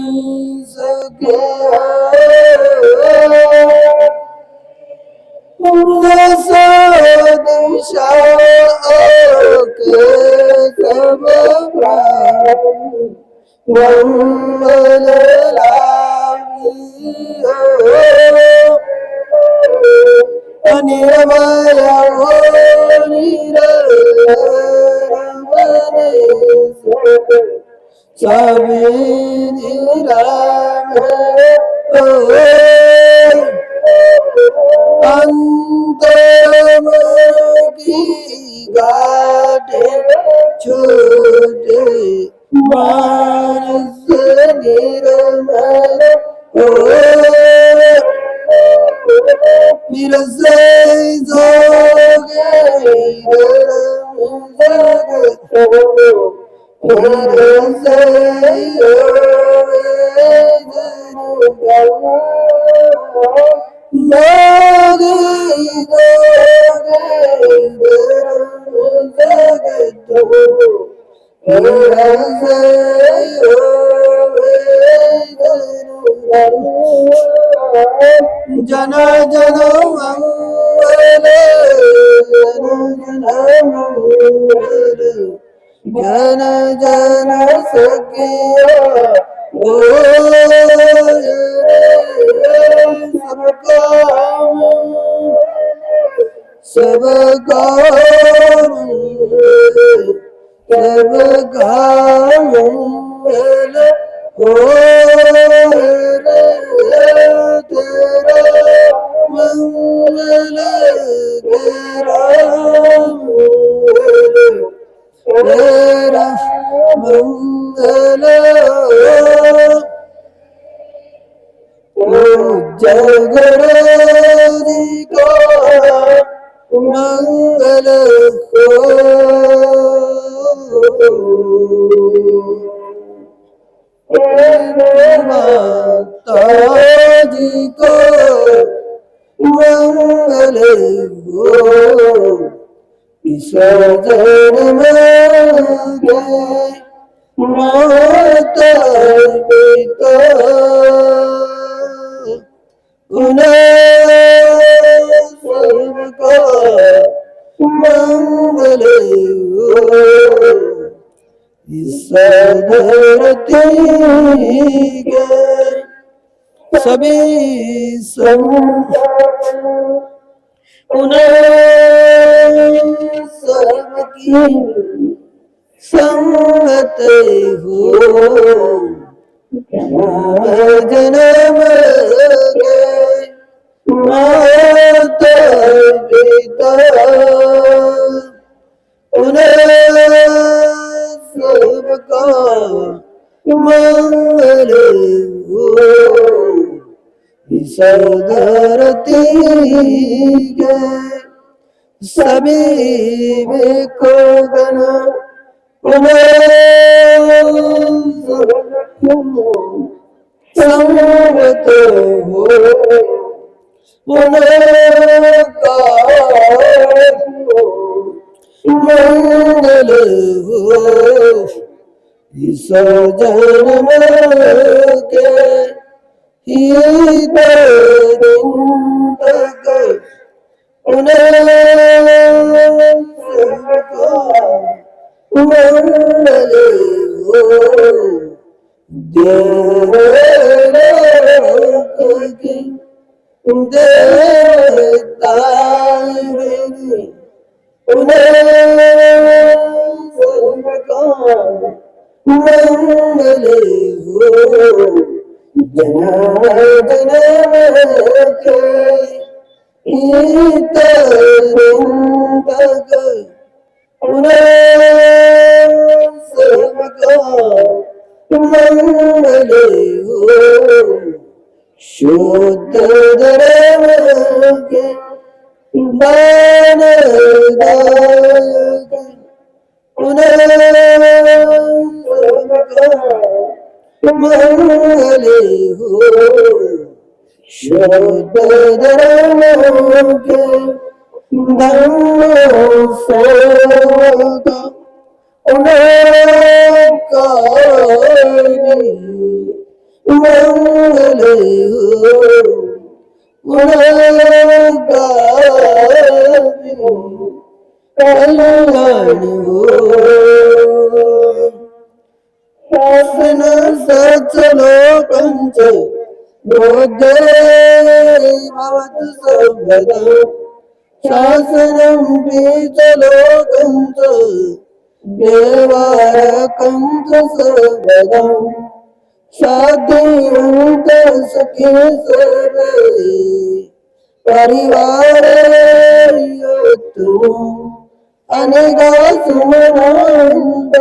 सके दिशा के सब प्राणी मंगल लागी अनिर्मय हो सभी निराम अंतरम की गाठे छोटे मानस निर्मल हो विरसे जोगे जगत विरसे जन जन मंगल जन जन सखिया सब काम सब काम सब काम हो तेरा मंगल तेरा मंगल जगरादि का मंगल हो माता जी को मंगल हो इस जन्म के माता पिता उन्हें सबका मंगल हो इस धरती के सभी उन्हें सबकी संगत हो जन्म के माता पिता उन्हें सबका मंगल हो इस धरती के सभी को गना संगत हो उनका मंगल हो इस जन्म के हित दिन तक उन्हें सबका मंगल हो देवता उन्हें सबका मंगल हो जन्म जन्म के हित तक उन्हें सबका मंगल हो शुद्ध धर्म के दान दायक उन्हें सबका मंगल हो शुद्ध धर्म के धर्म सबका उनकारी मंगल हो उनकारी कल्याण हो शासन सचलोकंच बोधे भवतु सर्वदा शासनं बीजलोकंच देवारकंच सर्वदा शांतिवंत सुखी सर्वे परिवारेयतु अनेका सुमनांत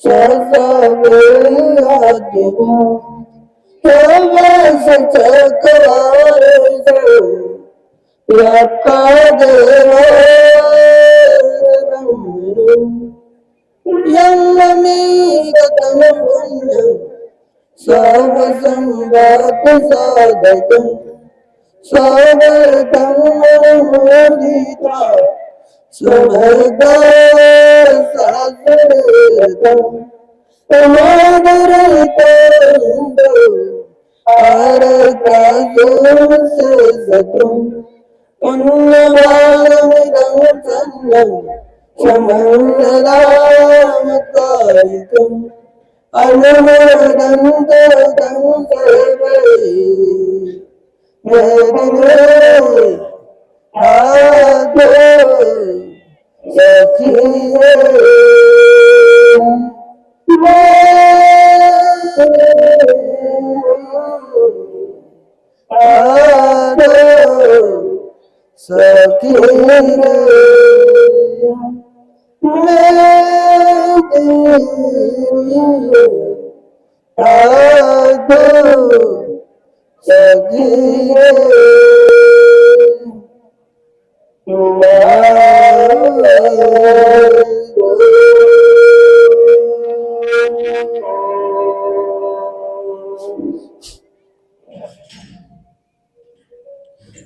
शास्त्रवेदादिव चक्रवालेश यक्का देवा यन्नमी गतं पुण्यं सर्वसंवाद साधकं सर्वधं मोदिता समर्था साधकं तमादरतंदो आरकासुससतं पुण्यवानमिदं सन्नं समन्नदामकारिकम् अनुमोदन्तं सर्वे मेदिने आदो सखिये आदो सखिये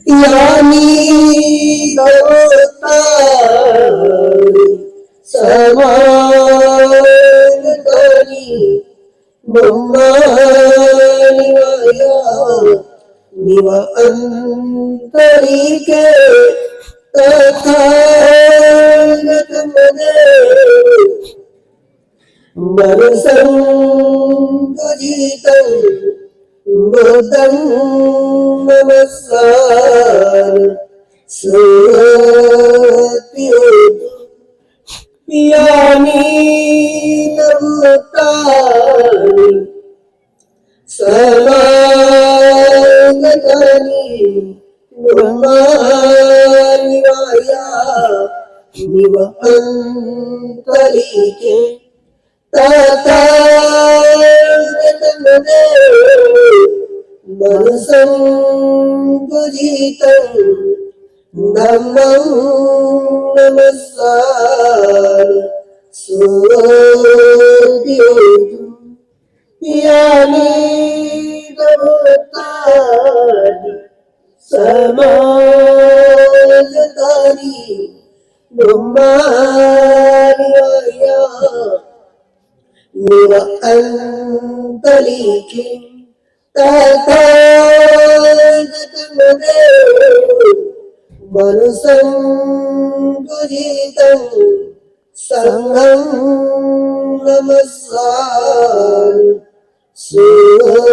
यानी समागतनी ब्रह्मानिवाया निव अंतरिके तथागत मने मनसंपजितं बुद्धं नमस्कार सत्यो यानी नमतानि समागतानि ब्रह्मानिवाया निव अंतरिके तथागतमने मनसंपजितं धम्मं नमस्कार सोऽद्योतु यानि भूतानि समागतानि ब्रह्मानिवाया निव अंतरिके तथागतमने मनसंपजितं संघं नमस्कार सोऽद्योतु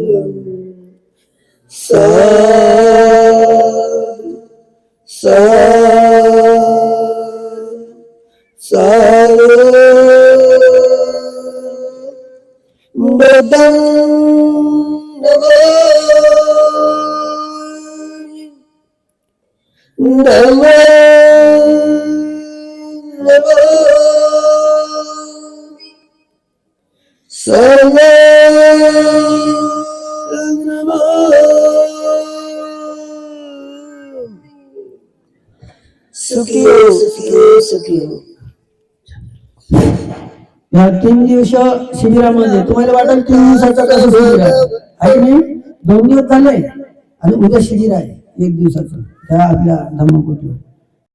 सा सुखी हो, सुखी हो, सुखी हो. या 3 दिवस शिबिरामध्ये तुम्हाला वाटेल 3 दिवसाचा कसं शिबिर आहे की नाही? 2 दिवस झाले आणि उद्या शिबिर आहे 1 दिवसाचं त्या आपल्या धम्मकोटीवर.